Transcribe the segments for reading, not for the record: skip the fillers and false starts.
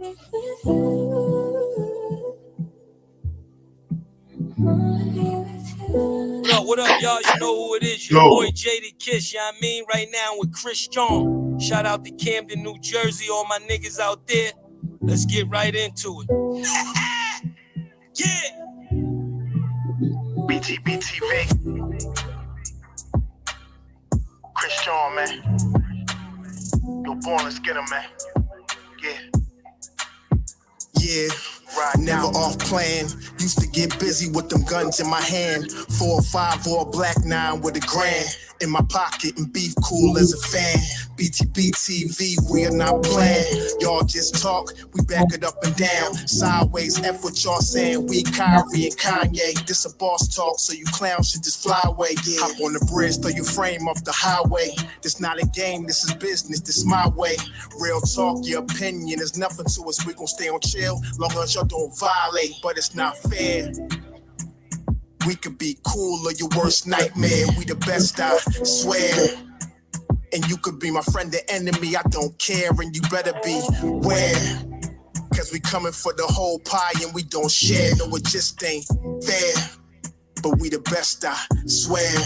What up, y'all? You know who it is. Your boy JD Kiss, you know what I mean? Right now with Chris John. Shout out to Camden, New Jersey, all my niggas out there. Let's get right into it. Yeah. BTBTV. Chris John, man. Yo, born, let's get him, man. Yeah, never off plan. Used to get busy with them guns in my hand. 4 or 5 or a black 9 with a grand in my pocket and beef cool as a fan. BTBTV, we are not playing. Y'all just talk, we back it up and down. Sideways, F what y'all saying. We Kyrie and Kanye. This a boss talk, so you clowns should just fly away. Yeah. Hop on the bridge, throw your frame off the highway. This not a game, this is business, this my way. Real talk, your opinion is nothing to us. We gon' stay on chill, long as y'all don't violate. But it's not fair. We could be cool or your worst nightmare. We the best, I swear. And you could be my friend or enemy, I don't care. And you better beware. Cause we coming for the whole pie and we don't share. No, it just ain't fair. But we the best, I swear.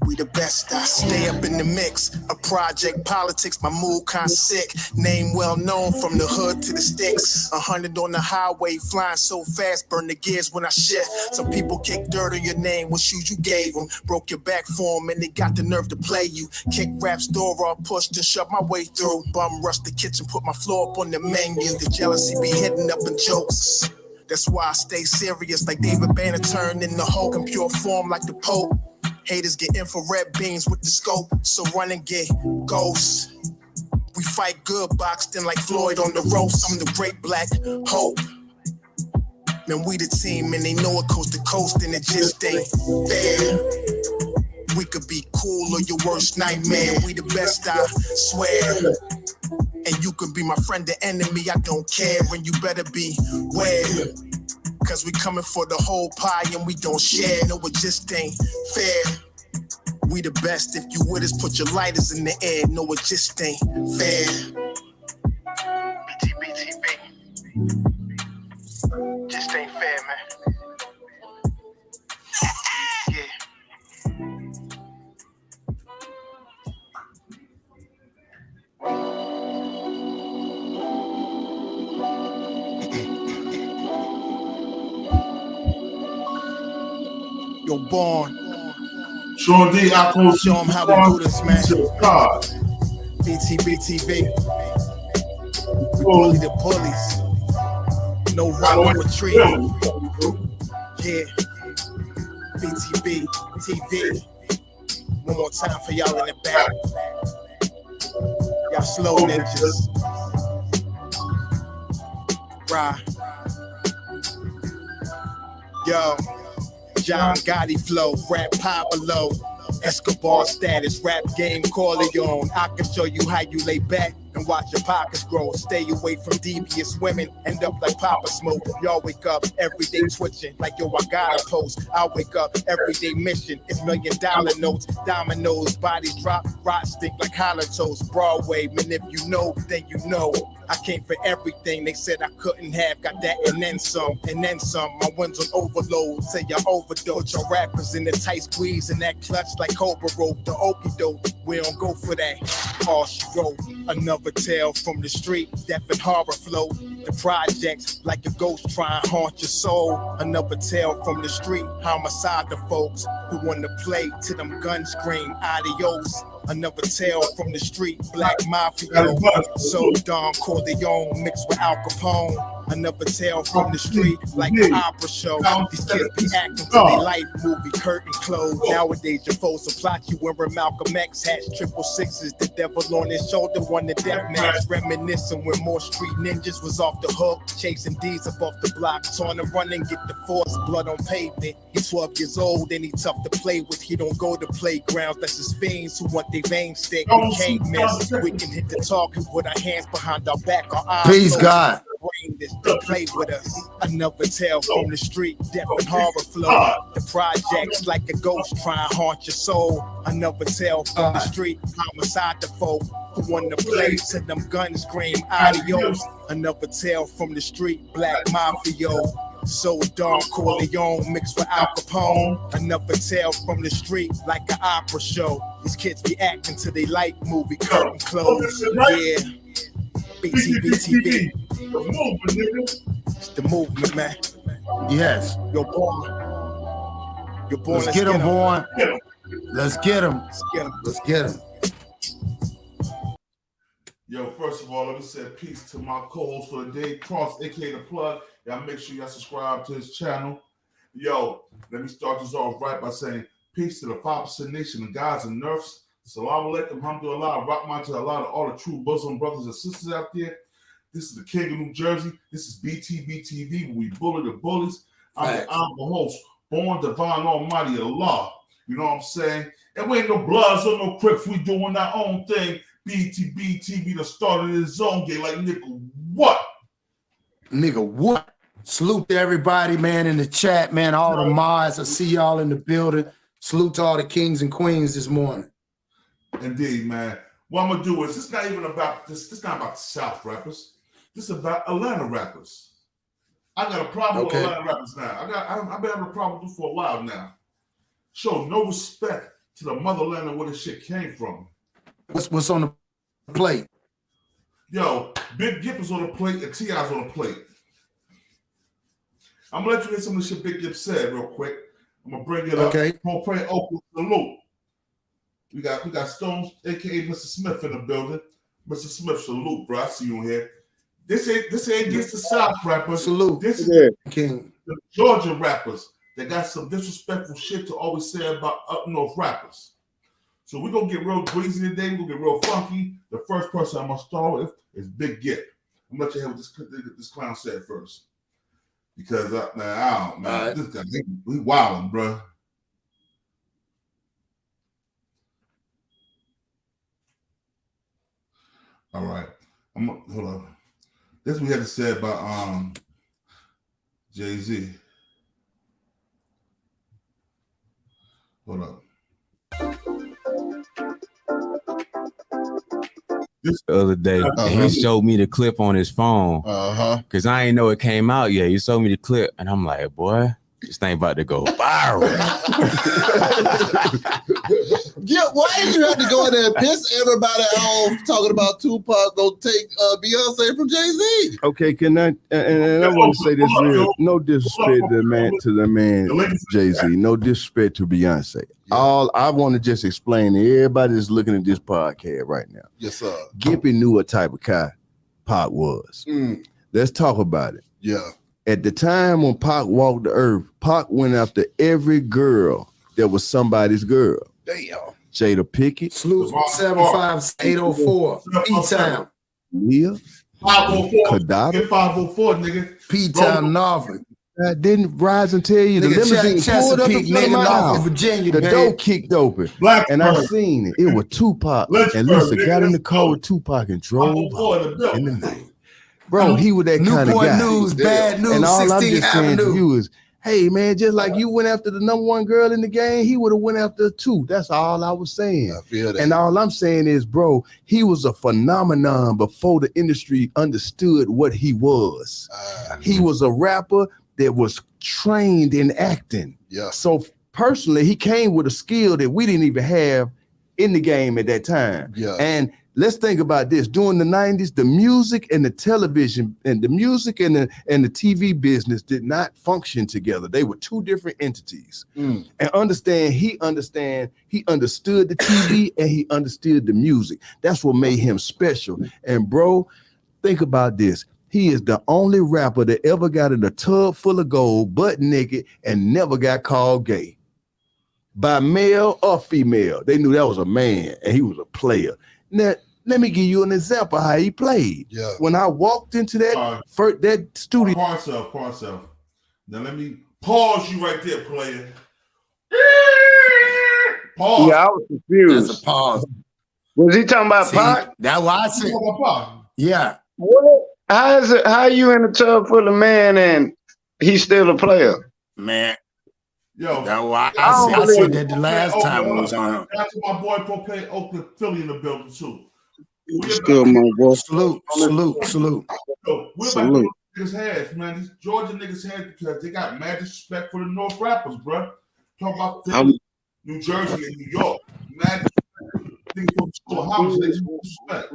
We the best, I stay up in the mix. A project politics, my mood kinda sick. Name well known from the hood to the sticks. 100 on the highway, flying so fast, burn the gears when I shift. Some people kick dirt on your name, what shoes you gave them. Broke your back for them and they got the nerve to play you. Kick rap's door off, pushed and shoved my way through. Bum rush the kitchen, put my floor up on the menu. The jealousy be hitting up in jokes. That's why I stay serious like David Banner turned in the Hulk in pure form like the Pope. Haters get infrared beams with the scope, so run and get ghosts. We fight good, boxed in like Floyd on the ropes. I'm the great black hope. Man, we the team and they know it coast to coast and it just ain't fair. We could be cool or your worst nightmare. We the best, I swear. And you could be my friend or enemy, I don't care. And you better beware. Cause we coming for the whole pie and we don't share. No, it just ain't fair. We the best, if you with us, put your lighters in the air. No, it just ain't fair. BTBTV. Just ain't fair, man. Yeah. Yo, born. Sean D, I told Show them how we do this, man. BTBTV. We bully the bullies. No run, no retreat. Yeah. BTB TV. One more time for y'all in the back. Y'all slow ninjas. Right. Yo. John Gotti flow, rap Pablo, Escobar status, rap game Corleone. I can show you how you lay back and watch your pockets grow. Stay away from devious women, end up like Papa Smoke. Y'all wake up every day twitching like yo, I gotta post. I wake up every day mission, it's $1 million notes. Dominoes, bodies drop, rot stink like hollow toast. Broadway, man, if you know, then you know. I came for everything they said I couldn't have. Got that and then some, and then some. My ones on overload, say y'all overdose. Your rappers in the tight squeeze and that clutch like Cobra rope. The okie doke, we don't go for that. All she wrote, another tale from the street. Death and horror flow. The projects like a ghost trying to haunt your soul. Another tale from the street. Homicide the folks who want to play till them guns scream adios. Another tale from the street, black mafia. So Don Corleone mixed with Al Capone. Another tale from the street, like an opera show. These kids be acting for their life movie, curtain closed. Nowadays your foes will plot you wearing Malcolm X hats, 666. The devil on his shoulder won the death match. Reminiscing when more street ninjas was off the hook, chasing D's up off the block, trying to run and get the force, blood on pavement. He's 12 years old and he tough to play with. He don't go to playgrounds, that's his fiends who want their veins stick. We can't miss, we can hit the talk and put our hands behind our back, our eyes. Peace, God. brain that play with us. Another tale from the street, death and horror flow. The projects like a ghost try and haunt your soul. Another tale from the street, homicide the folk who won the place till them guns scream adios. Another tale from the street, black mafia. So Don Corleone mixed with Al Capone. Another tale from the street like an opera show. These kids be acting till they like movie curtain close. Yeah, BTBTV. It's the movement, man. Yes. You're born. You're born. Let's get him, boy. Let's get him. Let's get him. Let's get him. Yo, first of all, let me say peace to my co-host for the day, Cross, aka The Plug. Y'all make sure y'all subscribe to his channel. Yo, let me start this off right by saying peace to the 5% Nation, the guys and nerfs. Salaam alaikum, alhamdulillah, Rahman to Allah, to all the true Muslim brothers and sisters out there. This is the King of New Jersey. This is BTBTV, where we bully the bullies. I'm the host, born divine almighty Allah. You know what I'm saying? And we ain't no Bloods or no Crips. We doing our own thing. BTBTV that started his own game like nigga, what? Nigga, what? Salute to everybody, man, in the chat, man. All the mods, I see y'all in the building. Salute to all the kings and queens this morning. Indeed, man. What I'm gonna do is this not even about this. This not about the South rappers. This is about Atlanta rappers. I got a problem with Atlanta rappers now. I've been having a problem with them for a while now. Show no respect to the motherland and where this shit came from. What's on the plate? Yo, Big Gipp is on the plate and T.I.'s on the plate. I'm gonna let you hear some of the shit Big Gipp said real quick. I'm gonna bring it up. Okay. We'll play Oakland salute. We got Stones, aka Mr. Smith, in the building. Mr. Smith, salute, bro. I see you in here. This ain't against the South rappers. Salute. This is King. The Georgia rappers that got some disrespectful shit to always say about up north rappers. So we're gonna get real greasy today. We're gonna get real funky. The first person I'm gonna start with is Big Gipp. I'm gonna let you hear what this clown said first. Because this guy, we wildin', bro. All right. Hold on. This we had to say about Jay-Z. Hold up. The other day, he showed me the clip on his phone. Because I ain't know it came out yet. He showed me the clip, and I'm like, boy, this thing about to go viral. Yeah, why did you have to go in there and piss everybody off talking about Tupac go take Beyonce from Jay-Z? Okay, can I and I want to say this real, no disrespect to the man Jay-Z, no disrespect to Beyonce. Yeah. All I want to just explain to everybody that's looking at this podcast right now. Yes, sir. Gippy knew what type of guy Pac was. Let's talk about it. Yeah. At the time when Pac walked the earth, Pac went after every girl that was somebody's girl. Damn. Jada Pickett. Salute 75804. P-Town. Leah. 504. Kadada. 504, nigga. P-Town Norfolk. I didn't rise and tell you the limousine pulled up in front of my house. Virginia, the door kicked open. And I seen it. It was Tupac. And Lisa got in the car with Tupac and drove in the night. Bro, he was that kind of guy. News, bad news, and all I'm just saying to Avenue. you is, hey, man, just like you went after the #1 girl in the game, he would have went after 2. That's all I was saying. I feel that. And all I'm saying is, bro, he was a phenomenon before the industry understood what he was. He was a rapper that was trained in acting. Yeah. So personally, he came with a skill that we didn't even have in the game at that time. Yeah. And let's think about this. During the 90s, the music and the television and the music and the TV business did not function together. They were two different entities. And he understood the TV and he understood the music. That's what made him special. And bro, think about this. He is the only rapper that ever got in a tub full of gold, butt naked, and never got called gay. By male or female. They knew that was a man and he was a player. Now, let me give you an example of how he played. Yeah. When I walked into that that studio. Pause self. Now let me pause you right there, player. Pause. Yeah, I was confused. That's a pause. Was he talking about Pac? That's why I said. Pac. Yeah. What? How is it? How you in a tub full of man and he's still a player? Man, Yo, that's why I don't I said believe that the last time we was on. That's my boy Propane Oakland, Philly in the building too. Still my boy. Salute. Yo, we're about to niggas' heads, man. These Georgia niggas' heads because they got mad disrespect for the North rappers, bro. Talk about Philly, New Jersey, and New York. Mad disrespect.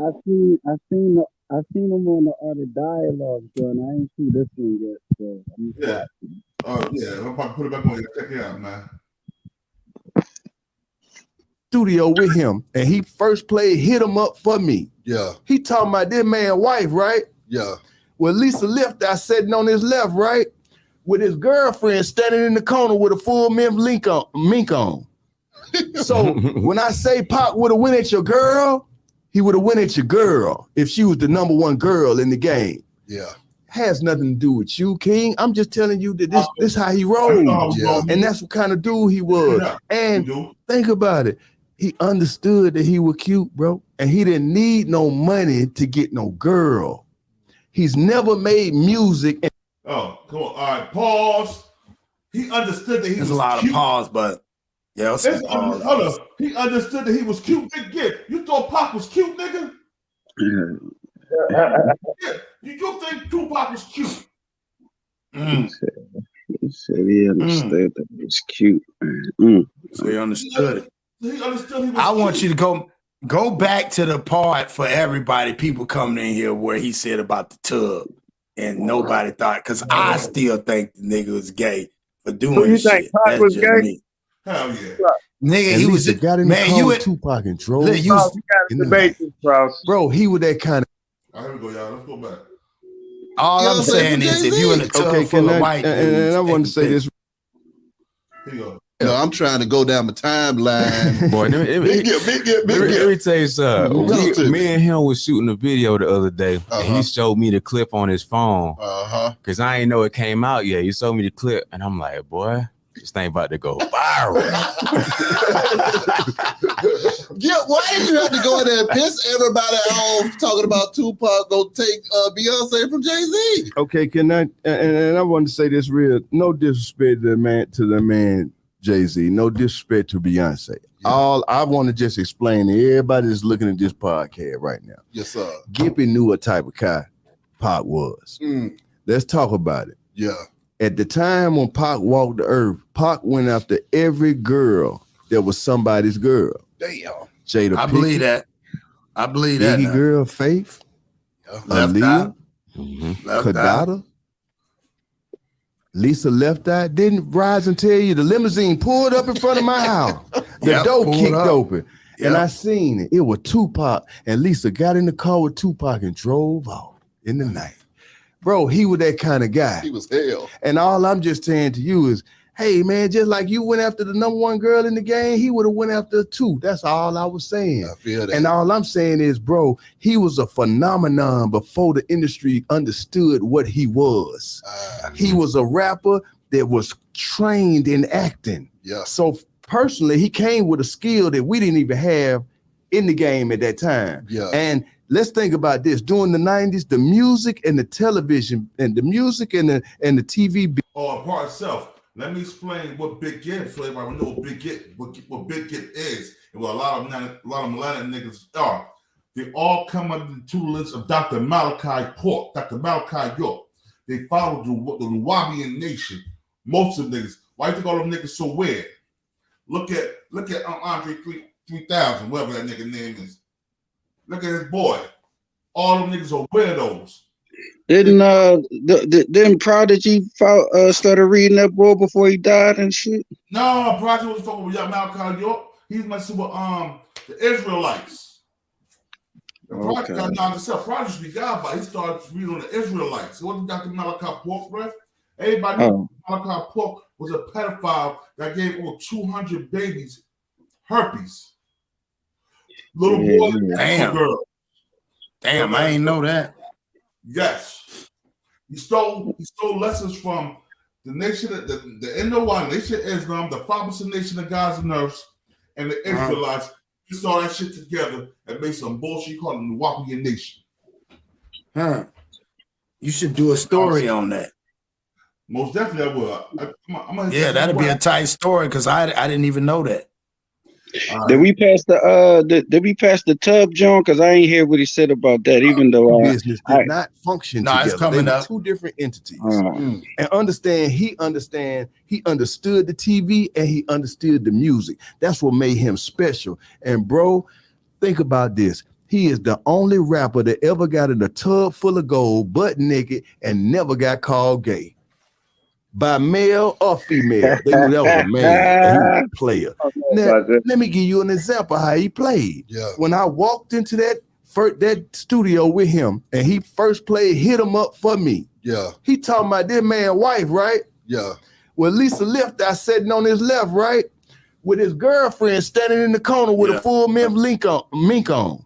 I seen them on the other dialogue, bro, and I ain't see this one yet. So yeah. Yeah, I'm about to put it back on you. Check it out, man. Studio with him, and he first played Hit 'Em Up for me. Yeah. He talking about this man wife, right? Yeah. Well, Lisa Lift, I sitting on his left, right? With his girlfriend standing in the corner with a full mink on. So when I say Pac would have went at your girl, he would have went at your girl if she was the #1 girl in the game. Yeah. Has nothing to do with you, King. I'm just telling you that this how he rolled. Yeah. And that's what kind of dude he was. And think about it. He understood that he was cute, bro. And he didn't need no money to get no girl. He's never made music. Oh, come on. All right, pause. He understood that he was There's a lot cute. of pause, but yeah, Hold up. He understood that he was cute. Big Gipp. You thought Pac was cute, nigga? Yeah. You think Tupac was cute? He said he understood that it was cute. Man. So he understood it. He understood he was I cute. want you to go back to the part for everybody, people coming in here where he said about the tub and nobody thought, because I still think the nigga was gay for doing this shit. That's was just gay? me. Hell yeah. Nigga, And he Lisa was got in man, the car you with would Tupac and drove. look, you was, Bro, he was that kind of. All right, here we go, y'all. Let's go back. all I'm saying is if you in a tub full of white dudes, and I want to say this. Here you go. No, I'm trying to go down the timeline. Boy, let me tell you something. Me and him was shooting a video the other day, and he showed me the clip on his phone. Because I ain't know it came out yet. He showed me the clip, and I'm like, boy, this thing about to go viral. Yeah, why did you have to go in there and piss everybody off talking about Tupac go take Beyonce from Jay-Z? Okay, can I? And I want to say this real. No disrespect to the man Jay-Z. No disrespect to Beyonce. Yeah. All I want to just explain to everybody that's looking at this podcast right now. Yes, sir. Gippy knew what type of guy Pac was. Let's talk about it. Yeah. At the time when Pac walked the earth, Pac went after every girl that was somebody's girl. Damn. Jada I believe that. I believe that. Biggie girl, Faith. Left Eye. Kadada. Lisa Left Eye. Didn't Rise and tell you the limousine pulled up in front of my house. The door kicked open. And I seen it. It was Tupac. And Lisa got in the car with Tupac and drove off in the night. Bro, he was that kind of guy. He was hell. And all I'm just saying to you is, hey, man, just like you went after the #1 girl in the game, he would have went after 2. That's all I was saying. I feel that. And all I'm saying is, bro, he was a phenomenon before the industry understood what he was. He was a rapper that was trained in acting. Yeah. So personally, he came with a skill that we didn't even have in the game at that time. Yeah. And let's think about this. During the 90s, the music and the television and the music and the TV. Oh, part itself. Let me explain what Big Gipp is, so everybody know what Big Gipp is, and what a lot of Atlanta niggas are. They all come under the tutelage of Dr. Malachi Pork, Dr. Malachi York. They follow the Nuwabian nation. Most of the niggas. Why you think all them niggas so weird? Look at Andre 3000, whatever that nigga name is. Look at his boy. All them niggas are weirdos. Didn't Prodigy started reading that book before he died and shit? No, Prodigy was talking with Malachi York. He's messing with the Israelites. Prodigy got down himself. Prodigy be God, but he started reading on the Israelites. It wasn't Dr. Malachi Pork, bro. Everybody knew Malachi Pork was a pedophile that gave over 200 babies herpes. Little boy, damn, girl. Damn, I ain't know that. Yes, he stole lessons from the nation, the NOI, Nation of Islam, the Pharmacy Nation of Gods and Earths, and the Israelites. He saw that shit together and made some bullshit called the Nuwabian Nation. You should do a story on that. Most definitely, I will. I'm gonna yeah, that'd be a tight story because I didn't even know that. Did we pass the tub, John? Because I ain't hear what he said about that. Even though business did not function together. It's coming they were up. two different entities. And he understood the TV and he understood the music. That's what made him special. And bro, think about this. He is the only rapper that ever got in a tub full of gold, butt naked, and never got called gay. By male or female. They knew that was a man. And he was a player. Now, let me give you an example how he played. Yeah. When I walked into that studio with him and he first played Hit 'Em Up for me. Yeah. He talking about this man's wife, right? Yeah. Well, Lisa Lifter sitting on his left, right? With his girlfriend standing in the corner with a full mink on.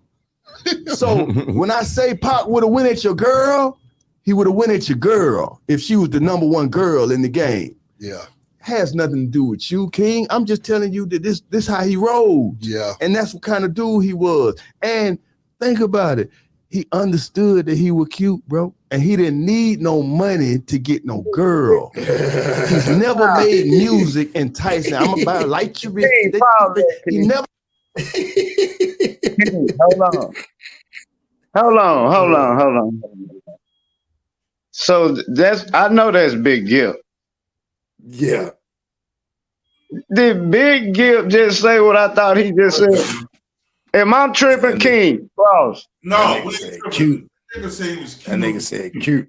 So when I say Pac would have went at your girl, he would have went at your girl if she was the number one girl in the game. Yeah. Has nothing to do with you, King. I'm just telling you that this how he rolled. Yeah. And that's what kind of dude he was. And think about it. He understood that he was cute, bro. And he didn't need no money to get no girl. He's never made music enticing. I'm about to light your wrist. He never. Hold on. So I know that's Big Gipp. Yeah. Did Big Gipp just say what I thought he just said? Am I tripping, King? Cross. No, that nigga said cute. That nigga said he was cute. That nigga said cute.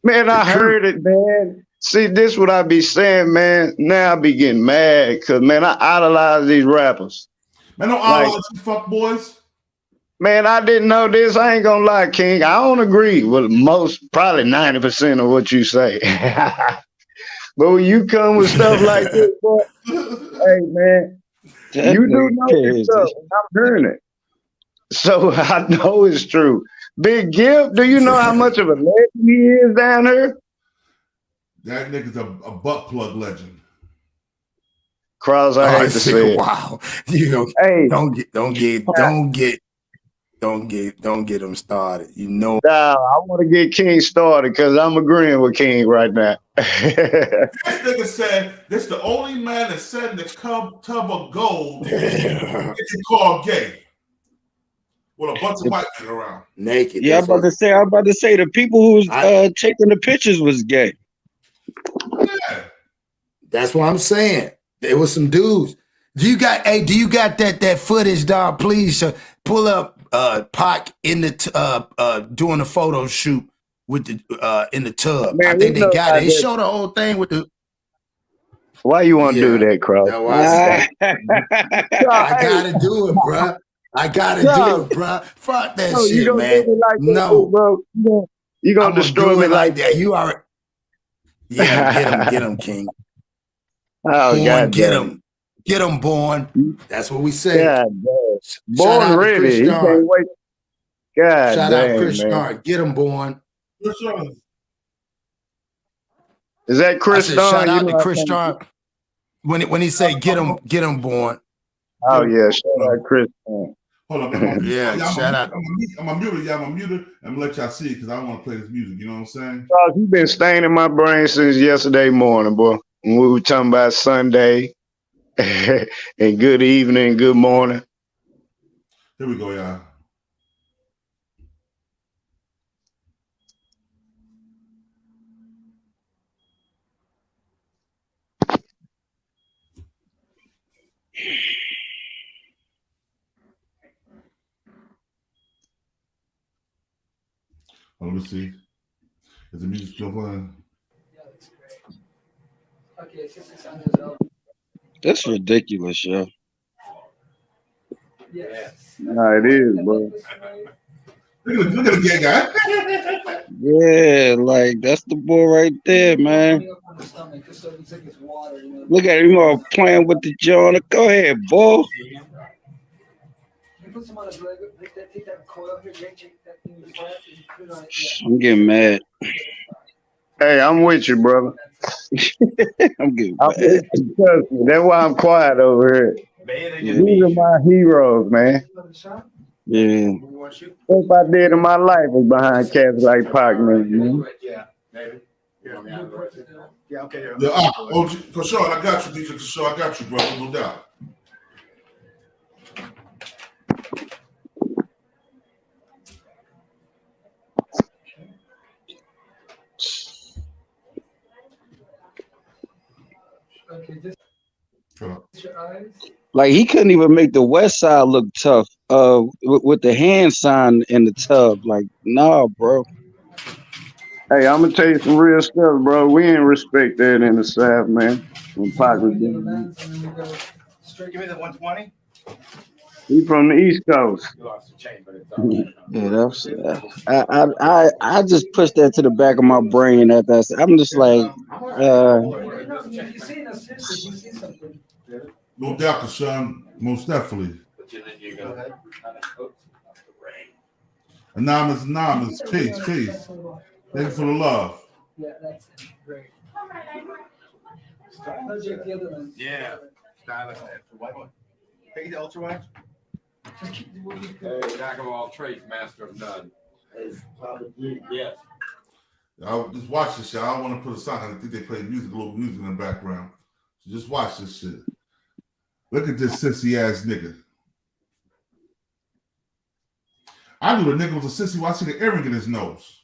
Man, I heard it, man. See, this what I be saying, man. Now I be getting mad because, man, I idolize these rappers. Man, don't idolize you fuck boys. Man, I didn't know this. I ain't gonna lie, King. I don't agree with probably 90% of what you say. But when you come with stuff like this, boy, hey, man, you do know this stuff. I'm hearing it. So I know it's true. Big Gipp, do you know how much of a legend he is down here? That nigga's a butt plug legend. Cross, I hate to say it. Wow. You know, hey, don't get him started. You know. Nah, I want to get King started because I'm agreeing with King right now. This nigga said this the only man that said in the tub of gold gets called gay. With a bunch of white men around. Naked. Yeah, I'm about to say the people who was taking the pictures was gay. Yeah. That's what I'm saying. There was some dudes. Do you got that footage, dog? Please pull up Pac in the doing a photo shoot with the in the tub. Man, I think they got it. They showed the whole thing with the. Why you want to do that, Cross? I gotta do it, bro. I gotta do it, bro. Fuck that shit, man. No, bro. You gonna destroy me like that? You are. Yeah, get him, King. Oh, Born, God, get him, Born. That's what we say. God, Born ready. He can't wait. God, shout out Chris Starr. Get him, Born. Is that Chris Starr? Shout out to Chris Starr. When he say get him, Born. Oh yeah, shout out Chris Starr. Hold on, shout out. I'm a muted, y'all. I'm gonna let y'all see it because I don't want to play this music. You know what I'm saying? You've been staining my brain since yesterday morning, boy. When we were talking about Sunday and good evening, good morning. Here we go, y'all. Let me see. Is the music still playing? That's ridiculous, yo. Nah, it is, bro. Look at the gay guy. Yeah, like that's the boy right there, man. Look at him all playing with the joint. Go ahead, boy. I'm getting mad. Hey, I'm with you, brother. I'm getting mad. That's why I'm quiet over here. These are my heroes, man. Yeah. What I did in my life was behind cats like Pac, man. Yeah, maybe. Yeah, okay. Yeah, Cashapp, I got you, DJ Cashapp. I got you, brother, no doubt. Like he couldn't even make the West Side look tough. With the hand sign in the tub. Like, nah, bro. Hey, I'm gonna tell you some real stuff, bro. We ain't respect that in the South, man. When Pac was doing Straight, give me the 120. he from the East Coast. Yeah, that's. I just pushed that to the back of my brain after I said, I'm just like, No doubt, Cashapp, most definitely. Anonymous, peace. Thanks for the love. Yeah, that's great. Yeah. Take the ultra wide. Jack of all trades, master of none. Yes. I'll just watch this shit. I don't want to put a song. I think they play music, a little music in the background. So just watch this shit. Look at this sissy ass nigga. I knew the nigga was a sissy when I see the earring in his nose.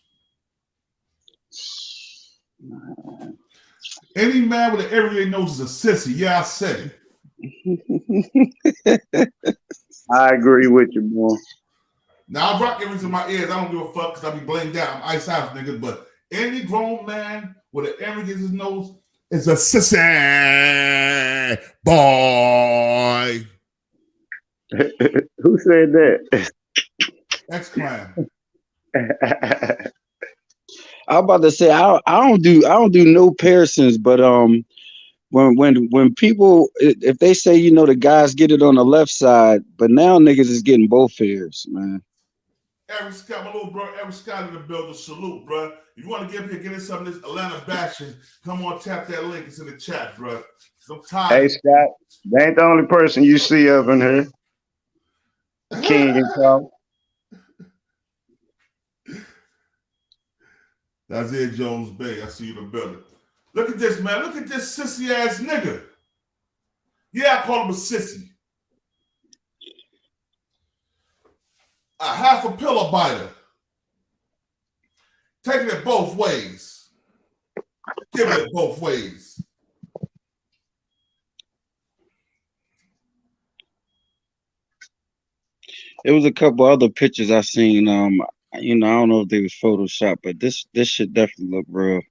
Any man with an earring in his nose is a sissy. Yeah, I said it. I agree with you, boy. Now I rock earrings in my ears. I don't give a fuck because I be blamed out. I'm Ice House nigga. But any grown man with an earring in his nose is a sissy boy. Who said that? X-Clan. I'm about to say I don't do no piercings, but when people, if they say, you know, the guys get it on the left side, but now niggas is getting both ears, man. Eric Scott, my little bro, Eric Scott in the building. Salute, bro. If you want to get in some of this Atlanta bashing, come on, tap that link. It's in the chat, bro. I'm tired. Hey, Scott, they ain't the only person you see up in here. King and Carl. That's it, Jones Bay. I see you in the building. Look at this, man. Look at this sissy ass nigga. Yeah, I call him a sissy. A half a pillow biter. Taking it both ways. Giving it both ways. There was a couple other pictures I seen. You know, I don't know if they was Photoshop, but this should definitely look real.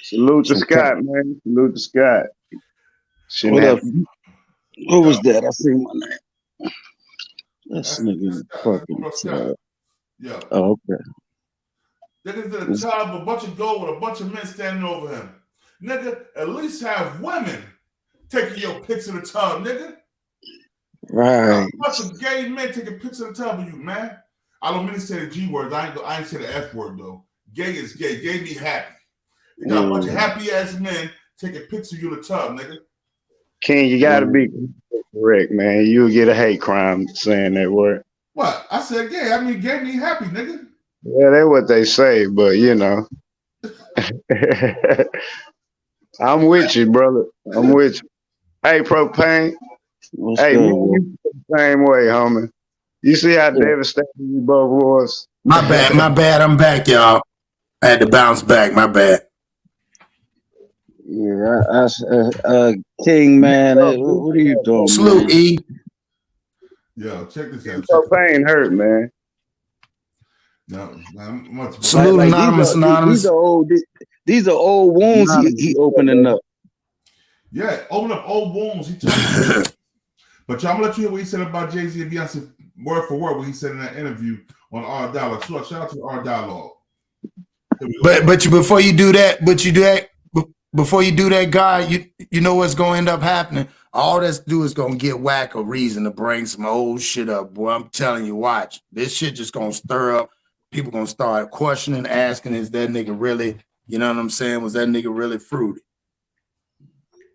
Salute to Scott, man. Salute to Scott. What up? What was that? I seen my name. This nigga fucking. Yeah. Oh, okay. Niggas in a tub, a bunch of gold with a bunch of men standing over him. Nigga, at least have women taking your pics in the tub, nigga. Right. A bunch of gay men taking pics in the tub of you, man. I don't mean to say the G word. I ain't say the F word, though. Gay is gay. Gay be happy. You got a bunch of happy-ass men taking pics of you in the tub, nigga. King, you got to be correct, man. You'll get a hate crime saying that word. What? I said gay. I mean, gay be happy, nigga. Yeah, that's what they say, but, you know. I'm with you, brother. I'm with you. Hey, Propane. Hey, man, you the same way, homie. You see how devastating you both was? My bad. I'm back, y'all. I had to bounce back. My bad. Yeah, King, man. What are you doing? Salute, man? E. Yo, check this out. Propane hurt, man. No, salute, like, anonymous. These are old wounds he opening up. Yeah, open up old wounds. But y'all, I'm gonna let you hear what he said about Jay-Z and Beyonce word for word, what he said in that interview on our dialogue. So shout out to our dialogue. But before you do that, guy, you know what's gonna end up happening. All that's do is gonna get whack a reason to bring some old shit up, boy. I'm telling you, watch. This shit just gonna stir up. People gonna start questioning, asking, is that nigga really, you know what I'm saying? Was that nigga really fruity?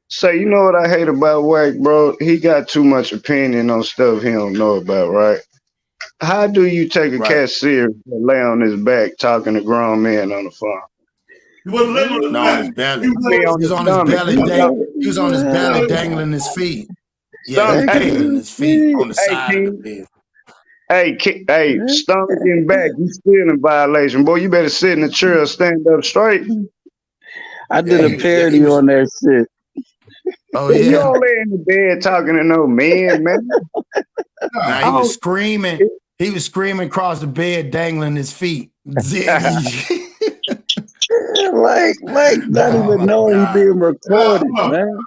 So you know what I hate about Wack, bro? He got too much opinion on stuff he don't know about, right? how do you take a cat serious and lay on his back talking to grown men on the phone? He wasn't laying on his No, on his belly. He He was on his belly. He was on his belly, dangling his feet. Yeah, he was dangling his feet on the side of the bed. Hey, stomach and back, you still in violation. Boy, you better sit in the chair or stand up straight. I did a parody on that shit. Oh, yeah. You don't lay in the bed talking to no man, man. Nah, he was screaming. He was screaming across the bed, dangling his feet. like not even knowing he being recorded, man.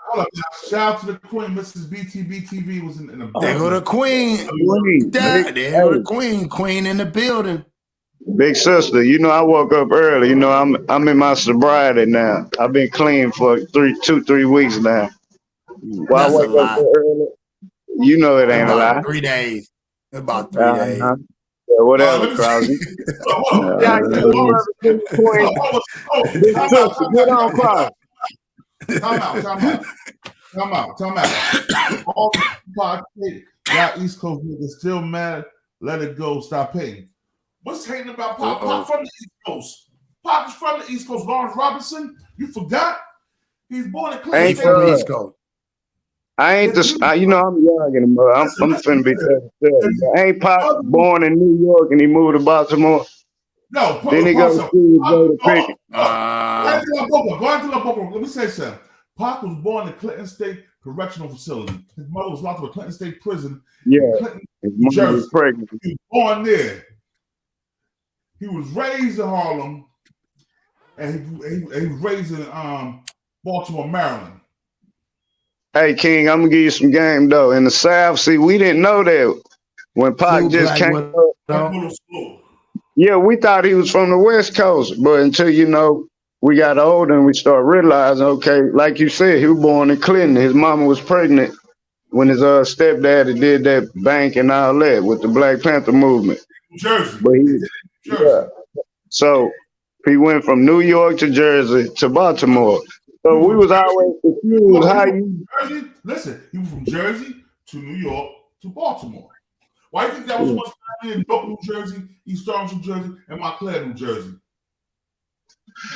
Shout out to the queen, Mrs. BTBTV was in the building. There go the queen. There go the queen. Queen in the building. Big sister, you know I woke up early. You know I'm in my sobriety now. I've been clean for 3 weeks now. Why I woke up so early? You know it ain't a lie. 3 days. About 3 days. Yeah, whatever, Krause. Come out. All y'all East Coast niggas still mad. Let it go. Stop hating. What's hating about Pac? Pac from the East Coast. Pac is from the East Coast. Lawrence Robinson, you forgot? He's born in Cleveland. From the East Coast. I ain't you know, I'm young in the mud. I'm finna be 37. Ain't Pac born in New York and he moved to Baltimore? No. Then he goes to school, go to Pickett. Let me say something. Pac was born in Clinton State Correctional Facility. His mother was locked up in Clinton State Prison. Yeah, Clinton, his mother was pregnant. He was born there. He was raised in Harlem, and he was raised in Baltimore, Maryland. Hey, King, I'm gonna give you some game though. In the South, see, we didn't know that when Pac just came up. Yeah, we thought he was from the West Coast, but until we got older and we started realizing, okay, like you said, he was born in Clinton. His mama was pregnant when his stepdaddy did that bank and all that with the Black Panther movement. Jersey. But so he went from New York to Jersey to Baltimore. So we was always confused how you. Listen, he was from Jersey to New York to Baltimore. Why do you think that was much in Newark, New Jersey, East Orange, New Jersey, and Montclair, New Jersey?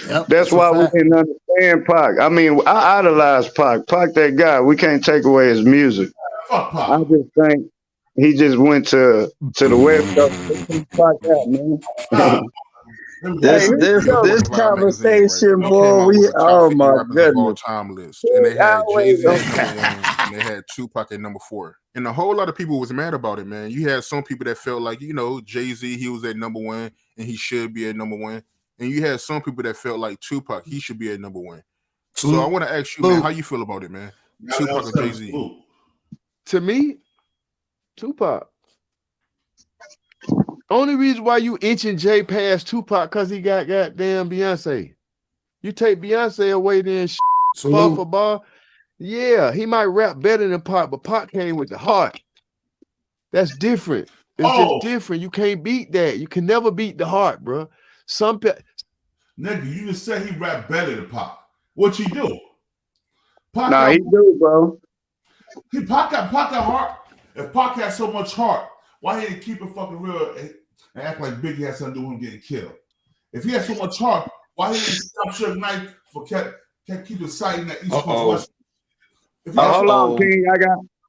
Yep, that's why we didn't understand Pac. I mean, I idolize Pac. Pac, that guy. We can't take away his music. Fuck Pac. I just think he just went to the West Coast. Pac out, man. This conversation, boy, oh my goodness. All-time list, and they had Jay-Z and they had Tupac at number 4. And a whole lot of people was mad about it, man. You had some people that felt like, Jay-Z, he was at number 1 and he should be at number 1. And you had some people that felt like Tupac, he should be at number 1. So I want to ask you, man, how you feel about it, man? Tupac and Jay-Z. To me, Tupac. Only reason why you inching Jay past Tupac because he got goddamn Beyonce. You take Beyonce away, then bar for bar. Yeah, he might rap better than Pac, but Pac came with the heart. That's different. It's just different. You can't beat that. You can never beat the heart, bro. Nigga, you just said he rap better than Pac. What you do? Pac he do, bro. Pac got heart. If Pac had so much heart, why he didn't keep it fucking real and act like Biggie had something to do with him getting killed? If he had so much heart, why he didn't stop Suge Knight for kept keeping sighting that East Coast West? Hold on, King.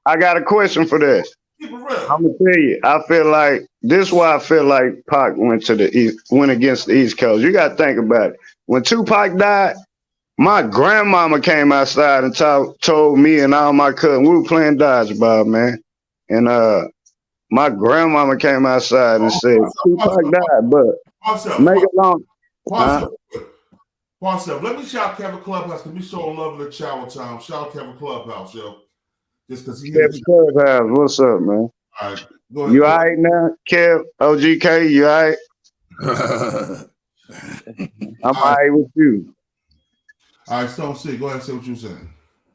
I got a question for that. Keep it real. I'm gonna tell you. I feel like this is why I feel like Pac went against the East Coast. You gotta think about it. When Tupac died, my grandmama came outside and told me and all my cousins, we were playing dodgeball, man. And my grandmama came outside and said, Tupac died, but make it long. Let me shout Kevin Clubhouse because we showing love in the shower time. Shout Kevin Clubhouse, yo. Just because he Kevin Clubhouse, what's up, man? All right. Go ahead. You all right now, Kev? OGK, you all right? I'm all right with you. All right, Stone C, go ahead and say what you're saying.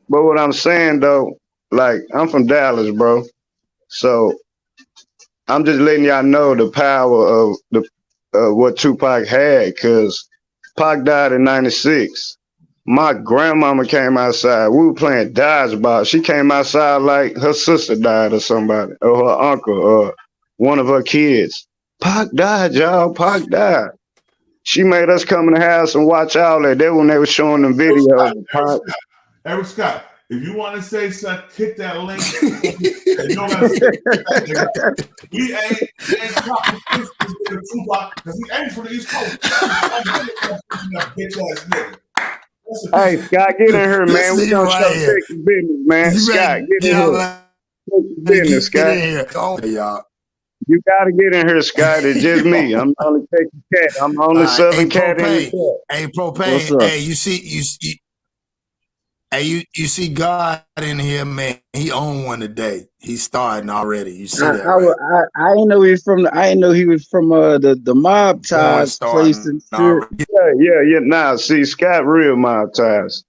But what I'm saying, though, like, I'm from Dallas, bro. So I'm just letting y'all know the power of what Tupac had, because Pac died in 96. My grandmama came outside. We were playing dodgeball. She came outside like her sister died or somebody, or her uncle, or one of her kids. Pac died, y'all. Pac died. She made us come in the house and watch all that. That when they were showing them videos of Pac. Eric Scott, if you want to say something, hit that link. You don't gotta say that. We ain't talking Tupac because he ain't from the East Coast. Bitch ass nigga. Hey, Scott, get in here, man. We gonna show Texas business, man. Scott, get in here. Business, Scott. Y'all. You gotta get in here, Scott. It's just me. I'm the only Texas cat. I'm the only Southern cat in the cat. Hey, Propane. Hey, you see. Hey, you see God in here, man. He owned one today. He's starting already. You see that? Right? I didn't know he was from. I didn't know he was from the Mobb ties place and shit. Yeah. Nah, see, Scott real Mobb ties.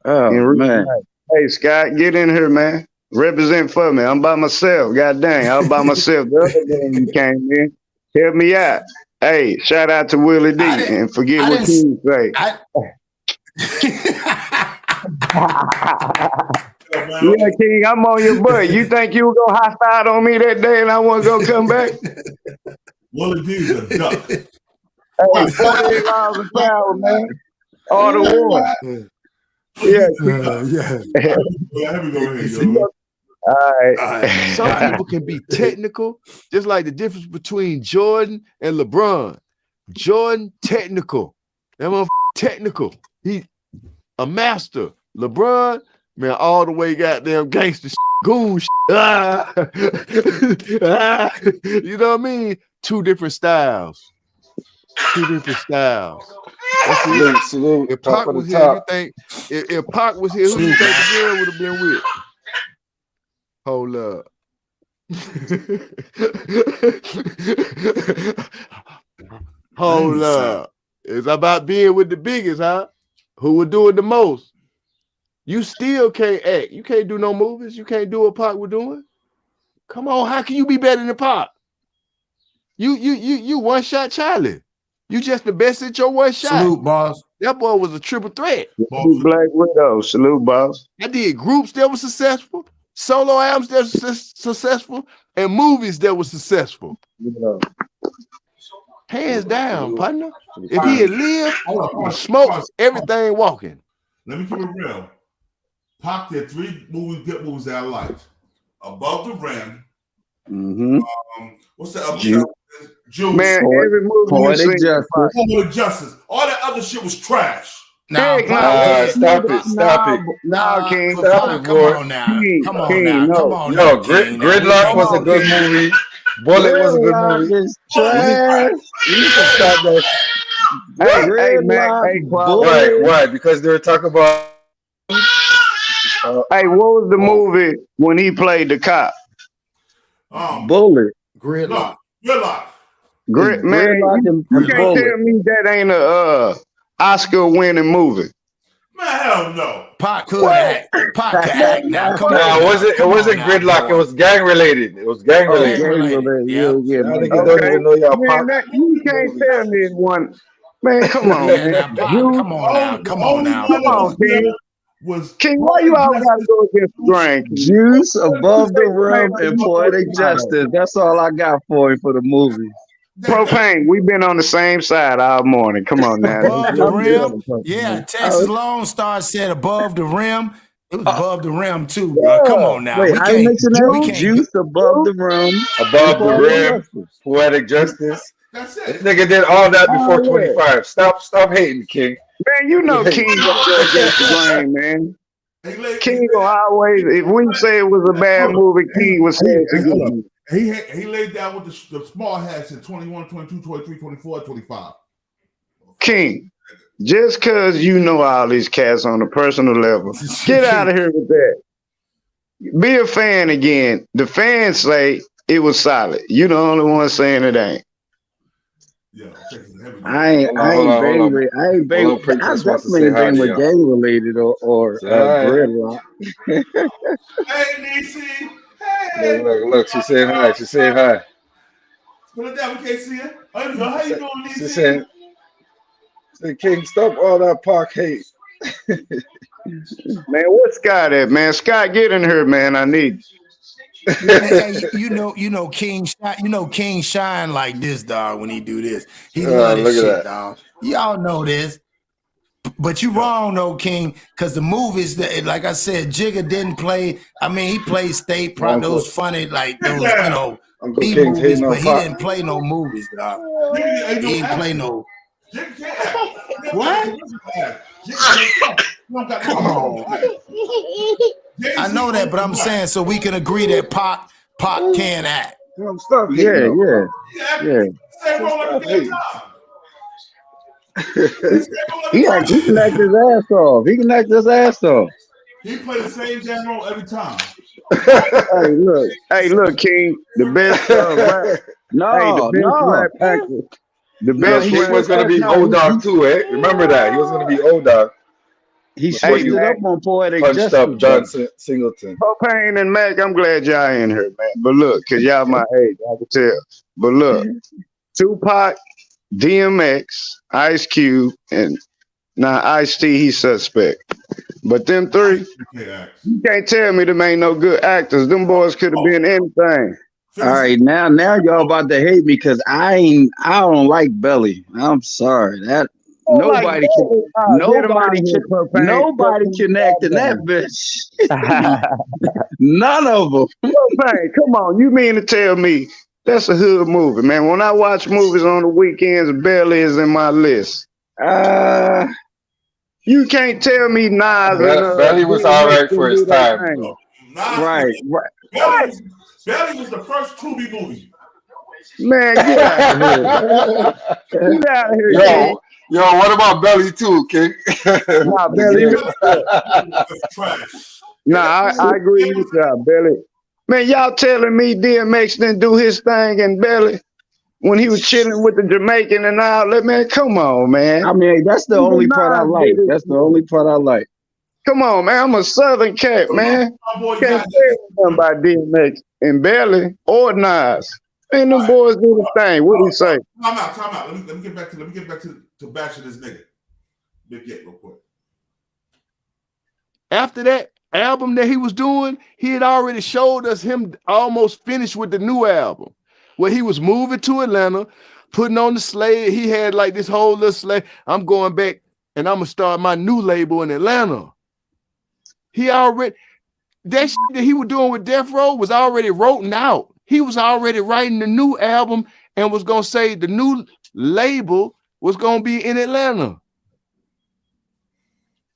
Oh man. Hey, Scott, get in here, man. Represent for me. I'm by myself. God dang, I was by myself the other day you came in. Help me out. Hey, shout out to Willie D and forget what King say. Yeah, King, I'm on your butt. You think you were gonna hostile on me that day and I wasn't gonna come back? Willie D's a duck. Hey, 48 miles of power, man. All the war. Yeah. All right. Some people can be technical, just like the difference between Jordan and LeBron. Jordan, technical. That motherfucker technical. He a master. LeBron, man, all the way goddamn gangster goon you know what I mean? Two different styles. That's it. Salute. If Pac was here, you think if Pac was here, who do you think the girl would have been with? Hold up. Hold up. It's about being with the biggest, huh? Who would do it the most? You still can't act. You can't do no movies. You can't do what Pac was doing. Come on, how can you be better than Pac? You one shot Charlie. You just the best at your one shot. Salute, boss. That boy was a triple threat. Black Widow. Salute, boss. I did groups that were successful, solo albums that were successful, and movies that were successful. Hands down, partner. If he had lived, smoked everything walking. Let me keep it real. Pac did 3 good movies that I liked. Above the Rim. What's that? Juice. Man, every movie Poetic Justice. All that other shit was trash. Stop it. No, King. Stop it, boy. Come on now. Come on now. No, Gridlock was a good movie. Bullet was a good movie. Trash. You need to stop that. Hey, man. Why? Because they were talking about. Hey, what was the movie when he played the cop? Bullet. Gridlock. Man, you can't tell me that ain't a Oscar-winning movie. Man, hell no. Pac could act. Pac could act now. Come on. It wasn't Gridlock. It was gang related. Yeah. I think you don't even know y'all Pac. You can't tell me it one. Man, come on, man. Come on now. King. King, why you always gotta go against the grain? Juice, Above the Rim, and Poetic Justice. That's all I got for you for the movie. Propane, we've been on the same side all morning. Come on now. Above the Rim. Yeah, Texas Lone Star said Above the Rim. It was Above the Rim too, bro. Come on now. Wait, I mentioned that. Juice, Above the Rim. Above the Rim, Poetic Justice. That's it. This nigga did all that before 25. Stop hating, King. Man, you know King gonna go against the grain, man. King will always, if we say it was a bad movie, King would say it's a good movie. He laid down with the small hats in 21, 22, 23, 24, 25. King, just because you know all these cats on a personal level, get out of here with that. Be a fan again. The fans say it was solid. You the only one saying it ain't. Yeah, I ain't definitely been with gang related or gridlock. Hey, Niecy. Hey. Look, she's saying hi. Put it down, we can't see her. How you doing, Niecy? She's saying, King, stop all that Pac hate. Man, what's Scott at, man? Scott, get in here, man. I need you. Hey, you know King Shine like this, dog. When he do this, he love this shit, dog. Y'all know this. But you wrong though, King, because the movies that, like I said, Jigga didn't play. I mean, he played state prop, those funny, like those, you know, B movies, but he didn't play no movies, dog. He didn't play no. What? Come on. I know that, but I'm saying so we can agree that Pac can act. Yeah. He can act his ass off. He can act his ass off. He play the same damn role every time. Hey, look, King, the best rap. Rap actor. The best he was gonna be O-Dog too, eh? Remember that he was gonna be O-Dog. He switched it up on Poetic Punched up John Singleton. Propane and Mac, I'm glad y'all in here, man. But look, cause y'all my age, I can tell. But look, Tupac, DMX, Ice Cube, and now Ice-T, he's suspect. But them three, you can't tell me them ain't no good actors. Them boys could have been anything. All right, now y'all about to hate me because I don't like Belly. I'm sorry. That nobody can act in that bitch. None of them. Man, come on, you mean to tell me that's a hood movie, man? When I watch movies on the weekends, Belly is in my list. You can't tell me Nas. Belly was all right for his time. Right. Belly was the first Tubi movie. Man, get out of here. Get out of here. Yo, what about Belly too, King? Nah, Belly was trash. Nah, I agree with y'all, Belly. Man, y'all telling me DMX didn't do his thing in Belly when he was chilling with the Jamaican and all that? Man, come on, man. I mean, that's the only part I like. That's the only part I like. Come on, man. I'm a Southern cat, man. Can't say nothing about DMX and Belly or Nas. Ain't them boys do the thing. What do you say? Time out. Let me get back to bash this nigga. Big Gipp, real quick. After that album that he was doing, he had already showed us him almost finished with the new album, where he was moving to Atlanta, putting on the slave. He had like this whole little slave. I'm going back and I'm gonna start my new label in Atlanta. He already, that shit that he was doing with Death Row was already written out. He was already writing the new album and was gonna say the new label was gonna be in Atlanta.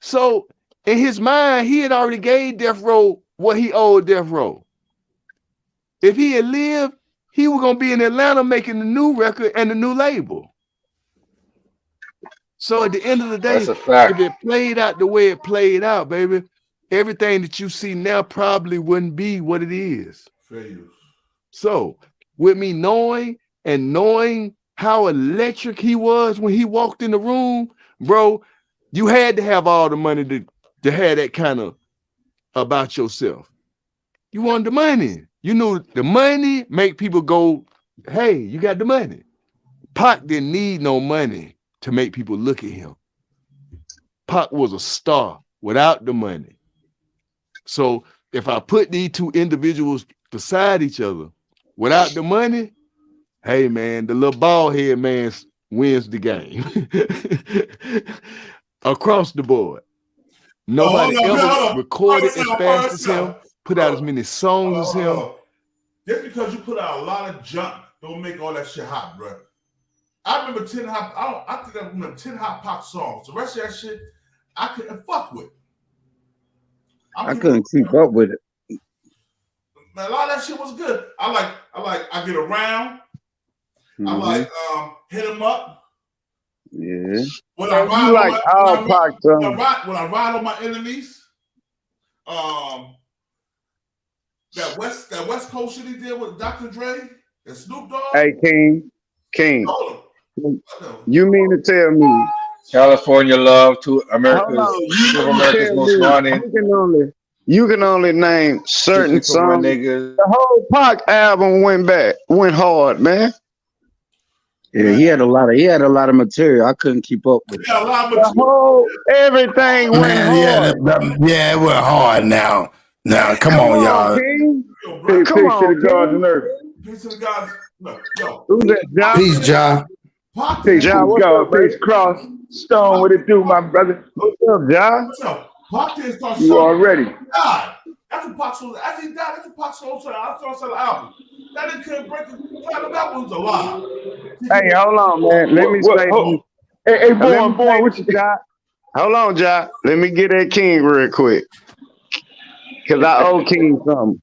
So in his mind, he had already gave Death Row what he owed Death Row. If he had lived, he was gonna be in Atlanta making the new record and the new label. So at the end of the day, if it played out the way it played out, baby, everything that you see now probably wouldn't be what it is. So with me knowing how electric he was when he walked in the room, bro, you had to have all the money to have that kind of about yourself. You wanted the money. You knew the money make people go, hey, you got the money. Pac didn't need no money to make people look at him. Pac was a star without the money. So if I put these two individuals beside each other without the money, hey man, the little bald head man wins the game. Across the board. Nobody ever recorded as fast as him, put out as many songs as him. Just because you put out a lot of junk don't make all that shit hot, bro. I remember 10 hot, I think I remember 10 hot Pac songs. The rest of that shit, I couldn't fuck with. I couldn't keep up with it. Man, a lot of that shit was good. I like I Get Around. I like Hit 'Em Up. Yeah. When I ride on my enemies, that West Coast shit he did with Dr. Dre and Snoop Dogg. Hey, King. You mean to tell me California Love to America's Most Wanted. You can only name certain songs. The whole Pac album went hard, man. Yeah, he had a lot of material. I couldn't keep up with it. Everything went hard. Yeah, it went hard now. Now, come on, y'all. King. Peace to the gods and earth. Peace to the gods. Look, yo. Who's that, John? Peace, John. Peace, God. Peace, Cross. Stone, what it do, my brother? What's up, John? What's up? Pac didn't start You already. God. After Pac sold, after he died, after Pac sold the album. That nigga couldn't break the platinum album's alive. Hey, hold on, man. Let me say. Hey, boy, what you got? Hold on, John. Let me get that King real quick. Because I owe King something.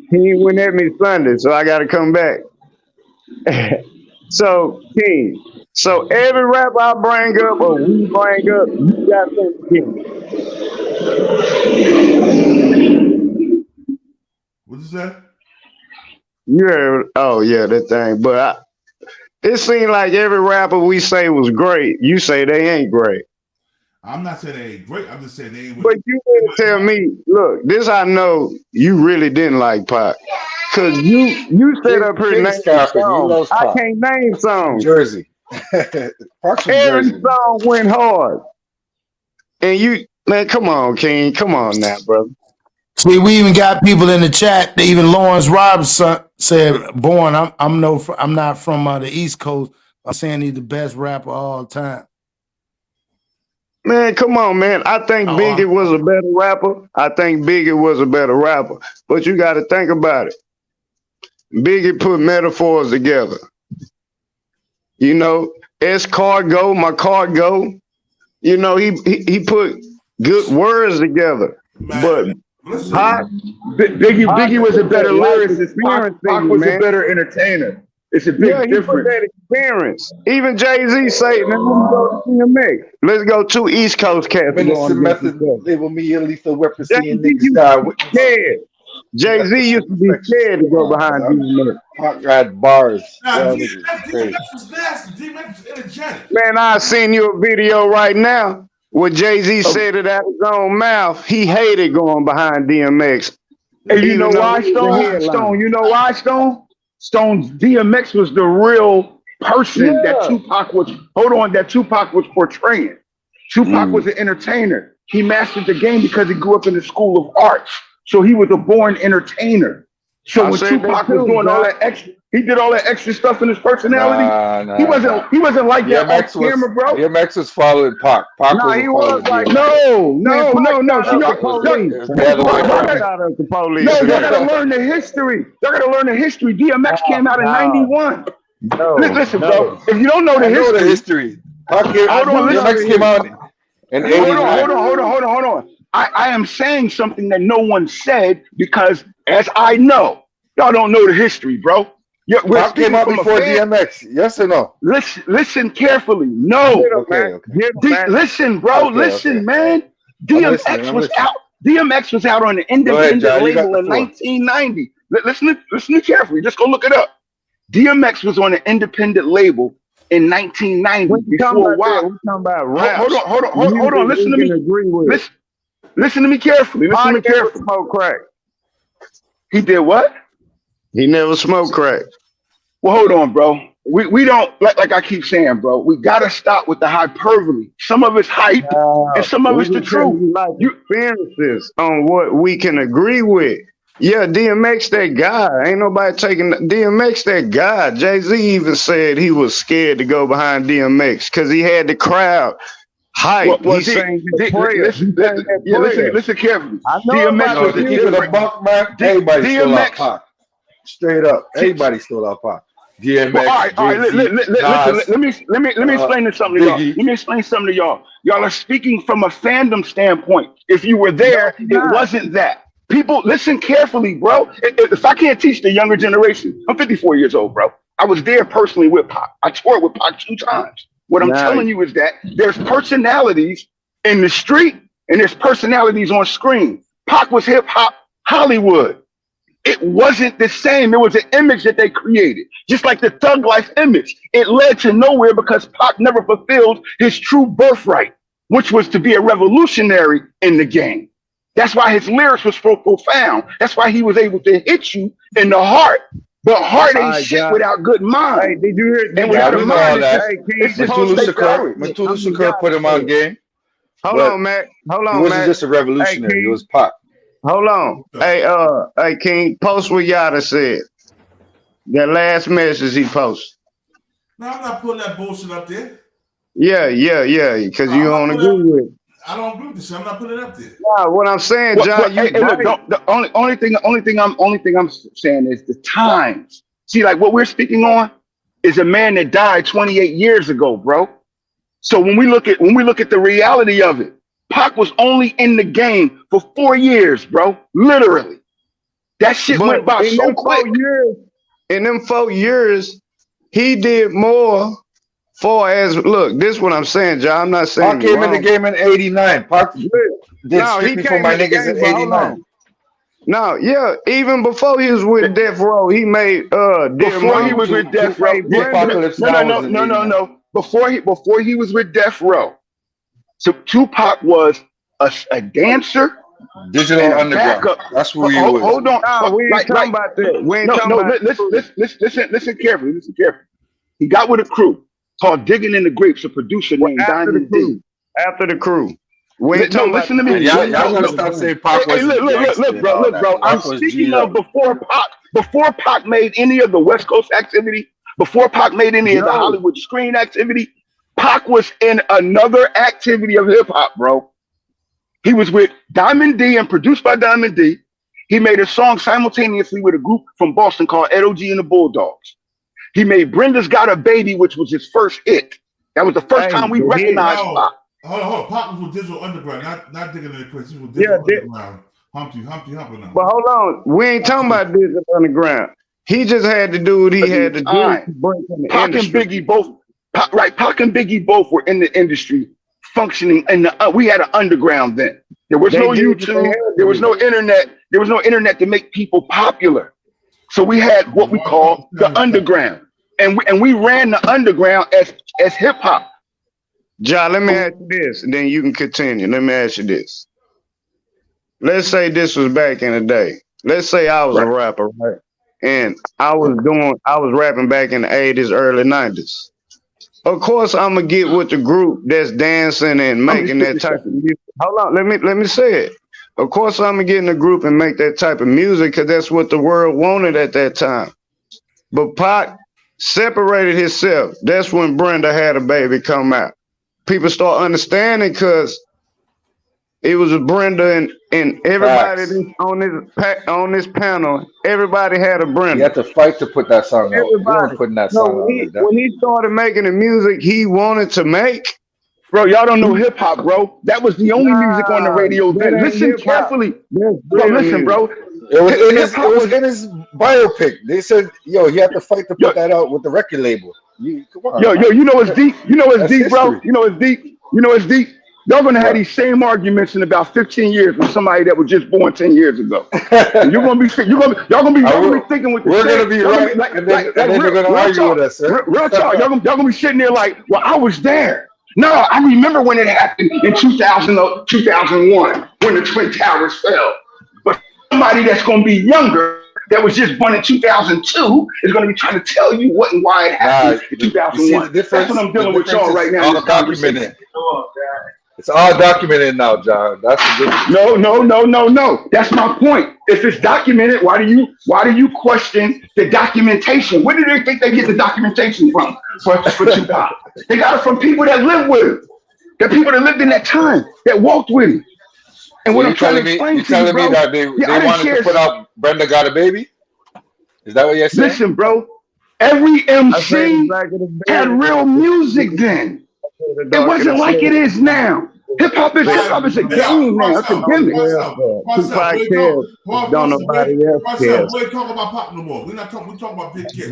He went at me Sunday, so I got to come back. So, King. So, every rapper I bring up or we bring up, you got to say King. What'd you say? You heard, oh, yeah, that thing. But it seemed like every rapper we say was great. You say they ain't great. I'm not saying they ain't great. I'm just saying they ain't. But you didn't tell me, look, this I know you really didn't like Pac. Because you said up here name songs. I can't name songs. Jersey. Every song went hard. And you, man, come on, King. Come on now, brother. See, we even got people in the chat. Even Lawrence Robinson said, "Born, I'm not from the East Coast. I'm saying he's the best rapper of all time." Man, come on, man. I think Biggie was a better rapper. But you got to think about it. Biggie put metaphors together. You know, escargot, my cargo. You know, he put good words together. Man, but Biggie was a better lyricist. Pac was a better entertainer. It's a big difference. Put that experience. Even Jay-Z say, man, let's go to East Coast cats. They will immediately feel representing Jay-Z used to be scared to go behind DMX. Pac got bars. DMX was nasty. DMX was energetic. Man, I seen you a video right now where Jay-Z said it out his own mouth. He hated going behind DMX. And you know why, Stone? You know why, Stone? DMX was the real person that Tupac was. That Tupac was portraying. Tupac was an entertainer. He mastered the game because he grew up in the school of arts. So he was a born entertainer. So when Tupac was doing all that extra, he did all that extra stuff in his personality. He wasn't like that on camera, bro. DMX was following Pac. He was like, no. Y'all gotta learn the history. DMX came out in 91. Listen, bro. If you don't know the history, DMX came out in 89. Hold on. I am saying something that no one said because, as I know, y'all don't know the history, bro. Pac came out before DMX. Yes or no? Listen carefully. No. Okay. Listen, bro. Listen, man. DMX was out. DMX was out on an independent label in 1990. Listen carefully. Just go look it up. DMX was on an independent label in 1990 before WAP. We're talking about rap. Hold on. Listen to me. Listen to me carefully. Smoke crack. He did what? He never smoked crack. Well, hold on, bro. We don't like I keep saying, bro. We gotta stop with the hyperbole. Some of it's hype, and some of it's the truth. You experiences on what we can agree with. Yeah, DMX that guy. Ain't nobody taking DMX that guy. Jay-Z even said he was scared to go behind DMX because he had the crowd hype. Listen carefully. DMX was the buck, man. Everybody stole out Pac. Straight up, everybody stole out Pac. DMX. All right. Let me explain this something to y'all. Let me explain something to y'all. Y'all are speaking from a fandom standpoint. If you were there, it wasn't that. People, listen carefully, bro. If I can't teach the younger generation, I'm 54 years old, bro. I was there personally with Pac. I toured with Pac 2 times. What I'm telling you is that there's personalities in the street and there's personalities on screen. Pac was hip hop Hollywood. It wasn't the same. It was an image that they created, just like the thug life image. It led to nowhere because Pac never fulfilled his true birthright, which was to be a revolutionary in the game. That's why his lyrics was so profound. That's why he was able to hit you in the heart. But heart ain't shit without good mind. Hey, did you hear? And without a mind, it's just Shakur put him on game. Hold on, Mac. He wasn't just a revolutionary. It was Pac. Hold on. Hey, King, post what Yada said. That last message he posted. No, I'm not putting that bullshit up there. Yeah, because you don't agree with it. I don't agree with this shit. I'm not putting it up there. Nah, what I'm saying, John, look, the only thing I'm saying is the times. See, like what we're speaking on is a man that died 28 years ago, bro. So when we look at the reality of it, Pac was only in the game for 4 years, bro. Literally. That shit went by so quick. In them 4 years, he did more far as look, this is what I'm saying, John. I'm not saying Pac came in the game in '89. Pac did strictly for my niggas in '89. No, yeah, even before he was with Death Row, he made before he was with Death Row. No. Before he was with Death Row, so Tupac was a dancer. Digital Underground. That's what we was. Hold on. No, we ain't talking about that. We ain't talking about listen carefully. Listen carefully. He got with a crew called Digging in the Grapes, a producer named Diamond D. After the crew. Listen to me. Y'all gotta stop saying Pac was look, bro. I'm speaking of before Pac made any of the West Coast activity, before Pac made any of the Hollywood screen activity, Pac was in another activity of hip hop, bro. He was with Diamond D and produced by Diamond D. He made a song simultaneously with a group from Boston called Ed O.G. and the Bulldogs. He made Brenda's Got a Baby, which was his first hit. That was the first time we recognized Pac. Hold on. Pac was with Digital Underground, not Digging in the Grapes. He was with Digital Underground. Humpty now. But hold on. We ain't talking about Digital Underground. He just had to do what he had to do. Pac and Biggie both were in the industry functioning, and we had an underground then. There was no YouTube, there was no internet to make people popular. So we had what we call the underground, and we ran the underground as hip hop. John, let me ask you this, and then you can continue. Let me ask you this. Let's say this was back in the day. Let's say I was a rapper, right? And I was rapping back in the 80s, early 90s. Of course, I'm gonna get with the group that's dancing and making that type of music. Hold on, let me say it. Of course, I'm gonna get in the group and make that type of music because that's what the world wanted at that time. But Pac separated himself. That's when Brenda Had a Baby come out. People start understanding because it was Brenda and everybody on this panel. Everybody had a Brenda. You had to fight to put that song out. You weren't putting that song out. When he started making the music he wanted to make, bro, y'all don't know hip hop, bro. That was the only music on the radio then. Listen carefully. Bro, listen, bro. It was in his biopic. They said, yo, you have to fight to put that out with the record label. Come on. Yo, you know it's deep. You know it's deep, bro. You know it's deep. You know it's deep. Y'all gonna have these same arguments in about 15 years with somebody that was just born 10 years ago. Y'all gonna be thinking with the we're gonna be right, and then they're gonna argue with us. Real talk. Y'all gonna be sitting there like, well, I was there. No, I remember when it happened in 2001 when the Twin Towers fell. But somebody that's gonna be younger, that was just born in 2002, is gonna be trying to tell you what and why it happened in 2001. That's what I'm dealing with y'all right now. It's all documented now, John. That's the difference. No. That's my point. If it's documented, why do you question the documentation? Where do they think they get the documentation from for Tupac? They got it from people that lived with him. The people that lived in that time, that walked with him. And what I'm trying to explain to you, telling me that they wanted to put out Brenda Got a Baby? Is that what you're saying? Listen, bro. Every MC had real music then. It wasn't like it is now. Hip hop is a game now. It's a gimmick. Don't nobody else care. We ain't talking about Pop no more. We talking about Big Gipp.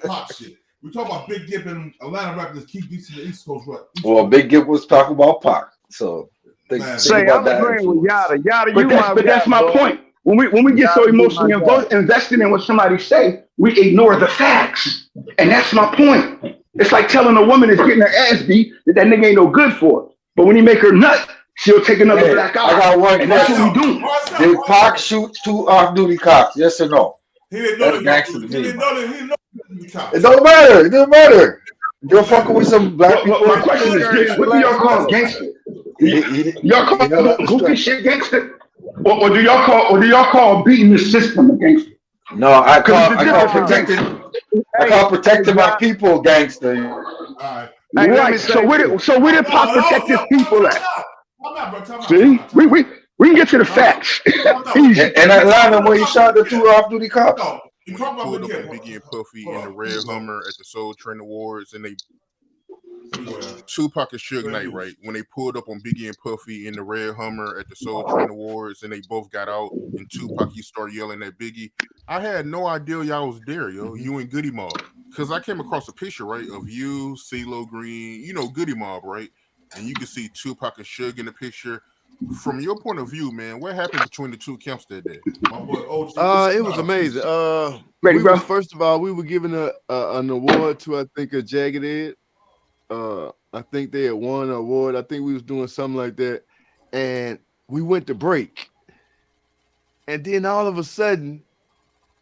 Pop shit. We talking about Big Gipp and Atlanta rappers keep beats in the East Coast rap. Well, Big Gipp was talking about Pac. So think I'm agreeing with Yada. But that's my point. When we get so emotionally invested in what somebody say, we ignore the facts. And that's my point. It's like telling a woman that's getting her ass beat that nigga ain't no good for her. But when he make her nut, she'll take another black eye. I got one question. That's what we do. Did Pac shoot 2 off-duty cops? Yes or no? He didn't know that. He didn't know it don't matter. It don't matter. You're fucking with some black people. My question is this. What do y'all call gangster? Y'all call goofy shit gangster, or do y'all call beating the system a gangster? No, I call protecting my people gangster. All right. Hey, right. So where did Pop protect his people at? See, we can get to the facts. In Atlanta, where he shot the 2 off-duty cops. You pulled up on Biggie and Puffy in the red Hummer at the Soul Train Awards, and they Tupac and Suge Knight, right? When they pulled up on Biggie and Puffy in the red Hummer at the Soul Train Awards, and they both got out, and Tupac, he started yelling at Biggie. I had no idea y'all was there, yo. You and Goodie Mobb, because I came across a picture, right, of you, CeeLo Green, you know, Goodie Mobb, right? And you can see Tupac and Suge in the picture. From your point of view, man, what happened between the two camps that day? It was amazing. First of all, we were giving an award to, I think, a Jagged Edge. I think they had won an award. I think we was doing something like that. And we went to break. And then all of a sudden,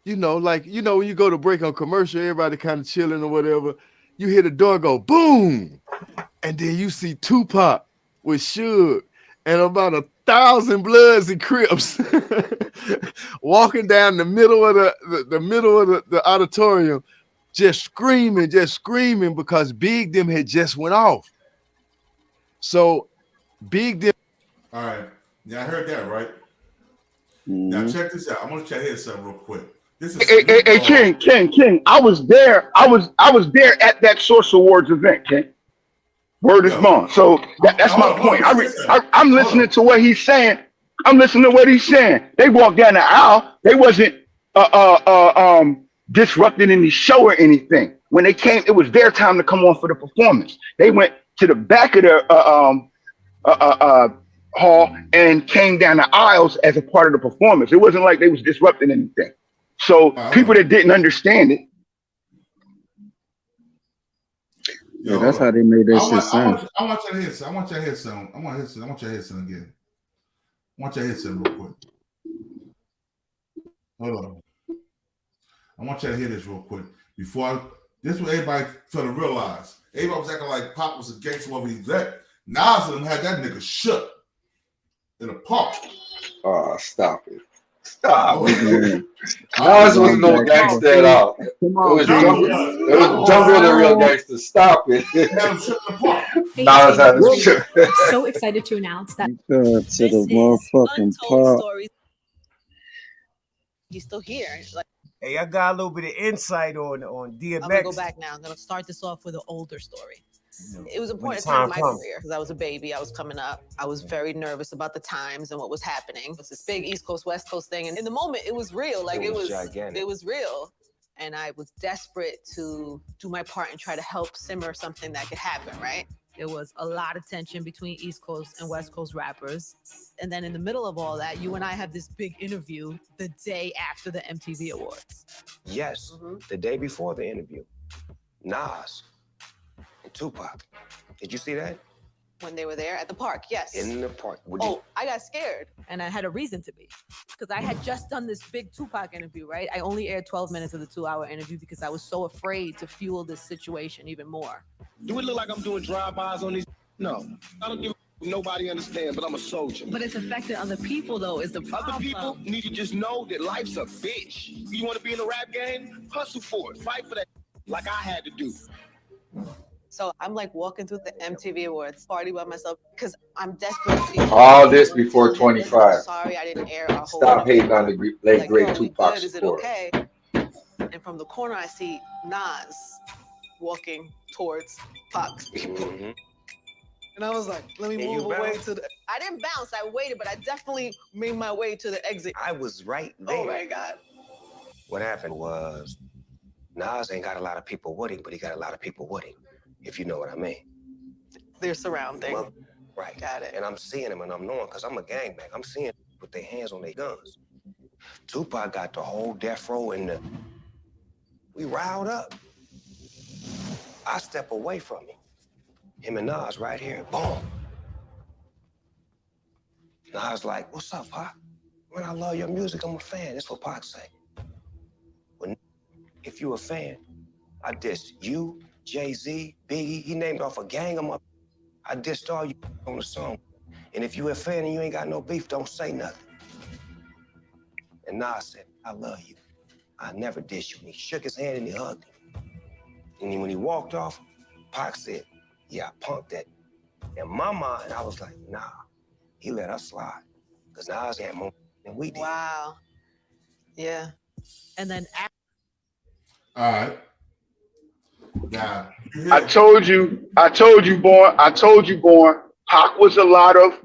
when you go to break on commercial, everybody kind of chilling or whatever, you hear the door go boom. And then you see Tupac with Suge and about 1,000 Bloods and Crips walking down the middle of the auditorium, just screaming because Big Them had just went off. So Big Them. All right. Yeah, I heard that, right? Now check this out. I want to hear something real quick. This is King. I was there. I was there at that Source Awards event, King. Word is bond. So that's my point. I'm listening to what he's saying. They walked down the aisle. They wasn't disrupting any show or anything. When they came, it was their time to come on for the performance. They went to the back of the hall and came down the aisles as a part of the performance. It wasn't like they was disrupting anything. So people that didn't understand it. Yeah, that's how they made that shit sound. I want you to hear something. I want you to hear something again. I want you to hear something real quick. Hold on. I want you to hear this real quick. This is what everybody trying to realize. Everybody was acting like Pop was a gangster wherever he's at. Nas and them had that nigga shook in the park. Oh, stop it. Stop. Nas was no gangster at all. It was Jungle the real gangster. Stop it. Nas had him shook. So excited to announce that. To the motherfucking park. You still here? Like, hey, I got a little bit of insight on DMX. I'm gonna go back now. I'm gonna start this off with an older story. It was an important time in my career because I was a baby. I was coming up. I was very nervous about the times and what was happening. It was this big East Coast, West Coast thing. And in the moment, it was real. Like it was gigantic. It was real. And I was desperate to do my part and try to help simmer something that could happen, right? There was a lot of tension between East Coast and West Coast rappers. And then in the middle of all that, you and I have this big interview the day after the MTV Awards. Yes, the day before the interview. Nas and Tupac. Did you see that? When they were there at the park, yes. In the park. I got scared. And I had a reason to be. Because I had just done this big Tupac interview, right? I only aired 12 minutes of the 2-hour interview because I was so afraid to fuel this situation even more. Do it look like I'm doing drive-bys on these? No. I don't give a nobody understand, but I'm a soldier. But it's affected other people, though, is the problem. Other people need to just know that life's a bitch. You want to be in a rap game? Hustle for it. Fight for that like I had to do. So I'm like walking through the MTV Awards party by myself because I'm desperate to see all this before 25. Sorry, I didn't air a whole Stop hating on the late great Tupac. Is it okay? And from the corner, I see Nas walking towards Pac's people. And I was like, let me move away to the... I didn't bounce, I waited, but I definitely made my way to the exit. I was right there. Oh my God. What happened was, Nas ain't got a lot of people with him, but he got a lot of people with him, if you know what I mean. They're surrounding. Right. Got it. And I'm seeing them and I'm knowing, because I'm a gangbang. I'm seeing them with their hands on their guns. Tupac got the whole death row and we riled up. I step away from him. Him and Nas right here, boom. Nas like, what's up, Pac? Man, I love your music, I'm a fan. That's what Pac say. Well, if you a fan, I dissed you, Jay-Z, Biggie, he named off a gang of them. I dissed all you on the song. And if you a fan and you ain't got no beef, don't say nothing. And Nas said, I love you. I never dish you. And he shook his hand and he hugged him. And then when he walked off, Pac said, yeah, I punked that. In my mind, I was like, nah, he let us slide. Because Nas had more than we did. Wow. Yeah. And then all right. Yeah. I told you, born. Pac was a lot of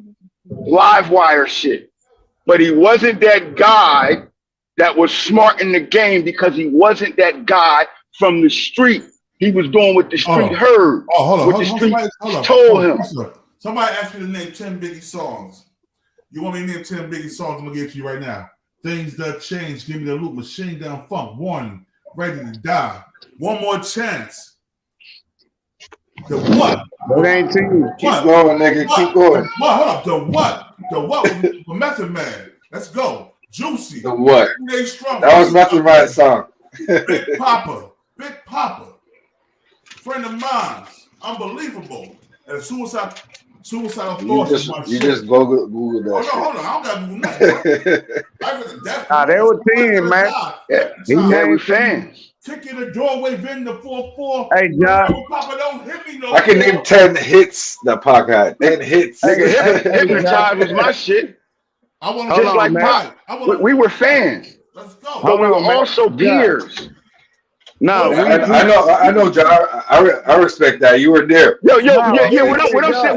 live wire shit. But he wasn't that guy that was smart in the game because he wasn't that guy from the street. He was doing what the street heard. Oh, hold on. What the street told him. Somebody asked me to name 10 Biggie songs. You want me to name 10 Biggie songs? I'm going to give it to you right now. Things That Change, Give Me the Loop, Machine Gun Funk, Warning, Ready to Die, One More Chance. The what? It ain't to you. Keep going, nigga. Keep going. What? Hold up. The what? The what with Method Man. Let's go. Juicy. The what? That was Method Man's song. Big Papa. Friend of mine's. Unbelievable. And Suicidal Thoughts. You just Google that. Hold on. I don't got to Google nothing. They were team, man. Yeah, we fans. Kick in the doorway, Vin the 4-4. Hey, John. Papa, don't hit me no I can name 10 hits that Pac had. 10 hits. Hypnotize was my shit. I want just like Pac. We were fans. Let's go. But we were also peers. No, I know, John. I respect that. You were there. What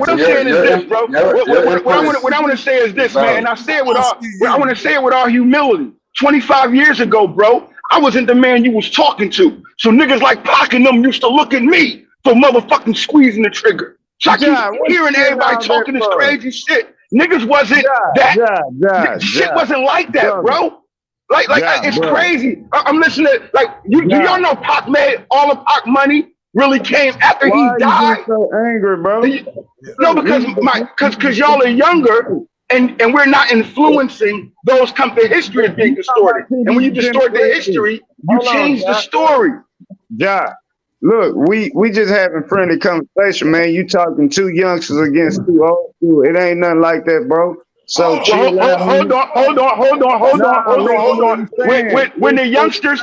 I'm saying is this, bro. What I want to say is this, man. And I say it with all humility. 25 years ago, bro, I wasn't the man you was talking to. So niggas like Pac and them used to look at me for motherfucking squeezing the trigger. So I keep hearing everybody talking this crazy shit. Niggas wasn't that. Shit wasn't like that, bro. Like it's crazy. I'm listening to, like, do y'all know Pac made all of Pac money really came after he died? You so angry, bro? No, because y'all are younger and we're not influencing those come to history as being distorted. And when you distort the history, you change the story. Yeah. Look, we just having friendly conversation, man. You talking two youngsters against two old people. It ain't nothing like that, bro. So hold on. When the youngsters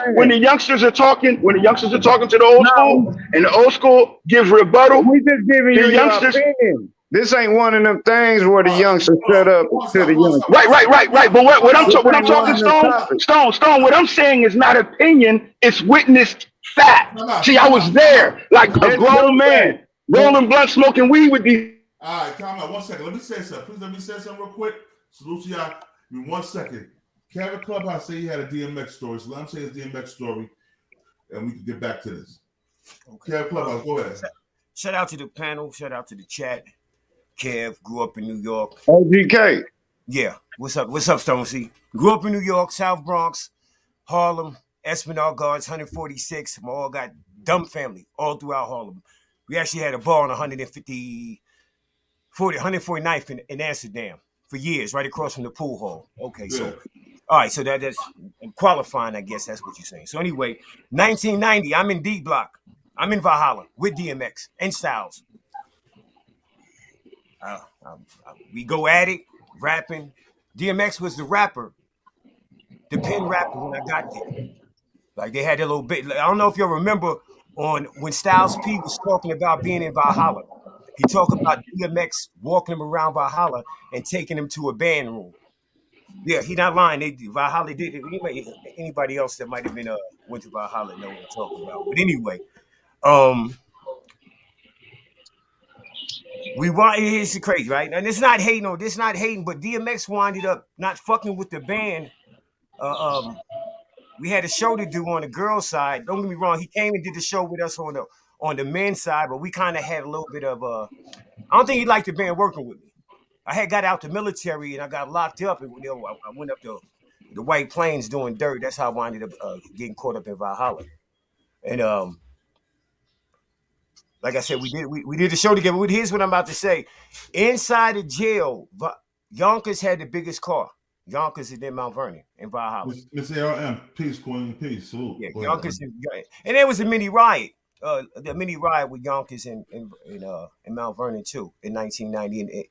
are talking to the old school, and the old school gives rebuttal, we just giving you your opinion. This ain't one of them things where the youngsters set up to the youngsters. Right. But what I'm talking, Stone. What I'm saying is not opinion; it's witnessed fact. See, I was there, like a grown man, rolling blunt, smoking weed with these. All right, calm out. 1 second. Let me say something. Please let me say something real quick. Salute to y'all. In 1 second. Kevin Clubhouse say he had a DMX story. So let him say his DMX story, and we can get back to this. Okay. Kevin Clubhouse, go ahead. Shout out to the panel. Shout out to the chat. Kev grew up in New York. OGK. Yeah. What's up? What's up, Stone C? Grew up in New York, South Bronx, Harlem, Esplanade Gardens, 146. We all got dumb family all throughout Harlem. We actually had a bar on 149th in Amsterdam for years, right across from the pool hall. Okay, so all right, so that's qualifying, I guess that's what you're saying. So anyway, 1990, I'm in D Block. I'm in Valhalla with DMX and Styles. We go at it, rapping. DMX was the rapper, the pen rapper when I got there. Like they had a little bit. I don't know if you'll remember on when Styles P was talking about being in Valhalla. He talked about DMX walking him around Valhalla and taking him to a band room. Yeah, he not lying. Valhalla did it. Anybody else that might have been went to Valhalla know what I'm talking about. But anyway, it's crazy, right? And it's not hating, but DMX winded up not fucking with the band. We had a show to do on the girls' side. Don't get me wrong, he came and did the show with us on the men's side, but we kind of had a little bit of I don't think he liked the band working with me. I had got out the military and I got locked up, and I went up to the White Plains doing dirt. That's how I ended up getting caught up in Valhalla. And like I said, we did the show together. Here's what I'm about to say. Inside the jail, Yonkers had the biggest car. Yonkers is in Mount Vernon in Valhalla. Miss ARM, peace, Queen, peace. Salute. Yeah, Yonkers, and there was a mini riot. The mini riot with Yonkers in Mount Vernon too in 1990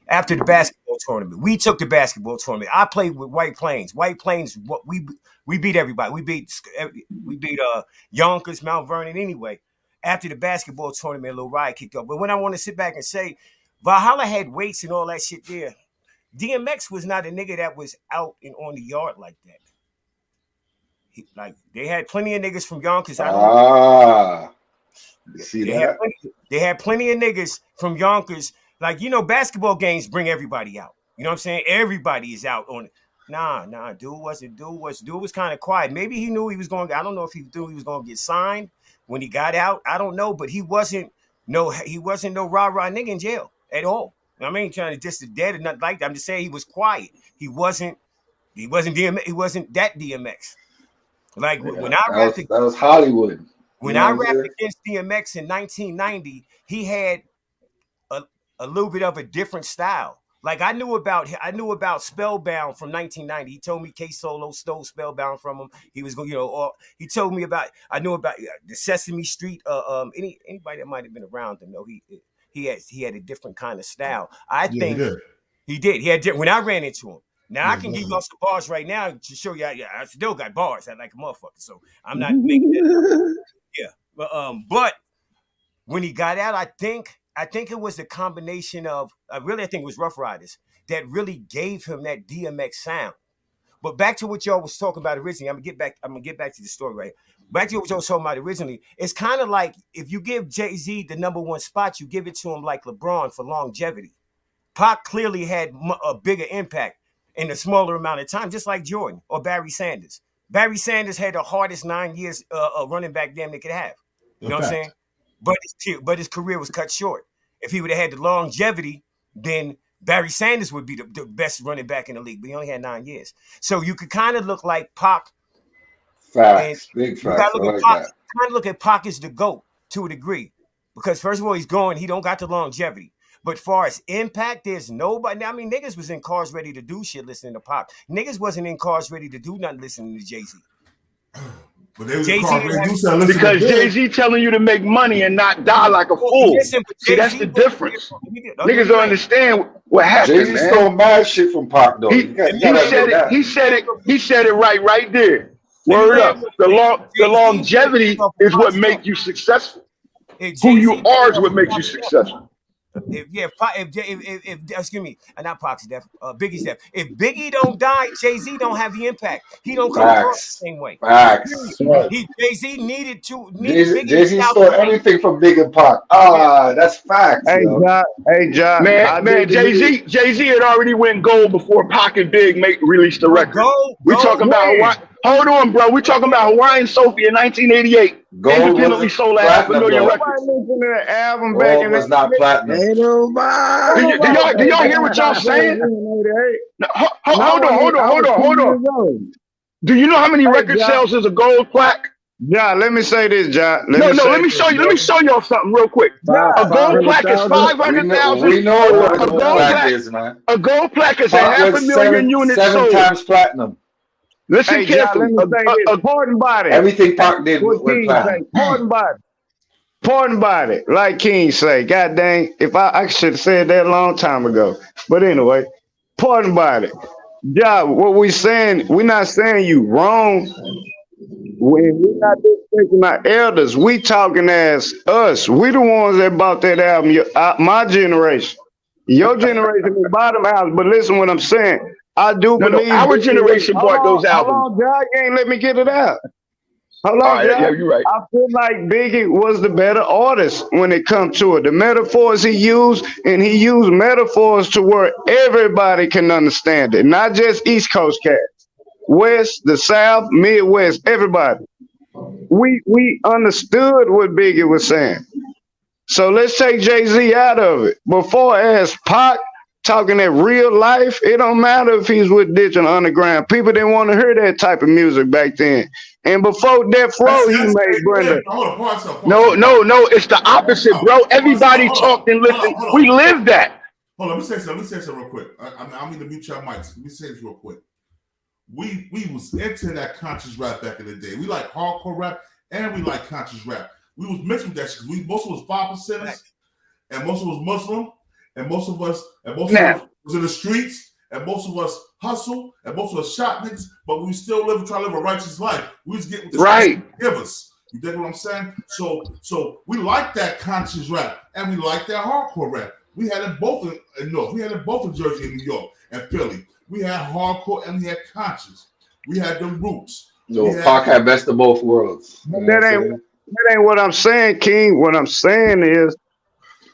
after the basketball tournament. We took the basketball tournament. I played with White Plains. White Plains, we beat everybody. We beat Yonkers, Mount Vernon anyway. After the basketball tournament, a little riot kicked up. But when I want to sit back and say, Valhalla had weights and all that shit there. DMX was not a nigga that was out and on the yard like that. They had plenty of niggas from Yonkers. They had plenty of niggas from Yonkers. Like, basketball games bring everybody out. You know what I'm saying? Everybody is out on it. Nah, dude was kind of quiet. Maybe he knew he was going. I don't know if he knew he was going to get signed when he got out. I don't know, but he wasn't no rah-rah nigga in jail at all. I mean, trying to diss the dead or nothing like that. I'm just saying he was quiet. He wasn't DMX. He wasn't that DMX. Like when I rapped, that was Hollywood. When I rapped against DMX in 1990, he had a little bit of a different style. Like I knew about Spellbound from 1990. He told me K Solo stole Spellbound from him. He was going, he told me I knew about the Sesame Street. Anybody that might have been around to know he had a different kind of style. I think he did. He had when I ran into him. Now I can give y'all some bars right now to show you. I still got bars. I like a motherfucker, so I'm not making that up. Yeah, but when he got out, I think it was the combination of I think it was Rough Riders that really gave him that DMX sound. But back to what y'all was talking about originally, I'm gonna get back to the story right. Back to what y'all was talking about originally. It's kind of like if you give Jay-Z the #1 spot, you give it to him like LeBron for longevity. Pac clearly had a bigger impact in a smaller amount of time, just like Jordan or Barry Sanders. Barry Sanders had the hardest 9 years running back damn they could have. You know what I'm saying? But his career was cut short. If he would have had the longevity, then Barry Sanders would be the best running back in the league. But he only had 9 years. So you could kind of look like Pac. Facts, big facts. Kind of look at Pac as the GOAT to a degree. Because first of all, he's going, he don't got the longevity. But far as impact, there's nobody. I mean, niggas was in cars ready to do shit listening to Pac. Niggas wasn't in cars ready to do nothing listening to Jay-Z. But they was because Jay-Z telling you to make money and not die like a fool. See, that's the difference. Niggas don't understand what happened. Jay-Z stole mad shit from Pac though. He said it right there. Word up. The longevity is what makes you successful. Who you are is what makes you successful. Excuse me, not Pac's death, Biggie's death. If Biggie don't die, Jay-Z don't have the impact. He don't come across the same way. Jay-Z needed to. Jay-Z stole everything from Big and Pac. That's facts. Hey, John. Man, Jay-Z had already went gold before Pac and Big released the record. We talking about Hawaii. Hold on, bro. We talking about Hawaiian Sophie in 1988. Independently sold 500,000 records. That album back in was not platinum. Do y'all hear what y'all saying? Hold on. Do you know how many record sales is a gold plaque? John, let me say this, John. Let me show y'all something real quick. A gold plaque is 500,000. We know what a gold plaque is, man. A gold plaque is 500,000 units sold. 7 times platinum. Listen carefully. Pardon body. Everything Pac did with platinum. Pardon body. Like King say, God dang, if I should have said that a long time ago. But anyway, pardon body. John, what we saying, we're not saying you wrong. We're not disrespecting our elders. We talking as us. We the ones that bought that album. My generation. Your generation is bottom house. But listen what I'm saying. I do believe our generation bought those albums. Hold on, John, you ain't let me get it out. Hold on, John. Yeah, you're right. I feel like Biggie was the better artist when it comes to it. The metaphors he used, and he used metaphors to where everybody can understand it, not just East Coast cats. West, the South, Midwest, everybody. We understood what Biggie was saying. So let's take Jay-Z out of it. Before as Pac talking that real life, it don't matter if he's with Ditch and Underground. People didn't want to hear that type of music back then. And before Death Row, he made Brenda. No, it's the opposite, bro. Everybody talked and listened. We lived that. Hold on, let me say something real quick. I'm going to mute your mics. Let me say this real quick. We was into that conscious rap back in the day. We like hardcore rap and we like conscious rap. We was mixed with that shit because most of us 5%ers and most of us Muslim. and most of us was in the streets, and most of us hustle, and most of us shot niggas, but we still try to live a righteous life. We just get what the streets give us. You dig what I'm saying? So we like that conscious rap, and we like that hardcore rap. We had it both in North. We had it both in Jersey and New York and Philly. We had hardcore and we had conscious. We had the roots. Pac had best of both worlds. That ain't what I'm saying, King. What I'm saying is,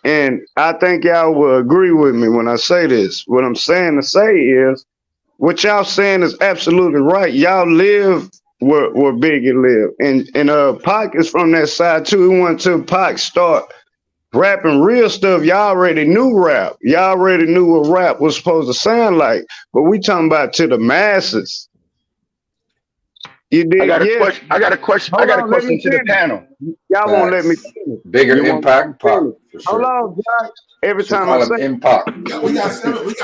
and I think y'all will agree with me when I say this. What I'm saying to say is, what y'all saying is absolutely right. Y'all live where Biggie lived, and Pac is from that side too. He went to Pac start rapping real stuff. Y'all already knew rap. Y'all already knew what rap was supposed to sound like. But we talking about to the masses. You did. I got a question to the panel. Y'all won't let me finish. Bigger impact, Pac. For sure. Hold on, Josh. Every time I say impact. We got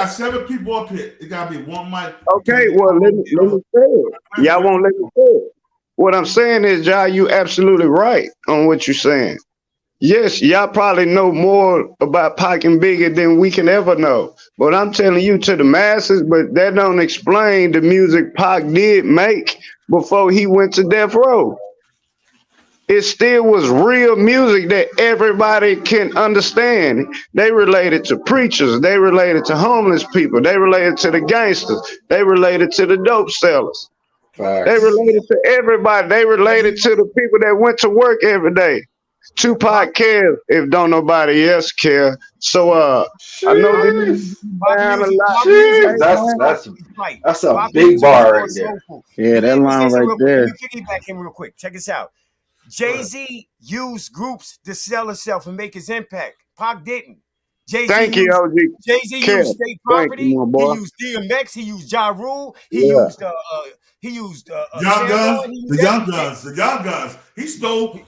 seven people up here. It gotta be one mic. Okay, well let me say it. Y'all won't let me say it. What I'm saying is, Josh, you absolutely right on what you're saying. Yes, y'all probably know more about Pac and Biggie than we can ever know. But I'm telling you, to the masses, but that don't explain the music Pac did make before he went to death row. It still was real music that everybody can understand. They related to preachers. They related to homeless people. They related to the gangsters. They related to the dope sellers. Facts. They related to everybody. They related to the people that went to work every day. Tupac cares if don't nobody else care. So I know this that's a big bar right there. Yeah, that line right there. Let me piggyback him real quick. Check this out. Jay-Z used groups to sell himself and make his impact. Pac didn't. Thank you, OG. Jay-Z used State Property. He used DMX. He used Ja Rule. He used Young Guns. He stole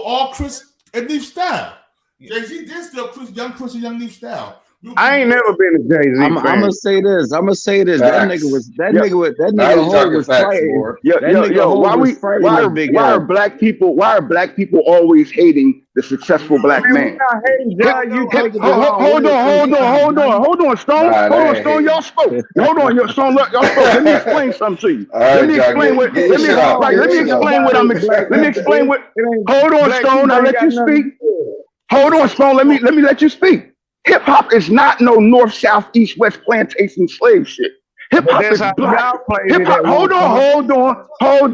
all Chris and Neef style. Jay-Z did steal Young Chris and Young Neef style. I ain't never been a Jay-Z fan. I'm gonna say this. That nigga was fighting. Why are black people always hating the successful black man? Hold on, Stone. Y'all spoke. Hold on, Stone. Y'all spoke. Let me explain something to you. Let me explain what. Hold on, Stone. I'll let you speak. Hold on, Stone. Let me let you speak. Hip hop is not no north, south, east, west plantation slave shit. Hip hop is black. Hip hop. Hold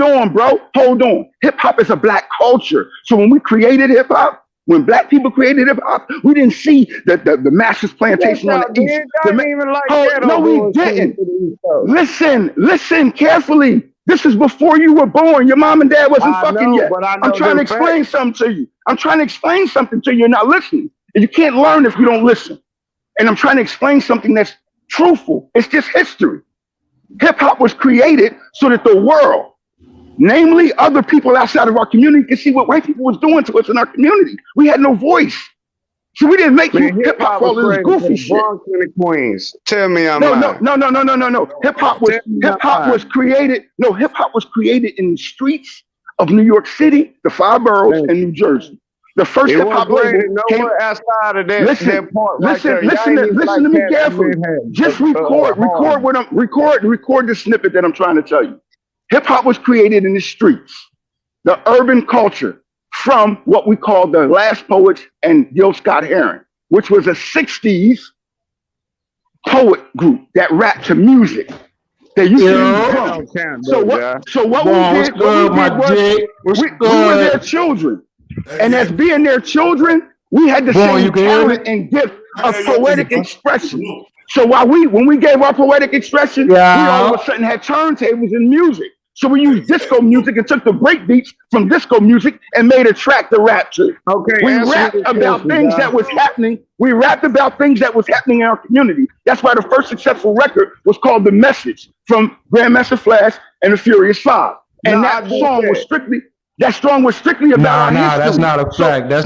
on, bro. Hold on. Hip hop is a black culture. So when we created hip hop, when black people created hip hop, we didn't see the master's plantation on the east. No, we didn't. Listen carefully. This is before you were born. Your mom and dad wasn't fucking yet. I'm trying to explain something to you. You're not listening. And you can't learn if you don't listen. And I'm trying to explain something that's truthful. It's just history. Hip hop was created so that the world, namely other people outside of our community, could see what white people was doing to us in our community. We had no voice. So we didn't make hip hop all this goofy shit. Queens. Tell me I'm No. Hip hop was created in the streets of New York City, the 5 boroughs, and New Jersey. The first hip hop label came outside of that. Listen to me carefully. Just record the snippet that I'm trying to tell you. Hip hop was created in the streets, the urban culture, from what we call the Last Poets and Gil Scott-Heron, which was a 60s poet group that rapped to music. They used to use drums. So what we did was we were their children. And as being their children, we had the same talent and gift of poetic expression. So when we gave our poetic expression, we all of a sudden had turntables and music. So we used disco music and took the break beats from disco music and made a track to rap to. We rapped about things that was happening. We rapped about things that was happening in our community. That's why the first successful record was called The Message from Grandmaster Flash and the Furious 5. And that song was strictly about our history. That's not a fact. That's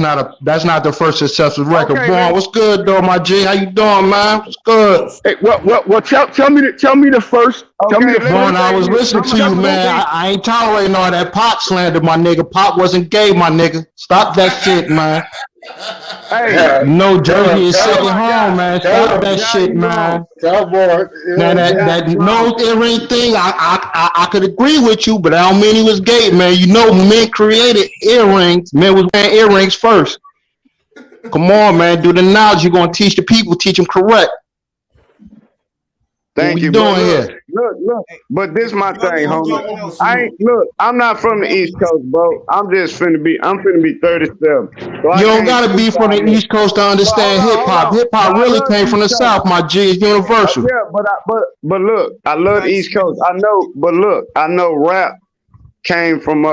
not the first successful record. Vaughn, what's good though, my G? How you doing, man? What's good? Hey, tell me the first. Vaughn, I was listening to you, man. I ain't tolerating all that Pop slander, my nigga. Pop wasn't gay, my nigga. Stop that shit, man. Hey, No, Jersey is second home, man. Stop that shit, man. Cowboy. Now that nose earring thing, I could agree with you, but I don't mean he was gay, man. You know, men created earrings. Men was wearing earrings first. Come on, man. Do the knowledge. You're gonna teach the people. Teach them correct. Thank you. Doing here? Look. But this my thing, homie. I'm not from the East Coast, bro. I'm finna be 37. So You don't gotta be from the East Coast to understand hip hop. Hip hop really came from the South. My G is universal. Yeah, but look, I love the East Coast. I know rap came from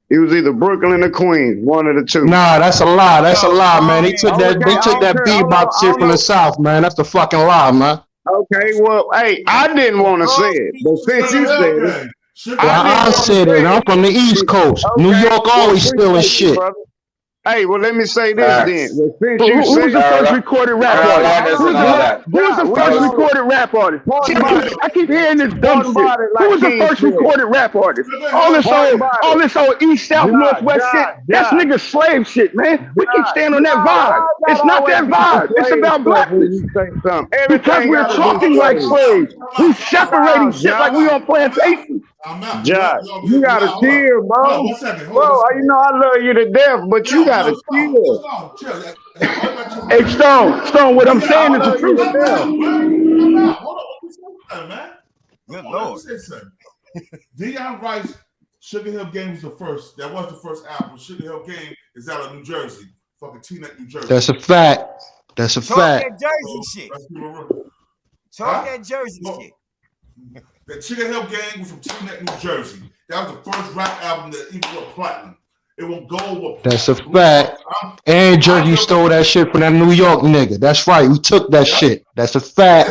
it was either Brooklyn or Queens, one of the two. Nah, that's a lie. That's a lie, man. They took that bebop shit from the South, man. That's the fucking lie, man. Okay, well, hey, I didn't want to say it, but since you said it, I said it. I'm from the East Coast. Okay, New York always stealing shit. Hey, well, let me say this then. Well, since Who was the first recorded rap artist? Who was the first recorded rap artist? I keep hearing this dumb shit. Who was the first recorded rap artist? All this old East, South, Northwest shit. That's nigga slave shit, man. We keep staying on that vibe. It's not that vibe. It's about blackness. Because we're talking like slaves. We separating shit like we on plantations. Josh, you gotta chill, bro. Bro, you know I love you to death, but you gotta chill. Hey, Stone, what I'm saying is the truth. Good Lord. Deion Rice, Sugar Hill Gang was the first. That was the first album. Sugar Hill Gang is out of New Jersey. Fucking Teaneck, New Jersey. That's a fact. That's a fact. That Jersey shit. Talk that Jersey shit. The Sugar Hill Gang was from Teaneck, New Jersey. That was the first rap album that even went platinum. It won't go with. That's a fact. And Jersey stole that shit from that New York nigga. That's right. We took that shit. That's a fact.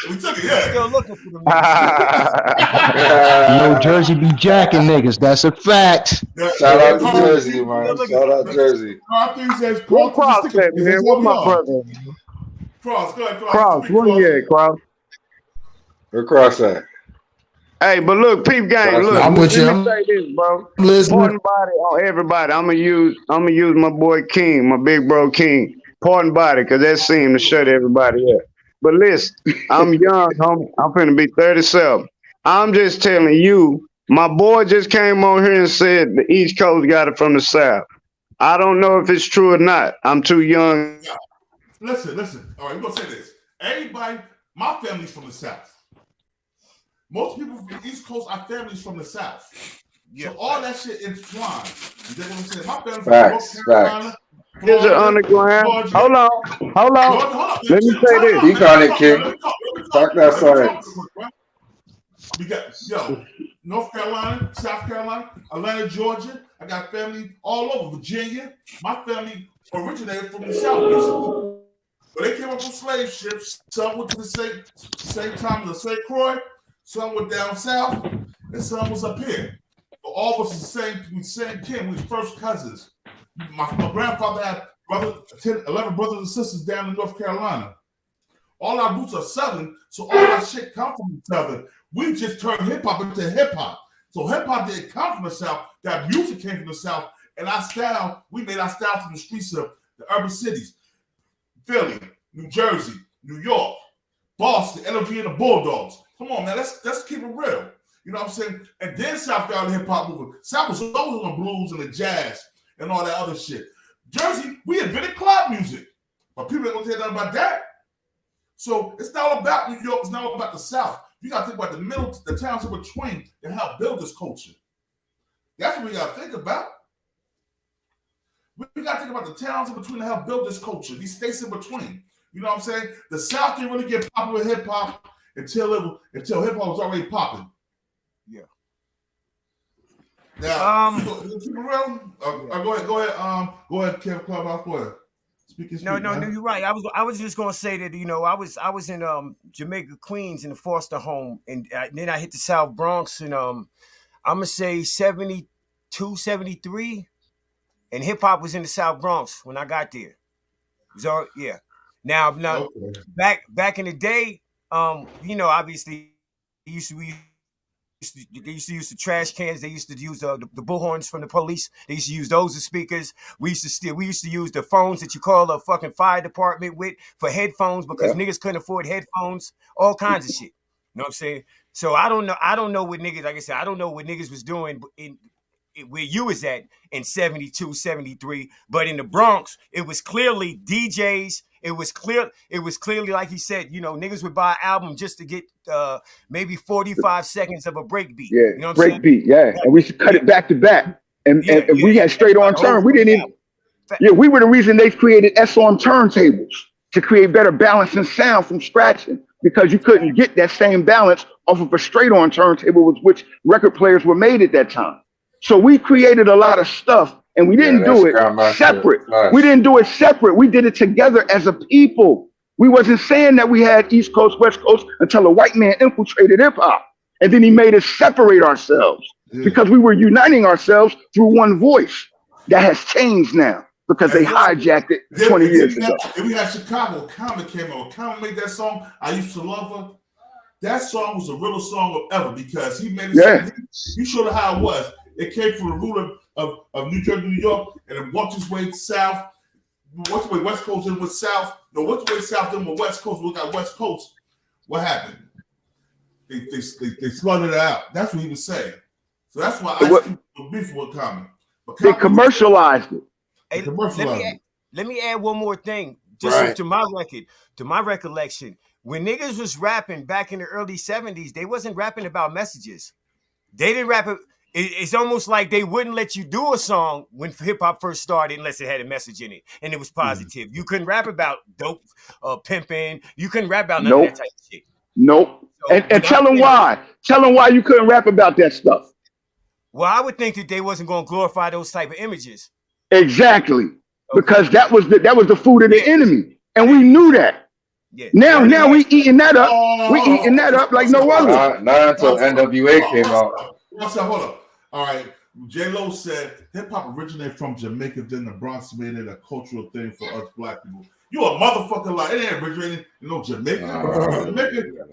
We took it, yeah. Still looking for them. No, Jersey be jacking niggas. That's a fact. Shout out to Jersey, man. Shout out Jersey. What Cross at, man? What my brother? Cross, go ahead, Cross, where you at, Cross? Where Cross at? Hey, but look, peep gang, look. I'm with you. Let me say this, bro. Listen. Pardon body on everybody. I'm gonna use my boy King, my big bro King. Pardon body, cause that seemed to shut everybody up. But listen, I'm young, homie. I'm finna be 37. I'm just telling you, my boy just came on here and said the East Coast got it from the South. I don't know if it's true or not. I'm too young. Listen. All right, we're gonna say this. Everybody, my family's from the South. Most people from the East Coast, our families from the South. Yeah. So all that shit intertwined. You know what I'm saying? My family from North Carolina. Here's an underground. Georgia. Hold on. Let me say this. Speak on it, King. Talk that science. We got North Carolina, South Carolina, Atlanta, Georgia. I got family all over Virginia. My family originated from the South, basically. But they came up with slave ships. Some went to the same time as the St. Croix. Some were down south, and some was up here. But all of us is the same kin. We first cousins. My grandfather had 11 brothers and sisters down in North Carolina. All our roots are Southern, so all that shit come from each other. We just turned hip hop into hip hop. So hip hop didn't come from the South. That music came from the South, and our style, we made our style from the streets of the urban cities: Philly, New Jersey, New York, Boston, Energy, and the Bulldogs. Come on, man, let's keep it real. You know what I'm saying? And then South Carolina hip hop movement. South was always on the blues and the jazz and all that other shit. Jersey, we invented club music, but people ain't gonna tell nothing about that. So it's not all about New York. It's not all about the South. You gotta think about the middle, the towns in between, and help build this culture. That's what we gotta think about. We gotta think about the towns in between to help build this culture. These states in between. You know what I'm saying? The South didn't really get popular with hip hop until hip hop was already popping. Yeah. Now, keep it real. Go ahead, Kev Clubhouse. Go ahead. No, you're right. I was just gonna say that I was in Jamaica, Queens, in the foster home, and then I hit the South Bronx, and I'm gonna say 72, 73, and hip hop was in the South Bronx when I got there. So yeah. Now back in the day, obviously we used They used to use the trash cans. They used to use the bullhorns from the police. They used to use those as speakers. We used to use the phones that you call a fucking fire department with for headphones because niggas couldn't afford headphones. All kinds of shit. You know what I'm saying? So I don't know what niggas, like I said, I don't know what niggas was doing where you was at in 72, 73. But in the Bronx, it was clearly DJs. It was clearly, like he said, you know, niggas would buy an album just to get maybe 45 seconds of a break beat. Yeah, you know what I'm saying? beat, yeah. And we should cut it back to back. And we had straight on turn. We didn't even, we were the reason they created S-on turntables to create better balance and sound from scratching, because you couldn't get that same balance off of a straight on turntable with which record players were made at that time. So we created a lot of stuff, and we didn't do it separate. We didn't do it separate. We did it together as a people. We wasn't saying that we had East Coast, West Coast until a white man infiltrated hip hop. And then he made us separate ourselves because we were uniting ourselves through one voice. That has changed now because they hijacked it 20 years ago. Then we had Chicago. Common came out. Common made that song, I Used to Love Her. That song was the realest song ever because he made it. He showed her how it was. It came from the root of New Jersey, New York, and it walked its way south. What's the way West Coast and with South? No, what's the way South then with West Coast? We got West Coast. What happened? They flooded it out. That's what he was saying. So that's why I beef with Common. They commercialized it. Hey, let me add one more thing, just to my record, to my recollection. When niggas was rapping back in the early 70s, they wasn't rapping about messages. They didn't rap it. It's almost like they wouldn't let you do a song when hip hop first started unless it had a message in it and it was positive. You couldn't rap about dope, pimping. You couldn't rap about none of that type of shit. Nope. So, and tell them why. Tell them why you couldn't rap about that stuff. Well, I would think that they wasn't going to glorify those type of images. Exactly. Okay. Because that was the food of the enemy, and we knew that. Yeah. Now we eating that up. We eating that up like no other. Not until NWA came out. Hold up. All right, J-Lo said hip-hop originated from Jamaica, then the Bronx made it a cultural thing for us black people. You a motherfucker like it ain't originated in no Jamaica.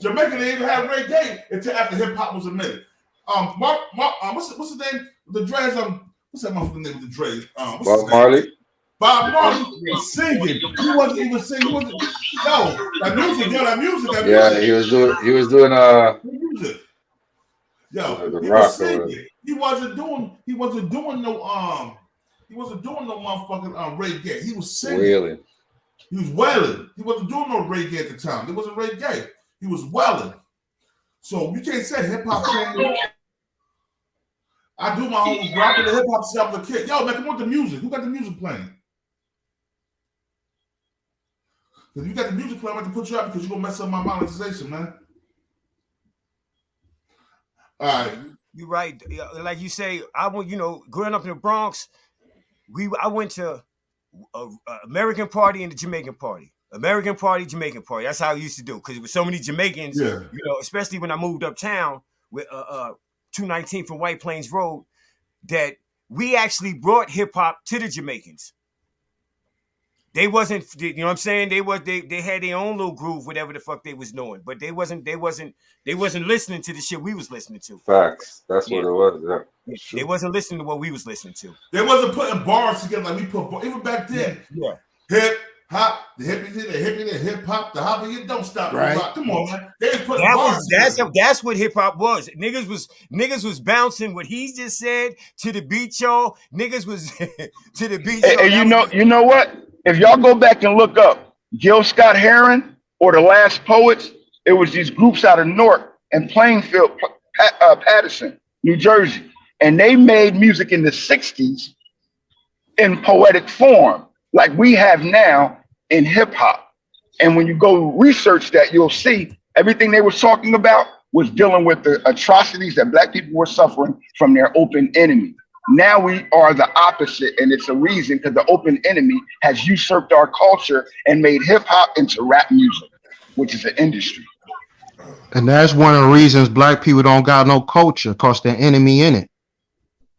Jamaica didn't even have reggae until after hip-hop was invented. What's his name? The Dre's, what's that motherfucker name of the Dre's? Bob Marley? Bob Marley was singing. He wasn't even singing. That music. Yeah, he was doing music. Yo, the he rock was singing. He wasn't doing no motherfucking reggae. He was singing. Really? He was wailing. He wasn't doing no reggae at the time. It wasn't reggae. He was wailing. So you can't say hip hop came. I do my own rapping the hip hop stuff with a kid. Yo, man, come on with the music. Who got the music playing? If you got the music playing, I'm going to put you out because you're going to mess up my monetization, man. All right. You're right. Like you say, I went, growing up in the Bronx, I went to American Party and the Jamaican Party. American Party, Jamaican Party. That's how I used to do because there were so many Jamaicans, especially when I moved uptown with 219 from White Plains Road, that we actually brought hip hop to the Jamaicans. They wasn't, you know what I'm saying? They had their own little groove, whatever the fuck they was doing, but they wasn't listening to the shit we was listening to. Facts. That's what it was. Yeah. They wasn't listening to what we was listening to. They wasn't putting bars together like we put even back then. Yeah. Hip hop, the hippie, the hip hop, the hop, you don't stop. Right. Come on, man. They ain't putting bars together. That's what hip hop was. Niggas was bouncing what he just said to the beat, y'all. Niggas was to the beat. And you know what? If y'all go back and look up Gil Scott-Heron or the Last Poets, it was these groups out of Newark and Plainfield, Patterson, New Jersey. And they made music in the 60s in poetic form, like we have now in hip hop. And when you go research that, you'll see everything they were talking about was dealing with the atrocities that black people were suffering from their open enemy. Now we are the opposite, and it's a reason because the open enemy has usurped our culture and made hip hop into rap music, which is an industry. And that's one of the reasons black people don't got no culture, because the enemy in it.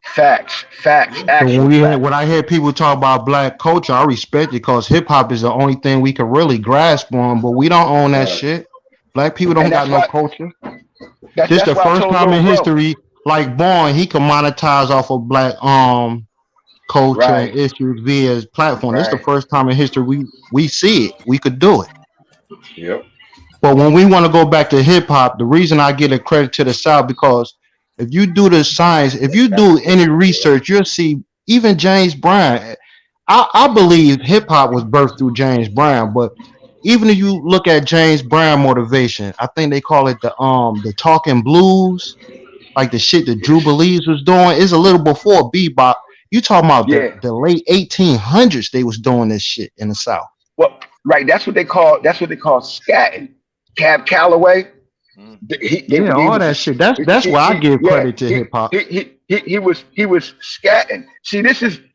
Facts. So when I hear people talk about black culture, I respect it because hip hop is the only thing we can really grasp on, but we don't own that shit. Black people don't got no culture. This the first time in history, like Born, he can monetize off of black culture and issues via his platform. This is the first time in history we see it. We could do it. Yep. But when we want to go back to hip hop, the reason I give a credit to the South, because if you do the science, if you do any research, you'll see even James Brown. I believe hip hop was birthed through James Brown, but even if you look at James Brown motivation, I think they call it the talking blues, like the shit that Drew Belize was doing, is a little before bebop. You talking about the late 1800s? They was doing this shit in the South. Well, right. That's what they call scatting. Cab Calloway. All that shit. That's why I give credit to hip hop. He was scatting. See,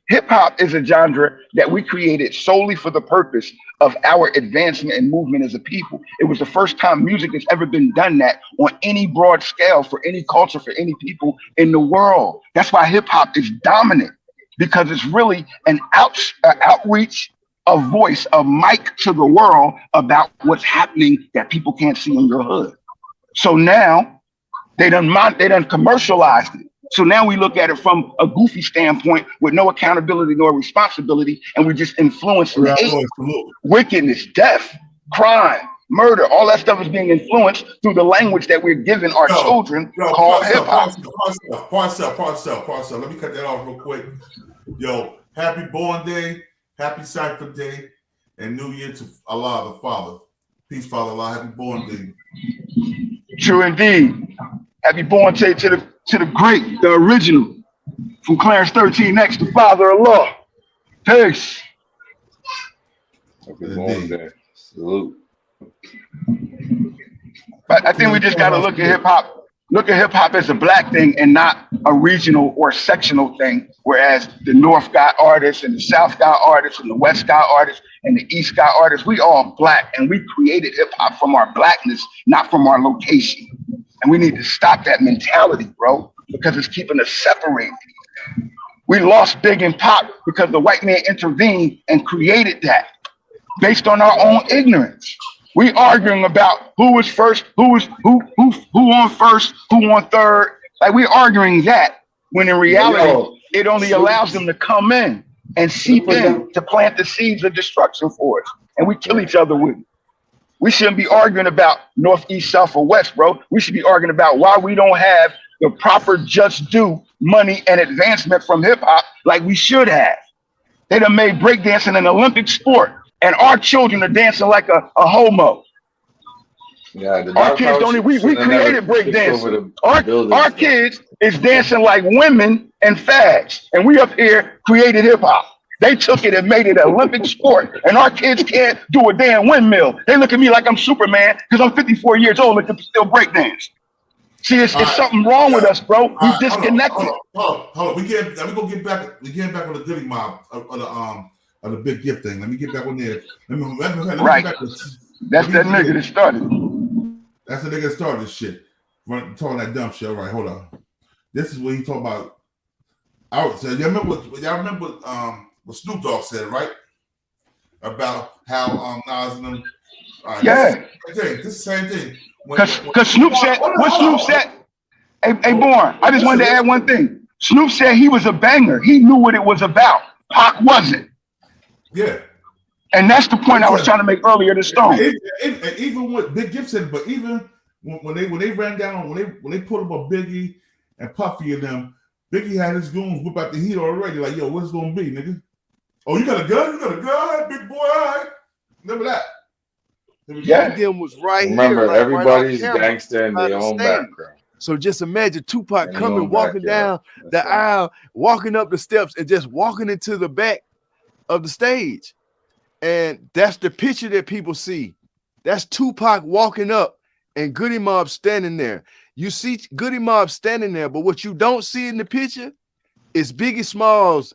hip hop is a genre that we created solely for the purpose of our advancement and movement as a people. It was the first time music has ever been done that on any broad scale for any culture, for any people in the world. That's why hip hop is dominant, because it's really an outreach, a voice, a mic to the world about what's happening that people can't see in your hood. So now they done commercialized it. So now we look at it from a goofy standpoint with no accountability nor responsibility, and we just influencing wickedness, death, crime, murder. All that stuff is being influenced through the language that we're giving our children called hip hop. Parcel. Let me cut that off real quick. Yo, happy Born Day, happy Cypher Day, and New Year to Allah the Father. Peace, Father Allah. Happy Born Day. True indeed. Happy Born Day to the great, the original, from Clarence 13X, the Father of Law. Peace. Happy Born Day. Salute. But I think we just got to look at hip hop. Look at hip hop as a black thing and not a regional or sectional thing. Whereas the North got artists and the South got artists and the West got artists and the East got artists. We all black, and we created hip hop from our blackness, not from our location. And we need to stop that mentality, bro, because it's keeping us separated. We lost Big and Pop because the white man intervened and created that based on our own ignorance. We arguing about who was first, who on first, who on third. Like, we arguing that, when in reality, it only allows them to come in and seep in to plant the seeds of destruction for us. And we kill each other with it. We shouldn't be arguing about North, East, South, or West, bro. We should be arguing about why we don't have the proper just due money and advancement from hip hop like we should have. They done made breakdancing an Olympic sport, and our children are dancing like a homo. Yeah, our kids don't. We created breakdancing. Our kids is dancing like women and fags, and we up here created hip hop. They took it and made it an Olympic sport, and our kids can't do a damn windmill. They look at me like I'm Superman because I'm 54 years old and can still breakdance. See, it's something wrong with us, bro. We disconnected. Hold on. We gonna get back on the Goodie Mob of the big Gipp thing. Let me get back on there. Right. That's that nigga that started. That's the nigga that started this shit. Talking that dumb shit. All right, hold on. This is what he talking about. Y'all remember what Snoop Dogg said, right? About how Nas and them. Yeah. This is the same thing. Because Snoop said, what Snoop said, hey, Born, I just wanted to add one thing. Snoop said he was a banger. He knew what it was about. Pac wasn't. Yeah. And that's the point I was trying to make earlier to Stone. Even what Big Gipp said, but even when they ran down, when they pulled up on Biggie and Puffy and them, Biggie had his goons whip out the heat already. Like, yo, what's it gonna be, nigga? Oh, you got a gun? You got a gun, big boy? All right. Remember that? Yeah, them was right Remember, here. Like, everybody's right gangster in their own background. So just imagine Tupac coming, walking down the aisle, walking up the steps, and just walking into the back of the stage. And that's the picture that people see. That's Tupac walking up and Goodie Mob standing there. You see Goodie Mob standing there, but what you don't see in the picture is Biggie Smalls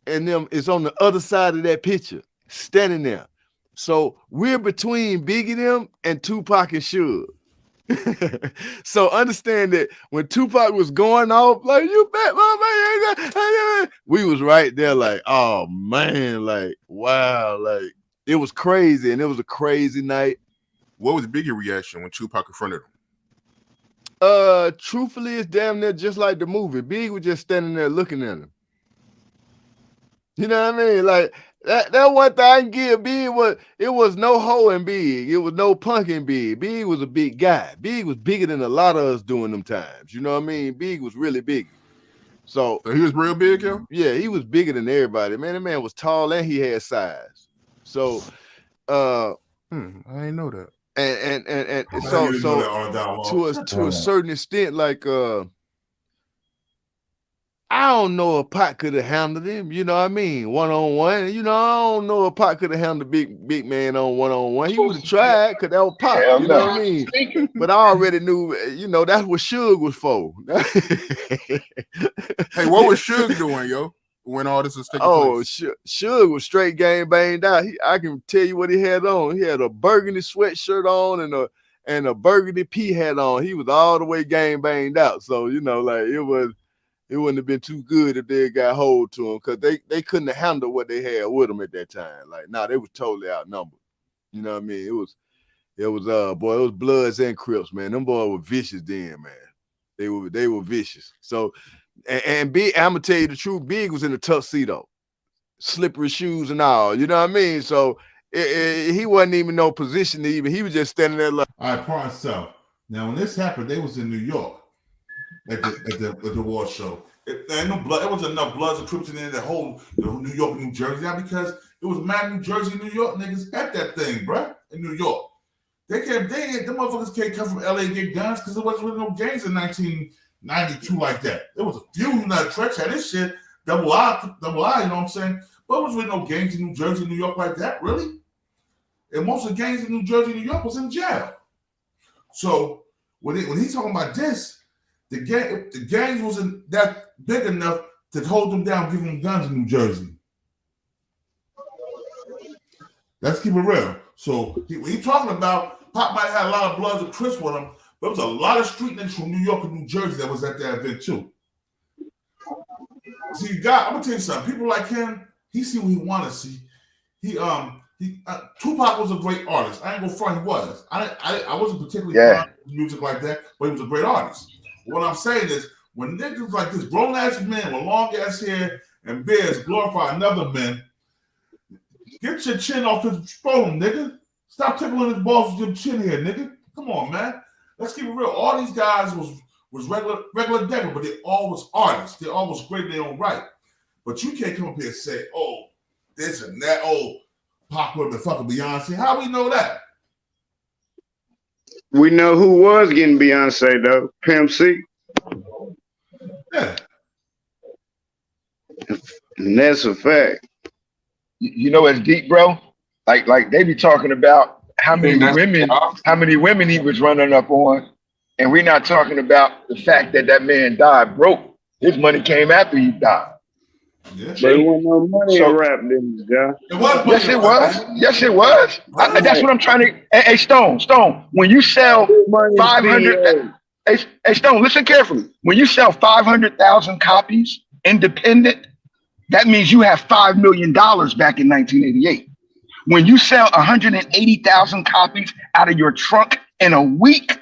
and them is on the other side of that picture, standing there. So we're between Biggie them and Tupac and Suge. So understand that when Tupac was going off, like, you bet my man, we was right there like, oh man, like, wow, like, it was crazy, and it was a crazy night. What was Biggie's reaction when Tupac confronted him? Truthfully, it's damn near just like the movie. Big was just standing there looking at him. You know what I mean? Like that one thing I can give Big was no hoe in Big. It was no punk in Big. Big was a big guy. Big was bigger than a lot of us doing them times. You know what I mean? Big was really big. So he was real big, yo? Yeah, he was bigger than everybody. Man, that man was tall and he had size. So I didn't know that. And so to a certain extent, like I don't know if Pac could have handled him, you know what I mean, one-on-one. You know, I don't know if Pac could have handled big man on one-on-one. He would have tried because that was Pac, you know what I mean? But I already knew, you know, that's what Suge was for. Hey, what was Suge doing, yo, when all this was taking place? Suge was straight game banged out. I can tell you what he had on. He had a burgundy sweatshirt on and a burgundy P hat on. He was all the way game banged out. So, you know, like it wouldn't have been too good if they got hold to him because they couldn't have handled what they had with them at that time. Like, they was totally outnumbered. You know what I mean? It was Bloods and Crips, man. Them boys were vicious then, man. They were vicious. So, and Big, I'm gonna tell you the truth, Big was in a tuxedo, slippery shoes and all. You know what I mean? So he wasn't even no position to even. He was just standing there like. All right, part itself. Now, when this happened, they was in New York. At the war show, it wasn't enough Bloods and Crips in there. The whole New York, New Jersey, because it was mad New Jersey, New York niggas at that thing, bruh, in New York. The motherfuckers can't come from LA and get guns because there wasn't really no gangs in 1992 like that. There was a few United Tracks had this shit, double I, you know what I'm saying? But there was really no gangs in New Jersey, New York like that, really. And most of the gangs in New Jersey, New York was in jail. So when he's talking about this. The gangs wasn't that big enough to hold them down, give them guns in New Jersey. Let's keep it real. So when he talking about, Pop might have had a lot of Bloods and Crips with him, but there was a lot of street niggas from New York and New Jersey that was at that event too. See, I'm gonna tell you something. People like him, he see what he want to see. Tupac was a great artist. I ain't gonna front, he was. I wasn't particularly fond of music like that, but he was a great artist. What I'm saying is, when niggas like this grown ass men with long ass hair and beards glorify another man, get your chin off his phone, nigga. Stop tickling his balls with your chin here, nigga. Come on, man. Let's keep it real. All these guys was regular devil, but they all was artists. They all was great in their own right. But you can't come up here and say, oh, this and that, oh, Pac with the fucking Beyonce. How we know that? We know who was getting Beyonce though, Pimp C. Yeah. And that's a fact. You know it's deep, bro. Like they be talking about how many women he was running up on, and we're not talking about the fact that man died broke. His money came after he died. Yeah. But there wasn't no money in rap business, John. Yes, it was. Yes, it was. That's what I'm trying to. Hey, Stone. When you sell 500, hey, Stone, listen carefully. When you sell 500,000 copies independent, that means you have $5 million back in 1988. When you sell 180,000 copies out of your trunk in a week,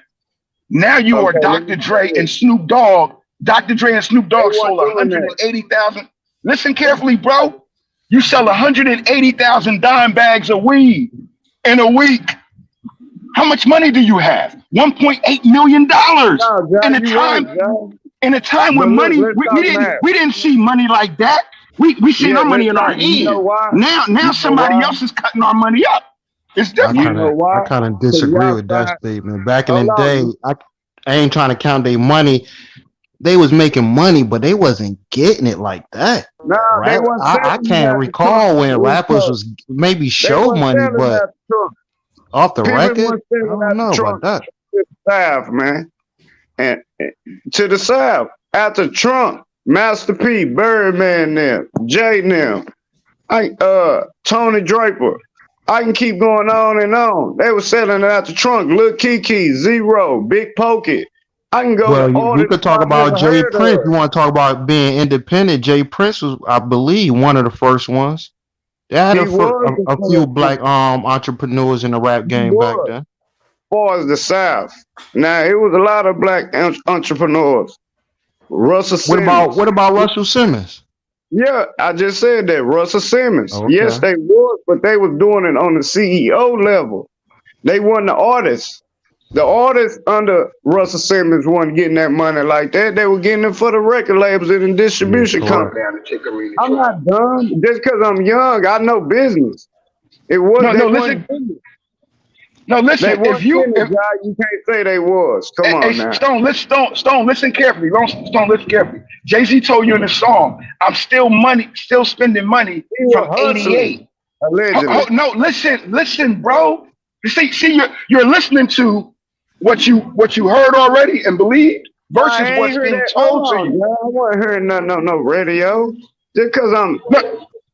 now you are Dr. Dre and Snoop Dogg. Dr. Dre and Snoop Dogg sold 180,000. Listen carefully, bro. You sell 180,000 dime bags of weed in a week. How much money do you have? $1.8 million in a time when money we didn't see money like that. We seen our money in our hand. You know now somebody else is cutting our money up. It's different. I kind of disagree with that statement. Back in the day, I ain't trying to count their money. They was making money, but they wasn't getting it like that. No, I can't recall when rappers was maybe show money, but off the record, I don't know about that. South, man, and to the south, out the trunk, Master P, Birdman, them, Jay, them, Tony Draper. I can keep going on and on. They were selling it out the trunk. Lil Kiki, Zero, Big Pokey. I can go. Well, you could talk about Jay Prince. You want to talk about being independent? Jay Prince was, I believe, one of the first ones. They had a few black entrepreneurs in the rap game back then. far as the South, now it was a lot of black entrepreneurs. Russell Simmons. What about Russell Simmons? Yeah, I just said that. Russell Simmons. Okay. Yes, they was, but they was doing it on the CEO level. They weren't the artists. The artists under Russell Simmons weren't getting that money like that. They were getting it for the record labels and the distribution company. I'm not dumb. Just because I'm young, I know business. It wasn't. No, listen. No, listen. If you can't say they was. Come on now. Stone, listen carefully. Stone, listen carefully. Jay-Z told you in the song, I'm still spending money from '88. Allegedly. No, listen, bro. You see, you're listening to what you heard already and believed versus what's being told to you. I wasn't hearing nothing on no radio. Just because I'm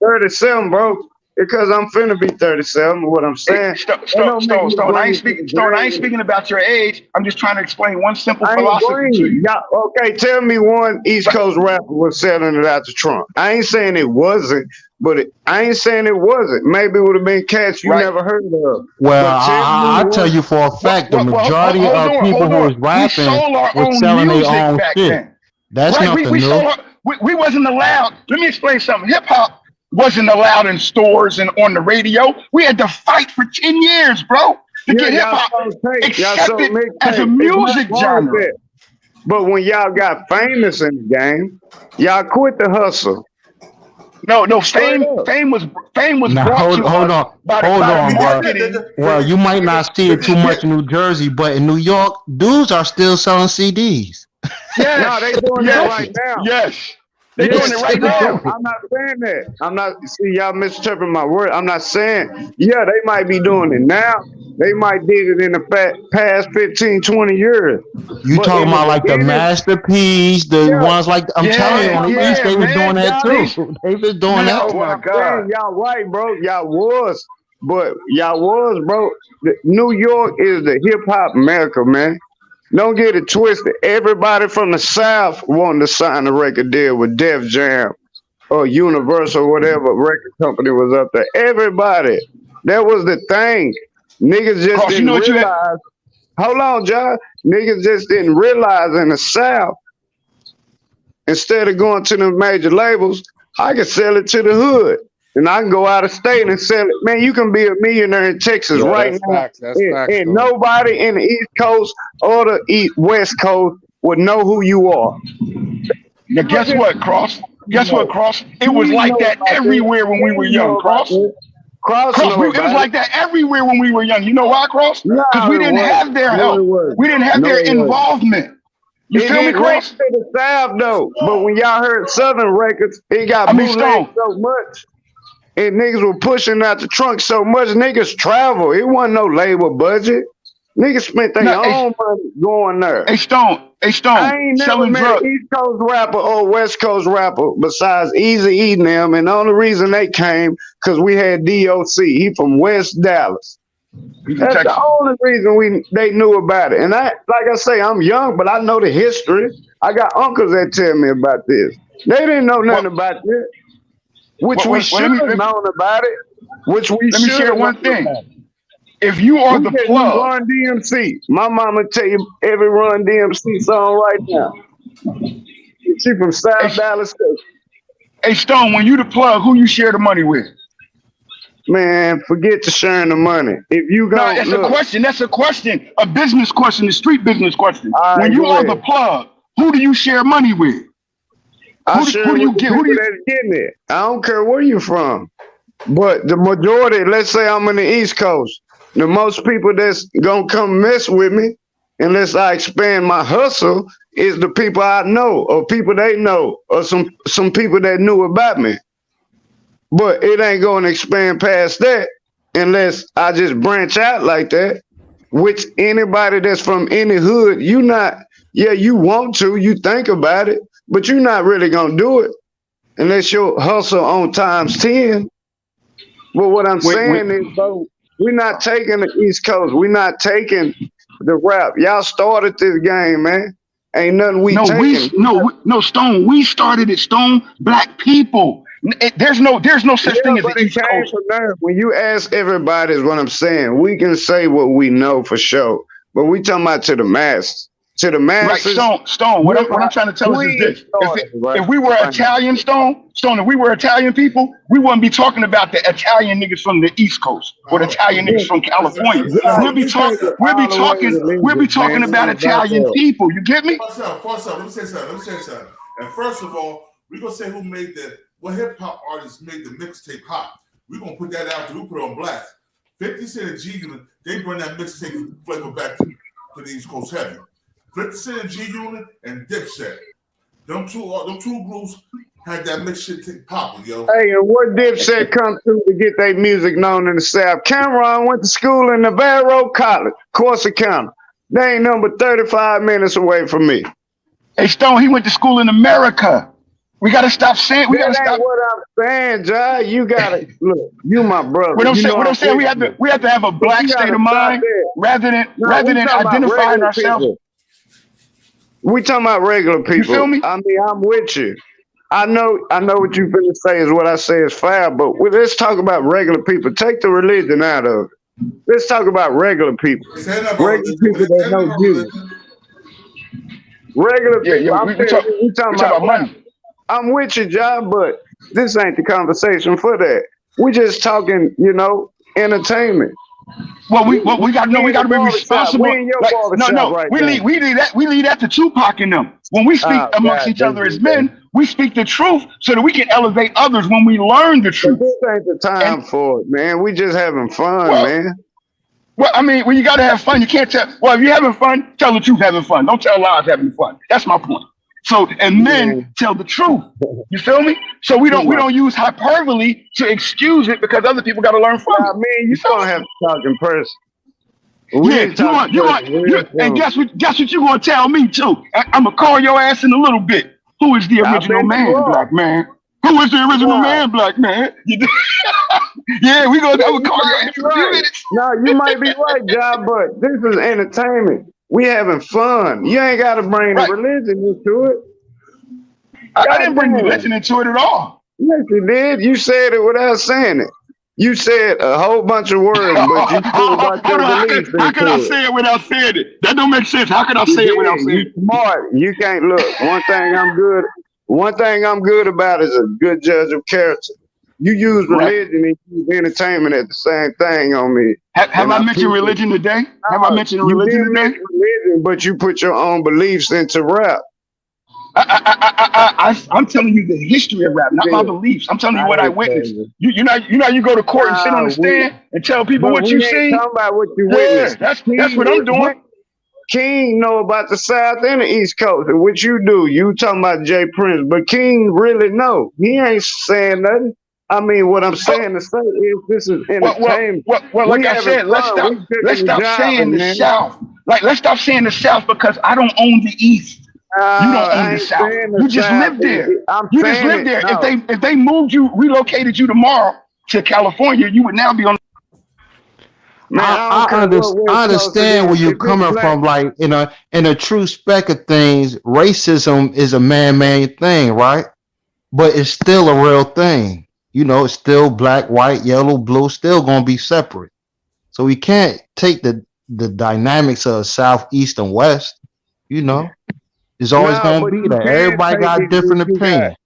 37, bro. Because I'm finna be 37, what I'm saying. Stone, I ain't speaking about your age. I'm just trying to explain one simple philosophy to you. Okay, tell me one East Coast rapper was selling it out to Trump. I ain't saying it wasn't, but I ain't saying it wasn't. Maybe it would have been cats you never heard of. Well, I tell you for a fact, the majority of people who was rapping was selling their own shit. That's nothing new. We wasn't allowed. Let me explain something. Hip hop wasn't allowed in stores and on the radio. We had to fight for 10 years, bro, to get hip hop accepted as a music genre. But when y'all got famous in the game, y'all quit the hustle. No, fame was brought to us by marketing. Bro. Well, you might not see it too much in New Jersey, but in New York, dudes are still selling CDs. Yes. No, they doing that right now. Yes. They're doing it right now. I'm not saying that. I'm not, see, y'all misinterpreting my word. I'm not saying, yeah, they might be doing it now. They might did it in the past 15, 20 years. You talking about like the Master P's, the ones like, I'm telling you, on the East, they was doing that too. They was doing that. Oh my God. Y'all right, bro. Y'all was, bro. New York is the hip hop America, man. Don't get it twisted. Everybody from the South wanted to sign a record deal with Def Jam or Universal, or whatever record company was up there. Everybody. That was the thing. Niggas just didn't realize. Hold on, John. Niggas just didn't realize in the South, instead of going to the major labels, I could sell it to the hood. And I can go out of state and sell it. Man, you can be a millionaire in Texas right now. And nobody in the East Coast or the West Coast would know who you are. Now, guess what, Cross? It was like that everywhere when we were young, Cross. It was like that everywhere when we were young. You know why, Cross? Because we didn't have their help. We didn't have their involvement. You feel me, Cross? To the South, though. But when y'all heard Southern records, it got bootlegged so much. And niggas were pushing out the trunk so much, niggas travel. It wasn't no labor budget. Niggas spent their own money going there. Hey, Stone. I ain't never met an East Coast rapper or West Coast rapper besides Eazy-E and them. And the only reason they came, because we had DOC. He from West Dallas. That's the only reason they knew about it. And like I say, I'm young, but I know the history. I got uncles that tell me about this. They didn't know nothing about this. Which we should have known about it. Let me share one thing. If you are the plug, Run DMC. My mama tell you every Run DMC song right now. She from South Dallas. Hey Stone, when you the plug, who you share the money with? Man, forget the sharing the money. If you go, that's a question. That's a question. A business question. A street business question. When you are the plug, who do you share money with? Who do you get? Who do you getting it? I don't care where you from, but the majority. Let's say I'm in the East Coast. The most people that's gonna come mess with me, unless I expand my hustle, is the people I know, or people they know, or some people that knew about me. But it ain't gonna expand past that unless I just branch out like that. Which anybody that's from any hood, you not. Yeah, you want to. You think about it. But you're not really going to do it unless you hustle on times 10. But what I'm saying is, bro, we're not taking the East Coast. We're not taking the rap. Y'all started this game, man. Ain't nothing taking. No, Stone. We started it, Stone. Black people. There's no such thing as the East Coast. From there. When you ask everybody, is what I'm saying. We can say what we know for sure, but we talking about to the masses. To the masses. Right, Stone. What I'm trying to tell us is this: if we were Italian, Stone, if we were Italian people, we wouldn't be talking about the Italian niggas from the East Coast or the Italian niggas from California. We'll be talking about Italian people. You get me? Let me say something. And first of all, we're gonna say what hip hop artists made the mixtape hot. We're gonna put that out there. We put it on blast. 50 Cent and G Unit, they bring that mixtape flavor back to the East Coast heavy. 50 Cent and G Unit and Dipset. Them two groups had that mix shit popping, yo. Hey, and what Dipset come through to get their music known in the South? Cameron went to school in Navarro College, Corsicana. They ain't number 35 minutes away from me. Hey, Stone, he went to school in America. We gotta stop saying. We gotta stop. What I'm saying, Jai. You gotta look. You my brother. What I'm saying. We have to have a black state of mind rather than identifying ourselves. We talking about regular people. You feel me? I mean, I'm with you. I know what you finna say is what I say is foul, but let's talk about regular people. Take the religion out of it. Let's talk about regular people. Regular people that know music. Regular people. We talking about money. I'm with you, John, but this ain't the conversation for that. We just talking, entertainment. Well, we got to be responsible. We in your barbershop right now. We leave that to Tupac and them. When we speak amongst each other as men, we speak the truth so that we can elevate others when we learn the truth. This ain't the time for it, man. We just having fun, man. Well, I mean, when you got to have fun, you can't tell. Well, if you're having fun, tell the truth having fun. Don't tell lies having fun. That's my point. So, and men tell the truth. You feel me? So we don't use hyperbole to excuse it because other people got to learn from it. I mean, you don't have to talk in person. And guess what you gonna tell me too? I'm gonna call your ass in a little bit. Who is the original man, black man? Who is the original man, black man? Yeah, I'm gonna call your ass in a few minutes. No, you might be right, John, but this is entertainment. We having fun. You ain't got to bring the religion into it. I didn't bring religion into it at all. Yes, you did. You said it without saying it. You said a whole bunch of words, but you still about your beliefs. How can I say it without saying it? That don't make sense. How can I say it without saying it? Smart. You can't look. One thing I'm good about is a good judge of character. You use religion and use entertainment at the same thing on me. Have I mentioned religion today? Have I mentioned religion today? Religion, but you put your own beliefs into rap. I'm telling you the history of rap, not my beliefs. I'm telling you what I witnessed. You know you go to court and sit on the stand and tell people what you see. Talking about what you witnessed. That's what I'm doing. King know about the South and the East Coast, and what you do. You talking about Jay Prince, but King really know. He ain't saying nothing. I mean, what I'm saying to say is this is entertainment. Well, like I said, let's stop saying the South. Like, let's stop saying the South because I don't own the East. You don't own the South. You just live there. You just live there. No. If they relocated you tomorrow to California, you would now be on. Man, I understand where you're coming from. Like, in a true spec of things, racism is a man-made thing, right? But it's still a real thing. It's still black, white, yellow, blue, still gonna be separate. So we can't take the dynamics of South, East, and West. It's always gonna be that. Everybody got a different opinion.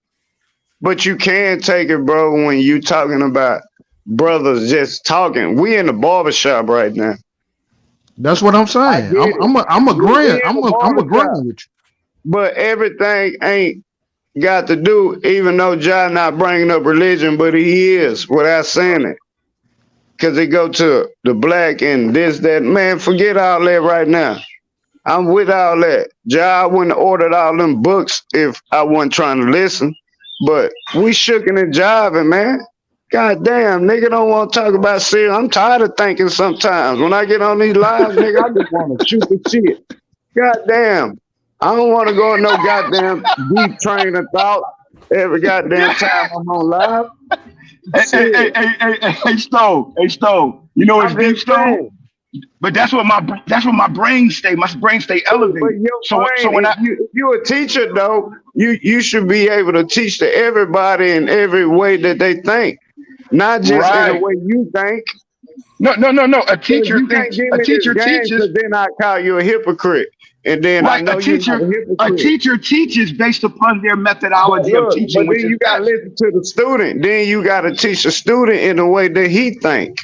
But you can take it, bro, when you talking about brothers just talking. We in the barbershop right now. That's what I'm saying. I'm agreeing. I'm agreeing with you. But everything ain't got to do, even though John not bringing up religion, but he is without saying it. Because they go to the black and this, that. Man, forget all that right now. I'm with all that. John wouldn't have ordered all them books if I wasn't trying to listen. But we shooking and jiving, man. God damn, nigga don't want to talk about serious. I'm tired of thinking sometimes. When I get on these lives, nigga, I just want to shoot the shit. God damn. I don't want to go in no goddamn deep train of thought every goddamn time I'm on live. Hey, Stone. You know it's deep, Stone? But that's what my brain stay. My brain stay elevated. But your So brain, when if you're a teacher though, you should be able to teach to everybody in every way that they think, not just in the way you think. No. A teacher you thinks. can't give A me teacher this game, teaches. then I call you a hypocrite, and then I know you're not a hypocrite. A teacher teaches based upon their methodology of teaching, but then you got to listen to the student. Then you got to teach the student in the way that he think.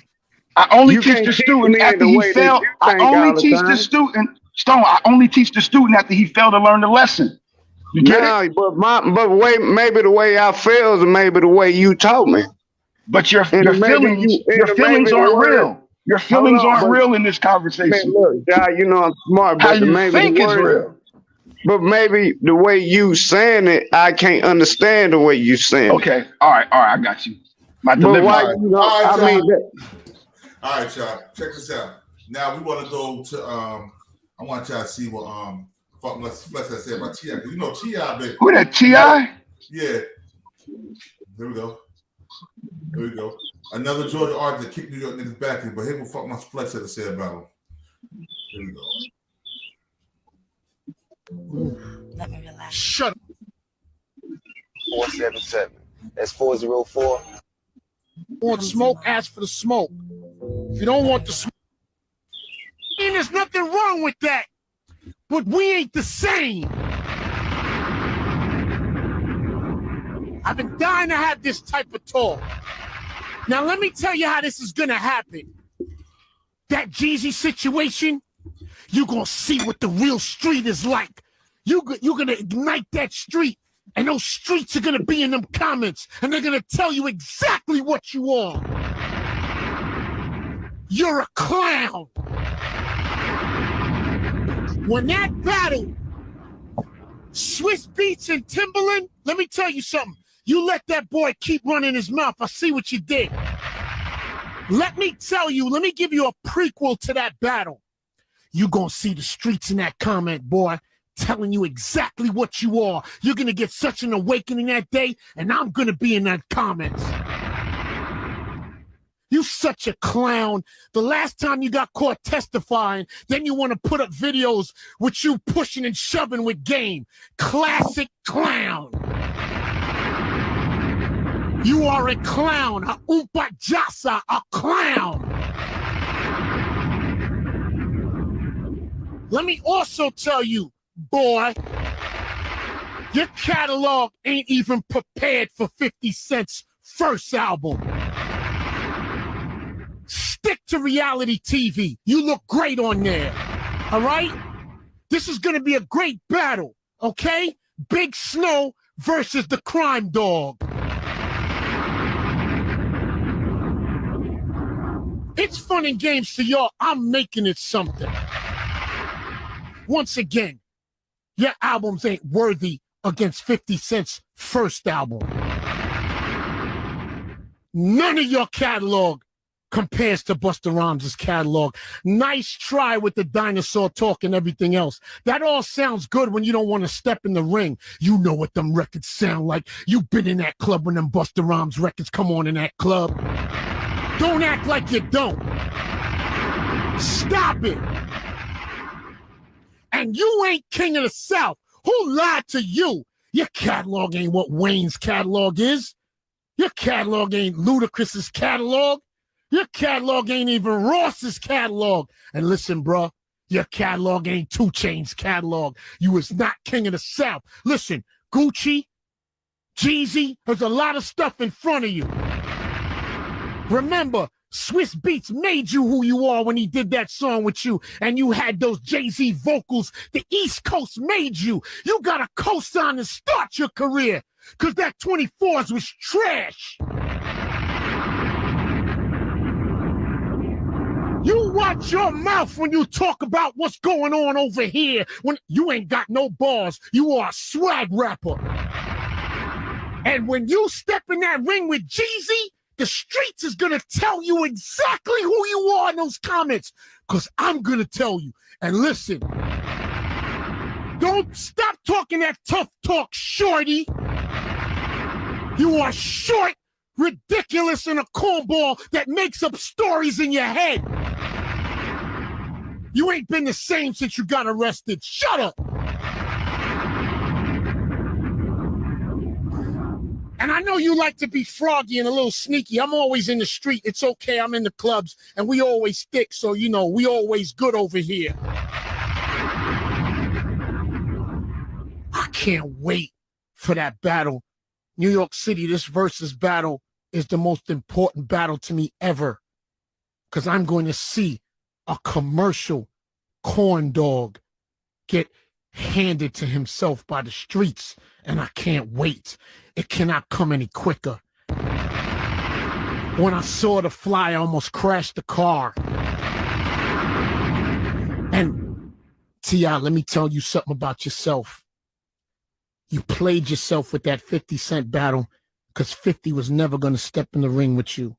I only teach the student after he failed. I only teach the student. Stone. I only teach the student after he failed to learn the lesson. You get it? Maybe the way I failed, and maybe the way you taught me. But your feelings aren't real. Your feelings aren't real in this conversation. Man, look, Jai, you know I'm smart, but how you think is real. But maybe the way you saying it, I can't understand the way you saying it. Okay, all right, I got you. My delivery. All right, y'all. Check this out. Now we want to go to I want y'all to see what Flex I said about T.I. You know T.I. baby. Who that T.I.? Yeah. There we go. Another Georgia artist that kicked New York niggas back in, but here's what fuck my Flex had to say about him. Here we go. Let me relax. Shut up. 477. That's 404. Want smoke, ask for the smoke. If you don't want the smoke, and there's nothing wrong with that. But we ain't the same. I've been dying to have this type of talk. Now let me tell you how this is gonna happen. That Jeezy situation, you're gonna see what the real street is like. You're gonna ignite that street, and those streets are gonna be in them comments, and they're gonna tell you exactly what you are. You're a clown. When that battle, Swiss Beats and Timberland, let me tell you something. You let that boy keep running his mouth. I see what you did. Let me tell you, let me give you a prequel to that battle. You gonna see the streets in that comment, boy, telling you exactly what you are. You're gonna get such an awakening that day, and I'm gonna be in that comments. You such a clown. The last time you got caught testifying, then you want to put up videos with you pushing and shoving with game. Classic clown. You are a clown, a umpajasa, a clown. Let me also tell you, boy, your catalog ain't even prepared for 50 Cent's first album. Stick to reality TV. You look great on there. All right? This is going to be a great battle, okay? Big Snow versus the Crime Dog. It's fun and games to y'all. I'm making it something. Once again, your albums ain't worthy against 50 Cent's first album. None of your catalog compares to Busta Rhymes' catalog. Nice try with the dinosaur talk and everything else. That all sounds good when you don't want to step in the ring. You know what them records sound like. You've been in that club when them Busta Rhymes records come on in that club. Don't act like you don't. Stop it. And you ain't king of the South. Who lied to you? Your catalog ain't what Wayne's catalog is. Your catalog ain't Ludacris's catalog. Your catalog ain't even Ross's catalog. And listen, bro, your catalog ain't 2 Chainz's catalog. You was not king of the South. Listen, Gucci, Jeezy, there's a lot of stuff in front of you. Remember, Swiss Beats made you who you are when he did that song with you, and you had those Jay-Z vocals. The East Coast made you. You got a cosign to start your career, because that 24s was trash. You watch your mouth when you talk about what's going on over here. When you ain't got no bars, you are a swag rapper. And when you step in that ring with Jeezy, the streets is gonna tell you exactly who you are in those comments, because I'm gonna tell you. And listen, don't stop talking that tough talk, shorty. You are short, ridiculous, and a cornball that makes up stories in your head. You ain't been the same since you got arrested. Shut up. And I know you like to be froggy and a little sneaky. I'm always in the street. It's okay. I'm in the clubs and we always stick. So, you know, we always good over here. I can't wait for that battle. New York City, this versus battle is the most important battle to me ever. Because I'm going to see a commercial corn dog get handed to himself by the streets. And I can't wait. It cannot come any quicker. When I saw the fly, I almost crashed the car. And T.I., let me tell you something about yourself. You played yourself with that 50 Cent battle because 50 was never going to step in the ring with you.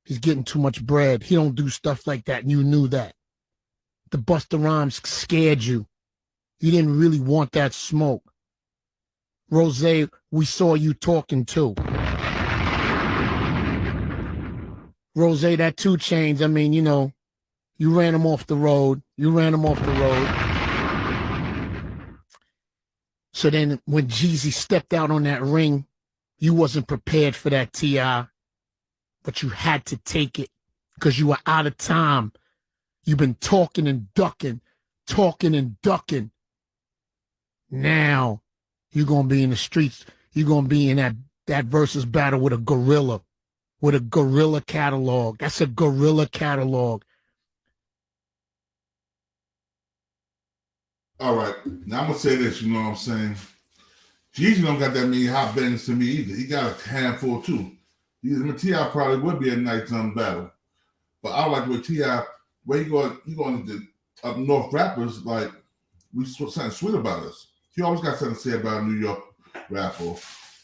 He's getting too much bread. He don't do stuff like that, and you knew that. The Busta Rhymes scared you. You didn't really want that smoke. Rose, we saw you talking too. Rose, that 2 Chainz, I mean, you know, you ran him off the road. So then when Jeezy stepped out on that ring, you wasn't prepared for that, T.I., but you had to take it because you were out of time. You've been talking and ducking. Now you're going to be in the streets. You're going to be in that versus battle with a gorilla catalog. That's a gorilla catalog. All right. Now I'm going to say this, you know what I'm saying? Jeezy don't got that many hot bangers to me either. He got a handful too. T.I. probably would be a nighttime battle. But I like with T.I., where you going to up north rappers, like, we something sweet about us. He always got something to say about a New York rapper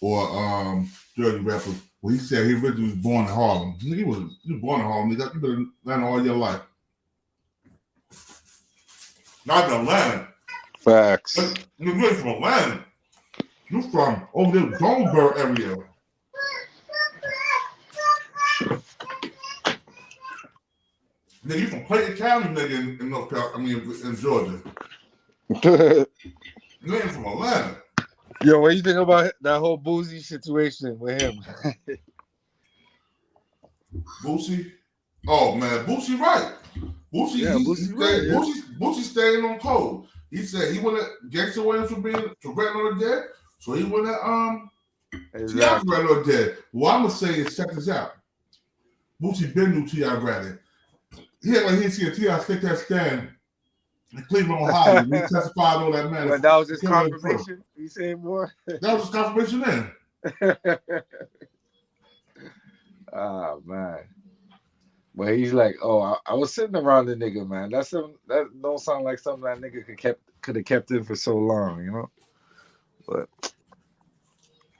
or Jersey rapper. Well, he said he originally was born in Harlem. He was born in Harlem. You've been in Atlanta all your life. Not in Atlanta. Facts. You're really from Atlanta. You're from over there, Goldsboro area. Nigga, you from Clayton County, nigga, in North Carolina, I mean, in Georgia. You ain't from Atlanta. Yo, what do you think about that whole Boosie situation with him? Boosie? Oh, man, Boosie right. Boosie staying on code. He said he wanted Gangsta Williams for being to Red or Dead, so he wanted T.I. Red or Dead. What I'm gonna say is check this out. Boosie been knew T.I. Ready. He had like he see a T.I. take that stand in Cleveland, Ohio. He testified on that man. But that was his confirmation. You saying more? That was his confirmation then. Oh man. But he's like, oh, I was sitting around the nigga, man. That don't sound like something that nigga could have kept in for so long, you know. But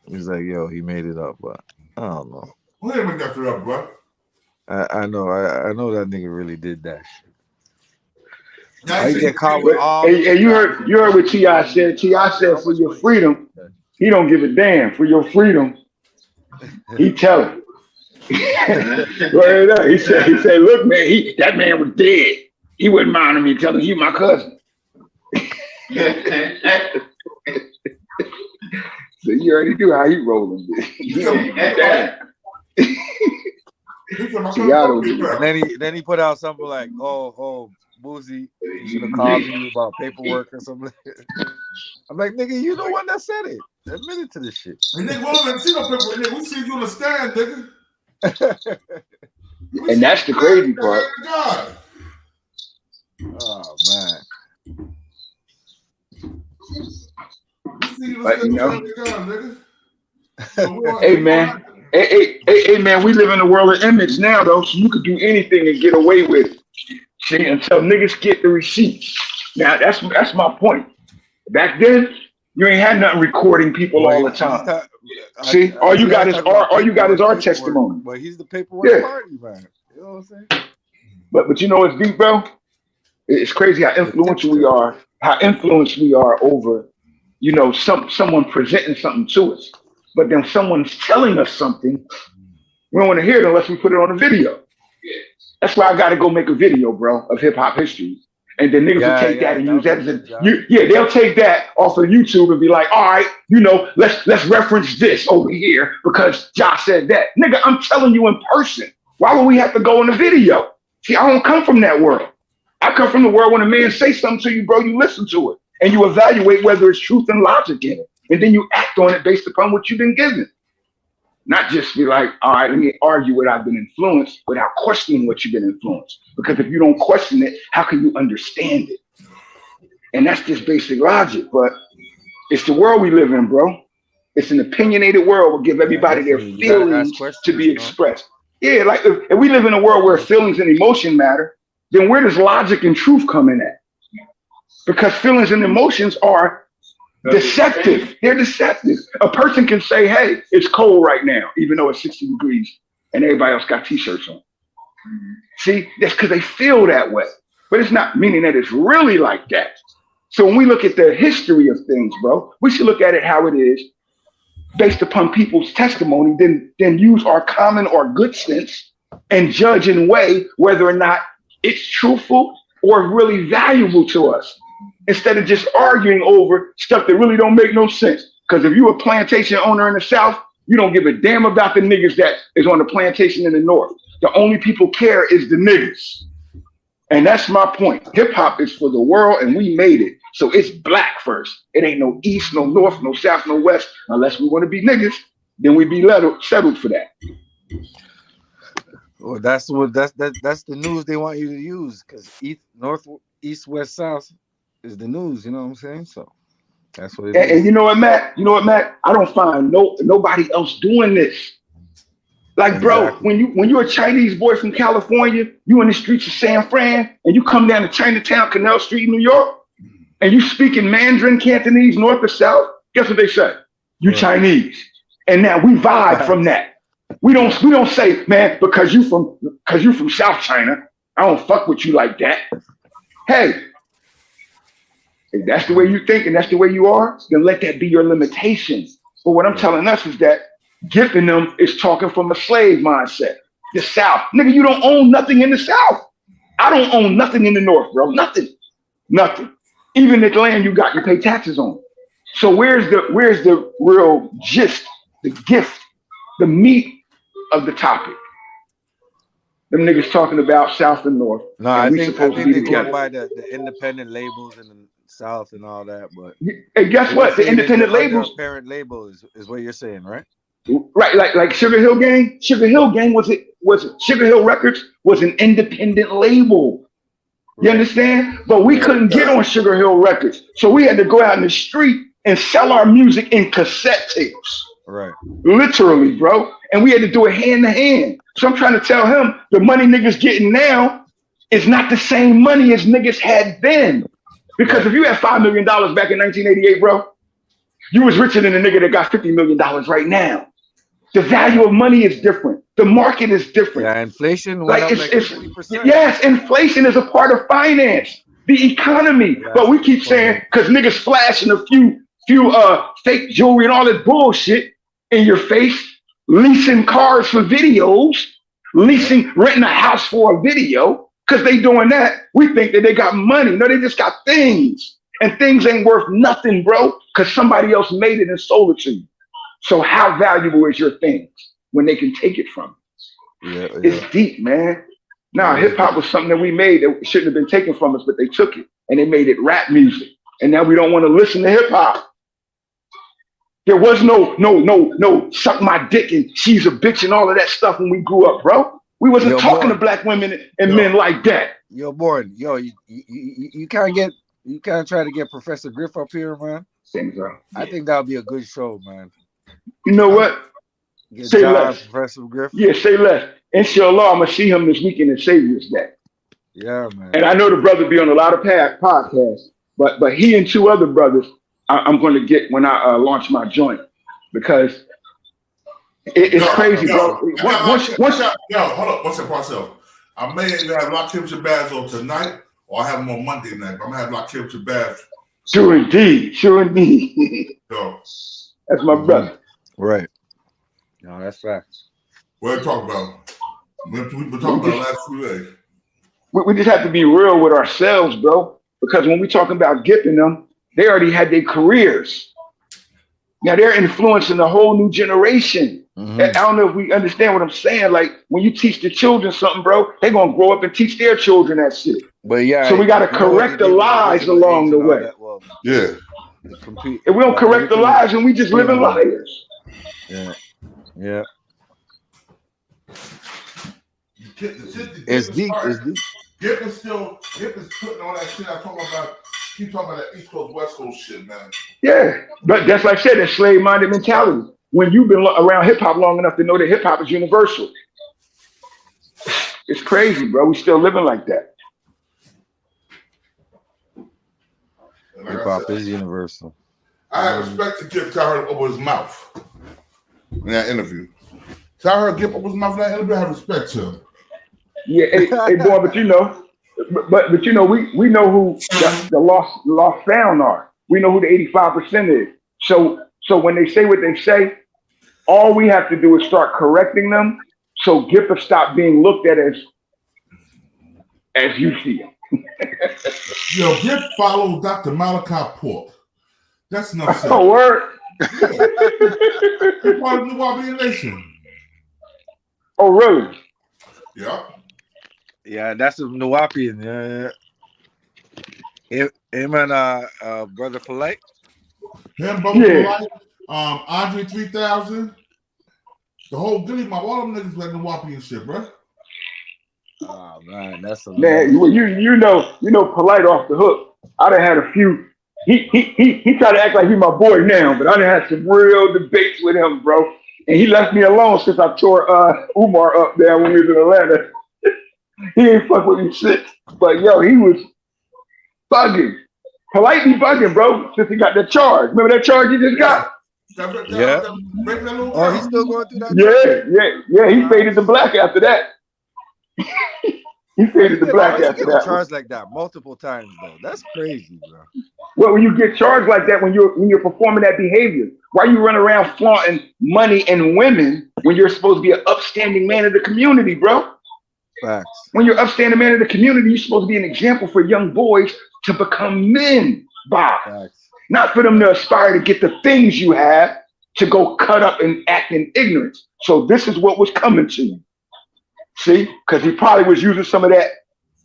he's like, yo, he made it up, but I don't know. Who ever got it up, bro? I know that nigga really did that shit. Hey, you heard what T.I. said. T.I. said for your freedom, he don't give a damn. For your freedom, he tell him. He said, look, man, that man was dead. He wouldn't mind me telling you my cousin. So you already knew how he rolling. Then he put out something like, oh, Boosie, you should have called me about paperwork or something. I'm like, nigga, you the one that said it. Admitted to this shit. And nigga, we don't see no paperwork, nigga. We see you on the stand, nigga. And that's the crazy part. Oh man. But, you know, hey man, hey man, we live in a world of image now though, so you could do anything and get away with it. See, until niggas get the receipts. Now that's my point. Back then, you ain't had nothing recording people all the time. See, all you got is our testimony. But he's the paperwork party, man. You know what I'm saying? But you know what's deep, bro? It's crazy how influential we are, how influenced we are over, you know, someone presenting something to us. But then someone's telling us something, we don't want to hear it unless we put it on a video. That's why I got to go make a video, bro, of hip hop history. And then niggas will take that and use that as a they'll take that off of YouTube and be like, all right, let's reference this over here because Josh said that. Nigga, I'm telling you in person. Why would we have to go in the video? See, I don't come from that world. I come from the world when a man says something to you, bro, you listen to it and you evaluate whether it's truth and logic in it. And then you act on it based upon what you've been given. Not just be like, all right, let me argue what I've been influenced without questioning what you've been influenced. Because if you don't question it, how can you understand it? And that's just basic logic, but it's the world we live in, bro. It's an opinionated world. We'll give everybody their feelings to be expressed. Yeah, like if we live in a world where feelings and emotion matter, then where does logic and truth come in at? Because feelings and emotions are deceptive. They're deceptive. A person can say, hey, it's cold right now, even though it's 60 degrees and everybody else got t-shirts on. See, that's because they feel that way. But it's not meaning that it's really like that. So when we look at the history of things, bro, we should look at it how it is based upon people's testimony, then use our common or good sense and judge and weigh whether or not it's truthful or really valuable to us, instead of just arguing over stuff that really don't make no sense. Because if you're a plantation owner in the South, you don't give a damn about the niggas that is on the plantation in the North. The only people care is the niggas. And that's my point. Hip hop is for the world and we made it. So it's black first. It ain't no East, no North, no South, no West. Unless we want to be niggas, then we be settled for that. Well, that's the news they want you to use, because North, East, West, South is the news. You know what I'm saying? So that's what it is. And you know what, Matt? I don't find nobody else doing this. Like, bro, when you're a Chinese boy from California, you in the streets of San Fran, and you come down to Chinatown, Canal Street, New York, and you speak in Mandarin, Cantonese, North or South, guess what they say? You Chinese. And now we vibe from that. We don't say, man, because you from South China, I don't fuck with you like that. Hey, if that's the way you think and that's the way you are, then let that be your limitations. But what I'm telling us is that Gipp and them is talking from a slave mindset. The South. Nigga, you don't own nothing in the South. I don't own nothing in the North, bro. Nothing. Even the land you got, you pay taxes on. So where's the real gist, the gift, the meat of the topic? Them niggas talking about South and North. No, I think they go by the independent labels in the South and all that. But hey, guess what? The independent labels, parent label is what you're saying, right? Right, like Sugar Hill Gang. Sugar Hill Gang was Sugar Hill Records was an independent label. You understand? But we couldn't get on Sugar Hill Records, so we had to go out in the street and sell our music in cassette tapes. Right. Literally, bro. And we had to do it hand to hand. So I'm trying to tell him the money niggas getting now is not the same money as niggas had then. Because if you had $5 million back in 1988, bro, you was richer than the nigga that got $50 million right now. The value of money is different. The market is different. Yeah, inflation went up like 20%. Yes, inflation is a part of finance, the economy. Yeah, but we keep saying, because niggas flashing a few fake jewelry and all that bullshit in your face, leasing cars for videos, renting a house for a video, because they doing that, we think that they got money. No, they just got things. And things ain't worth nothing, bro, because somebody else made it and sold it to you. So how valuable is your things when they can take it from you? Yeah. It's deep, man. Nah, hip hop was something that we made that shouldn't have been taken from us, but they took it and they made it rap music. And now we don't want to listen to hip hop. There was no suck my dick and she's a bitch and all of that stuff when we grew up, bro. We wasn't talking to black women and men like that. Yo, Born, you can't try to get Professor Griff up here, man. I think that would be a good show, man. You know what? Say less. Professor Griff. Yeah, say less. Inshallah, I'm going to see him this weekend in Savior's Day. Yeah, man. And I know the brother be on a lot of podcasts, but he and two other brothers I'm going to get when I launch my joint, because it's crazy, bro. Hold up. What's up, Parcel? I may either have Lakim Shabazz on tonight or I have him on Monday night. But I'm going to have Lakim Shabazz. Sure indeed. That's my brother. Right. No, that's facts. What are you talking about? We've been talking about the last 2 days. We just have to be real with ourselves, bro. Because when we talking about Gipp and them, they already had their careers. Now they're influencing a whole new generation. I don't know if we understand what I'm saying. Like when you teach the children something, bro, they're gonna grow up and teach their children that shit. But yeah, so we gotta correct the lies along the way. Yeah. If we don't correct the lies, and we just living liars. Yeah. Yeah. It's deep. It's deep. Gipp is putting all that shit I talk about. Keep talking about that East Coast, West Coast shit, man. Yeah, but that's like I said, that slave-minded mentality. When you've been around hip hop long enough to know that hip hop is universal, it's crazy, bro. We still living like that. Hip hop is universal. I have respect to Gipp till I heard him open his mouth in that interview. So I heard Gipp open his mouth in that interview. I have respect to him. Yeah, hey boy, but you know, but you know, we know who the lost found are. We know who the 85% is. So when they say what they say, all we have to do is start correcting them. So Gipp will stop being looked at as you see him. Yo, Gipp follows Dr. Malachi Pork. That's enough. Oh, word. He's part of the New Wabi Nation. Oh, really? Yeah. Yeah, that's a Nuwapian. Yeah. Him and Brother Polite. Him, Brother Polite. Andre 3000. The whole Goodie Mob, all them niggas like Nuwapian shit, bro. Oh man, that's a man. You know, Polite off the hook. I done had a few. He tried to act like he my boy now, but I done had some real debates with him, bro. And he left me alone since I tore Umar up there when we was in Atlanta. He ain't fuck with me shit. But yo, he was bugging. Polite be bugging, bro, since he got that charge. Remember that charge he just got? Yeah. Oh, he's still going through that? Yeah. He faded the black after that. He faded the black after that. Charged like that multiple times, though. That's crazy, bro. Well, when you get charged like that, when you're performing that behavior, why you run around flaunting money and women when you're supposed to be an upstanding man of the community, bro? Facts. When you're upstanding man of the community, you're supposed to be an example for young boys to become men by. Facts. Not for them to aspire to get the things you have to go cut up and act in ignorance. So this is what was coming to you. See? Because he probably was using some of that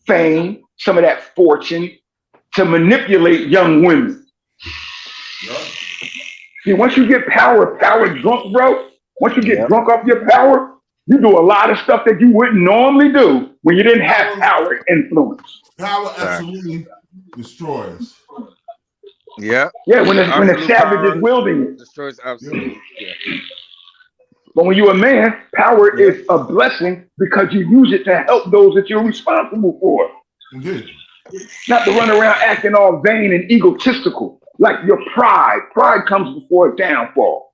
fame, some of that fortune to manipulate young women. Yeah. See, once you get power drunk, bro, once you get drunk off your power, you do a lot of stuff that you wouldn't normally do when you didn't have power influence. Power absolutely destroys. Yeah. Yeah, when the savage is wielding it. Destroys absolutely. Yeah. But when you're a man, power is a blessing because you use it to help those that you're responsible for. Indeed. Not to run around acting all vain and egotistical. Like your pride. Pride comes before a downfall.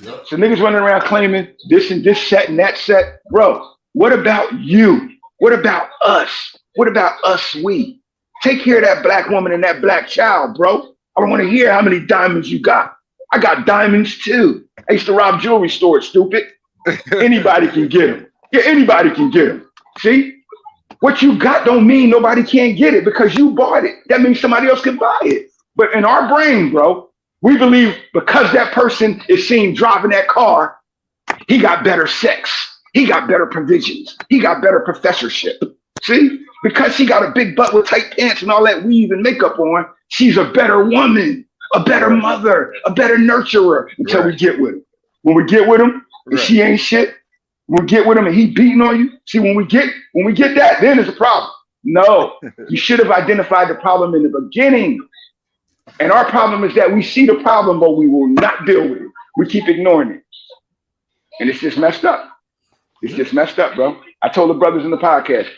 Yep. So niggas running around claiming this and this set and that set. Bro, what about you? What about us? What about us, we? Take care of that black woman and that black child, bro. I don't want to hear how many diamonds you got. I got diamonds too. I used to rob jewelry stores, stupid. Anybody can get them. Yeah, anybody can get them. See? What you got don't mean nobody can't get it because you bought it. That means somebody else can buy it. But in our brain, bro, we believe because that person is seen driving that car, he got better sex. He got better provisions. He got better professorship. See? Because she got a big butt with tight pants and all that weave and makeup on, she's a better woman, a better mother, a better nurturer until we get with him. When we get with him, and she ain't shit, when we get with him and he beating on you, see, when we get that, then it's a problem. No, you should have identified the problem in the beginning. And our problem is that we see the problem, but we will not deal with it. We keep ignoring it. And it's just messed up. It's just messed up, bro. I told the brothers in the podcast,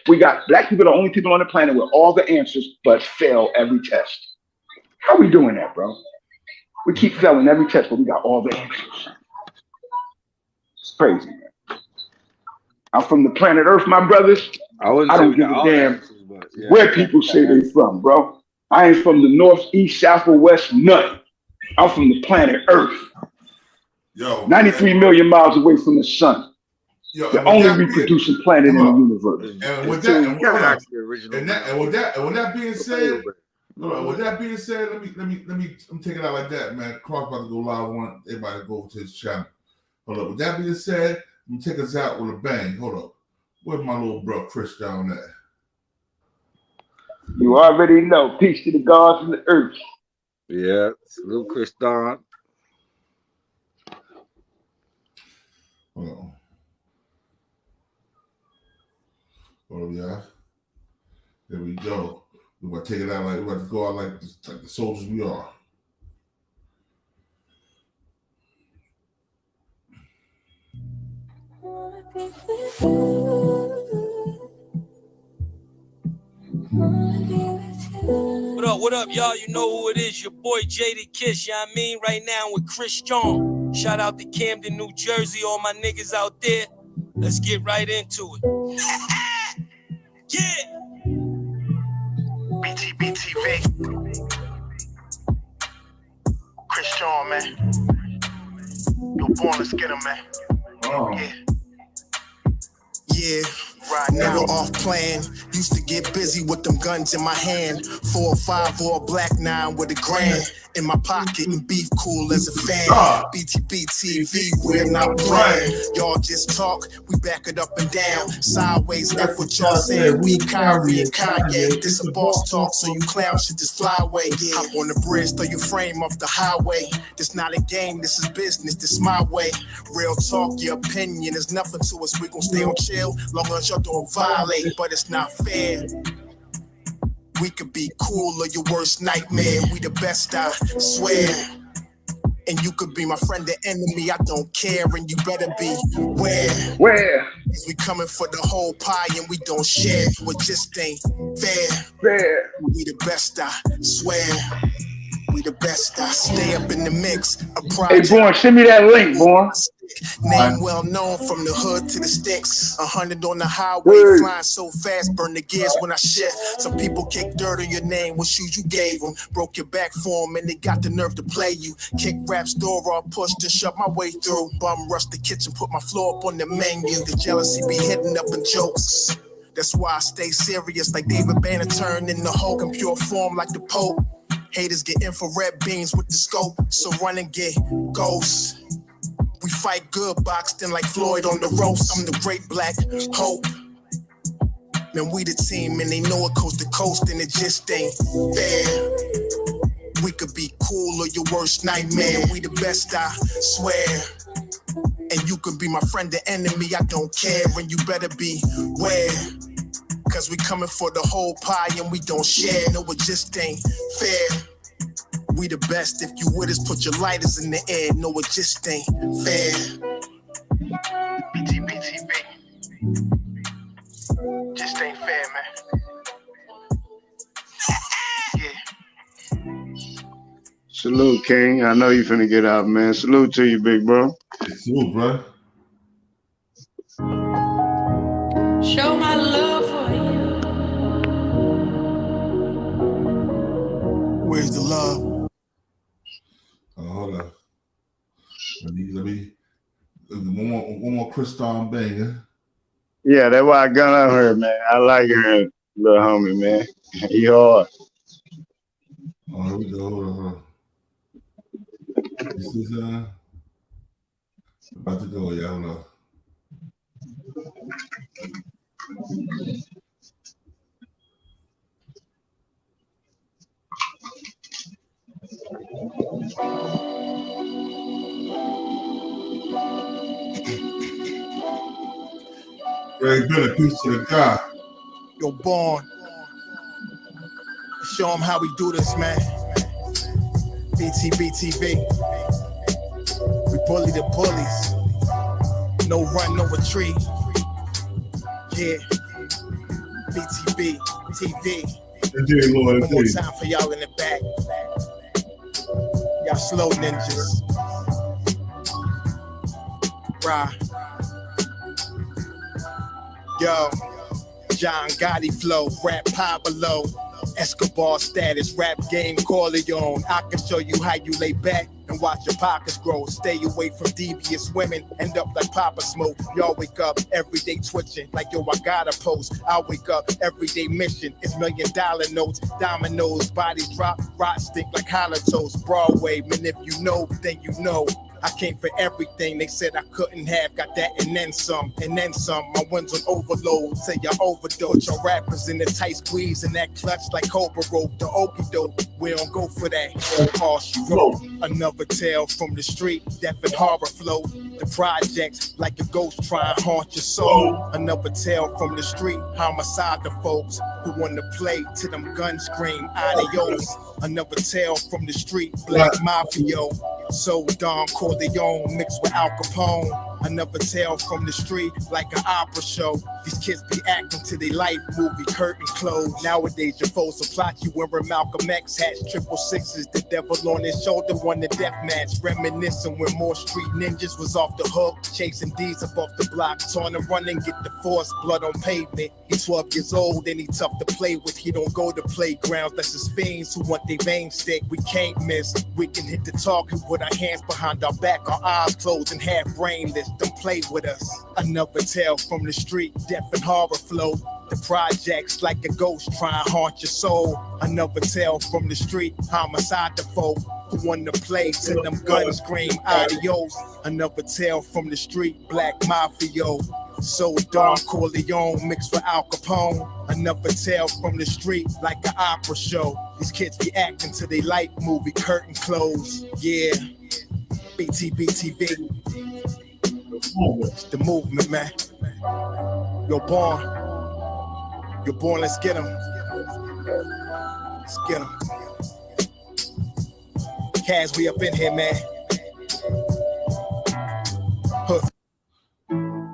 black people are the only people on the planet with all the answers, but fail every test. How we doing that, bro? We keep failing every test, but we got all the answers. It's crazy, man. I'm from the planet Earth, my brothers. I don't give a damn where people say they from, bro. I ain't from the north, east, south, or west, nothing. I'm from the planet Earth. Yo, 93 million miles away from the sun. the only reproducing planet in the universe. And with that, being said, let me take it out like that, man. Clark about to go live. I want everybody to go over to his channel. Hold up. With that being said, I'm gonna take us out with a bang. Hold up. Where's my little bro Chris down there? You already know. Peace to the gods and the earth. Yeah, salute Chris Don. Hold on, yeah. There we go. We're gonna take it out like we're about to go out like the soldiers we are. What up, y'all? You know who it is, your boy Jada Kiss, you know what I mean? Right now with Chris John. Shout out to Camden, New Jersey, all my niggas out there. Let's get right into it. Yeah! BTBTV. Chris John, man. Yo, born, let's get him, man. Oh. Yeah. Right never off plan. Used to get busy with them guns in my hand. 4 or 5 or a black 9 with a grand in my pocket and beef cool as a fan. BTBTV, we're not playing. Y'all just talk, we back it up and down. Sideways, F what y'all saying. We Kyrie and Kanye. This a boss talk, so you clowns should just fly away. Hop on the bridge, throw your frame off the highway. This not a game, this is business, this my way. Real talk, your opinion is nothing to us. We gon' stay on chill, long as y'all don't violate, but it's not fair. We could be cool or your worst nightmare. We the best, I swear. And you could be my friend or enemy, I don't care. And you better be where? We coming for the whole pie and we don't share. What just ain't fair. We the best, I swear. We the best, I stay up in the mix. Hey, Born, send me that link, Born. Name well known from the hood to the sticks. 100 on the highway, flying so fast, burn the gears when I shift. Some people kick dirt on your name, what shoes you gave them. Broke your back for them and they got the nerve to play you. Kick rap's door off, pushed and shut my way through. Bum rush the kitchen, put my floor up on the menu. The jealousy be hitting up in jokes. That's why I stay serious like David Banner turned in the Hulk in pure form like the Pope. Haters get infrared beams with the scope, so run and get ghosts. We fight good, boxed in like Floyd on the ropes. I'm the great black hope. Man, we the team and they know it coast to coast and it just ain't fair. We could be cool or your worst nightmare. We the best, I swear. And you can be my friend or enemy, I don't care. And you better be where. Cause we coming for the whole pie and we don't share. No, it just ain't fair. We the best, if you with us, put your lighters in the air. No, it just ain't fair. BTBTV. Just ain't fair, man. Salute, King. I know you finna get out, man. Salute to you, big bro. Salute, bro. Show my love for you. Where's the love? Hold on. Let me one more Chris Don banger. Yeah, that's why I got on her, man. I like her, little homie, man. He hard. Oh, here we go. Hold on. This is about to go, yeah, hold on. Greg Bennett, peace to the guy. Yo, Born. Show him how we do this, man. BTBTV. We bully the bullies. No run, no retreat. Yeah. BTB TV. One more time for y'all in the back. Y'all slow ninjas. Right. Yo, John Gotti flow, rap Pablo, Escobar status, rap game Corleone. I can show you how you lay back and watch your pockets grow. Stay away from devious women, end up like Papa Smoke. Y'all wake up every day twitching, like yo, I gotta post. I wake up every day mission, it's $1 million notes, dominoes, bodies drop, rot stink like hollow toast. Broadway, man, if you know, then you know. I came for everything they said I couldn't have, got that and then some, and then some. My ones on overload, say y'all overdose. Y'all rappers in the tight squeeze and that clutch like Cobra rope. The okie doke, we don't go for that. All she wrote, another tale from the street, death and horror flow. The projects like a ghost try and haunt your soul. Another tale from the street, homicide the folks who want to play till them guns scream adios. Another tale from the street, black mafia. So Don Corleone mixed with Al Capone. Another tale from the street, like an opera show. These kids be acting to their life movie, curtain closed. Nowadays your foes will plot you wearing Malcolm X hats, 666, the devil on his shoulder, won the death match. Reminiscing when more street ninjas was off the hook, chasing D's up off the block, on and run and get the force, blood on pavement. He's 12 years old and he tough to play with. He don't go to playgrounds, that's his fiends who want their veins stick. We can't miss, we can hit the talk and put our hands behind our back, our eyes closed and half brainless. Don't play with us. Another tale from the street, death and horror flow. The projects like a ghost try and haunt your soul. Another tale from the street, homicide the folk who want to play till them guns scream adios. Another tale from the street, black mafia. So Don Corleone mixed with Al Capone. Another tale from the street, like an opera show. These kids be acting till they like movie, curtain closed. Yeah, BTBTV. It's the movement, man. You're born. You're born, let's get 'em. Let's get 'em. Kaz, we up in here, man. Huh.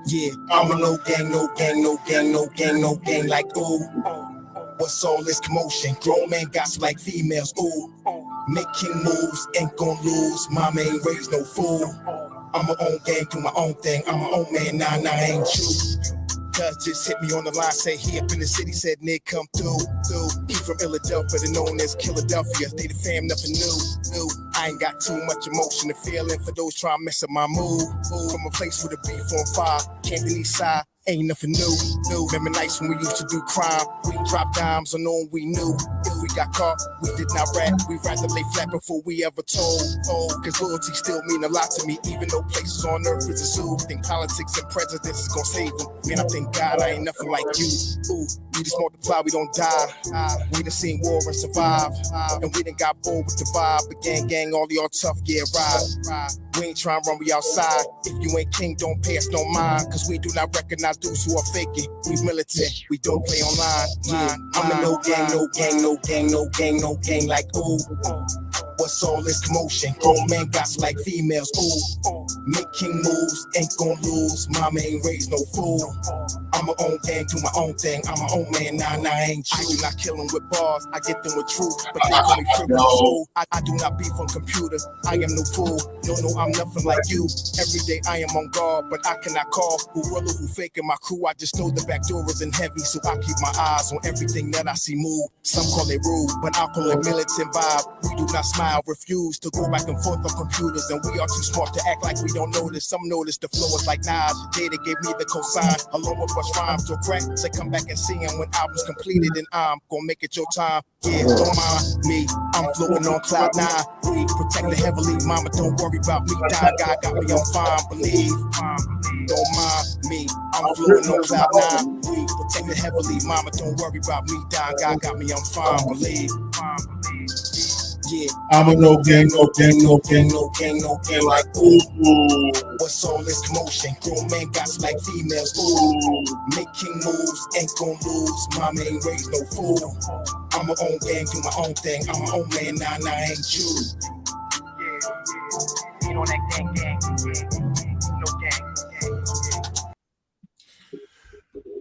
Yeah, I'm a no gang, no gang, no gang, no gang, no gang, like ooh. What's all this commotion? Grown men got like females, ooh. Making moves, ain't gon' lose. Mama ain't raised no fool. I'm my own gang, do my own thing. I'm my own man, nah, I ain't you. Cuz just hit me on the line, say he up in the city, said Nick come through. He from Philadelphia, they known as Philadelphia. They the fam, nothing new. I ain't got too much emotion to feel in for those trying to mess up my mood. From a place with a beef on fire, can't be east side. Ain't nothing new. Remember nights when we used to do crime. We dropped dimes on all we knew. If we got caught, we did not rap. We rather lay flat before we ever told. Cause loyalty still mean a lot to me, even though places on earth is a zoo. Think politics and presidents is gonna save them. Man, I thank God I ain't nothing like you. Ooh, we just multiply, we don't die. We done seen war and survive. And we done got bored with the vibe. But gang, all y'all tough, yeah, ride. We ain't trying to run, we outside. If you ain't king, don't pay us no mind. Cause we do not recognize dudes who are faking. We militant, we don't play online. Yeah, I'm a no gang, no gang, no gang, no gang, no gang, like ooh. What's all this commotion? Grown men got like females, ooh. Making moves, ain't gon' lose. Mama ain't raised no fool. I'm my own gang, do my own thing. I'm my own man, nah, I ain't you. I do not kill them with bars, I get them with truth. But they call me frivolous fool. I do not beef on computers, I am no fool. No, I'm nothing like you. Every day I am on guard, but I cannot call who real or who faking my crew. I just know the back door isn't heavy, so I keep my eyes on everything that I see move. Some call it rude, but I call it militant vibe. We do not smile, refuse to go back and forth on computers, and we are too smart to act like we don't notice. Some notice the flow is like Nas. Jada gave me the cosign, along with us rhymes. So crack, say come back and see him when album's completed, and I'm gonna make it your time. Yeah, don't mind me, I'm floating on cloud 9. We protect the heavily, mama, don't worry about me. God got me on fine, believe. Don't mind me, I'm floating on cloud 9. We protect the heavily, mama, don't worry about me. God got me on fine, believe. Yeah, I'm a no gang, no gang, no gang, no gang, no gang, like ooh. What's all this commotion? Grown men got like females, ooh. Making moves, ain't gon' lose. Mama ain't raised no fool. I'm my own gang, do my own thing. I'm my own man, nah, I ain't you. Yeah, you know that gang, no gang.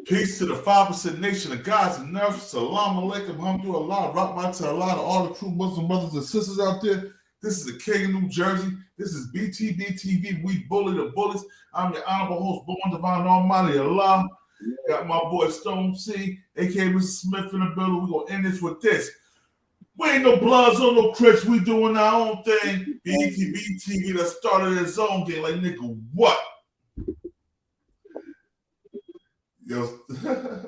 Peace to the 5% nation of God's and nerves. Salam alaikum, hamdulillah, rahmat to Allah, to all the true Muslim brothers and sisters out there. This is the King of New Jersey. This is BTBTV. We bully the bullets. I'm your honorable host, born divine almighty Allah. Got my boy Stone C, aka Mr. Smith in the building. We're going to end this with this. We ain't no Bloods or no Crips. We doing our own thing. BTV that started its own game. Like, nigga, what? Yo.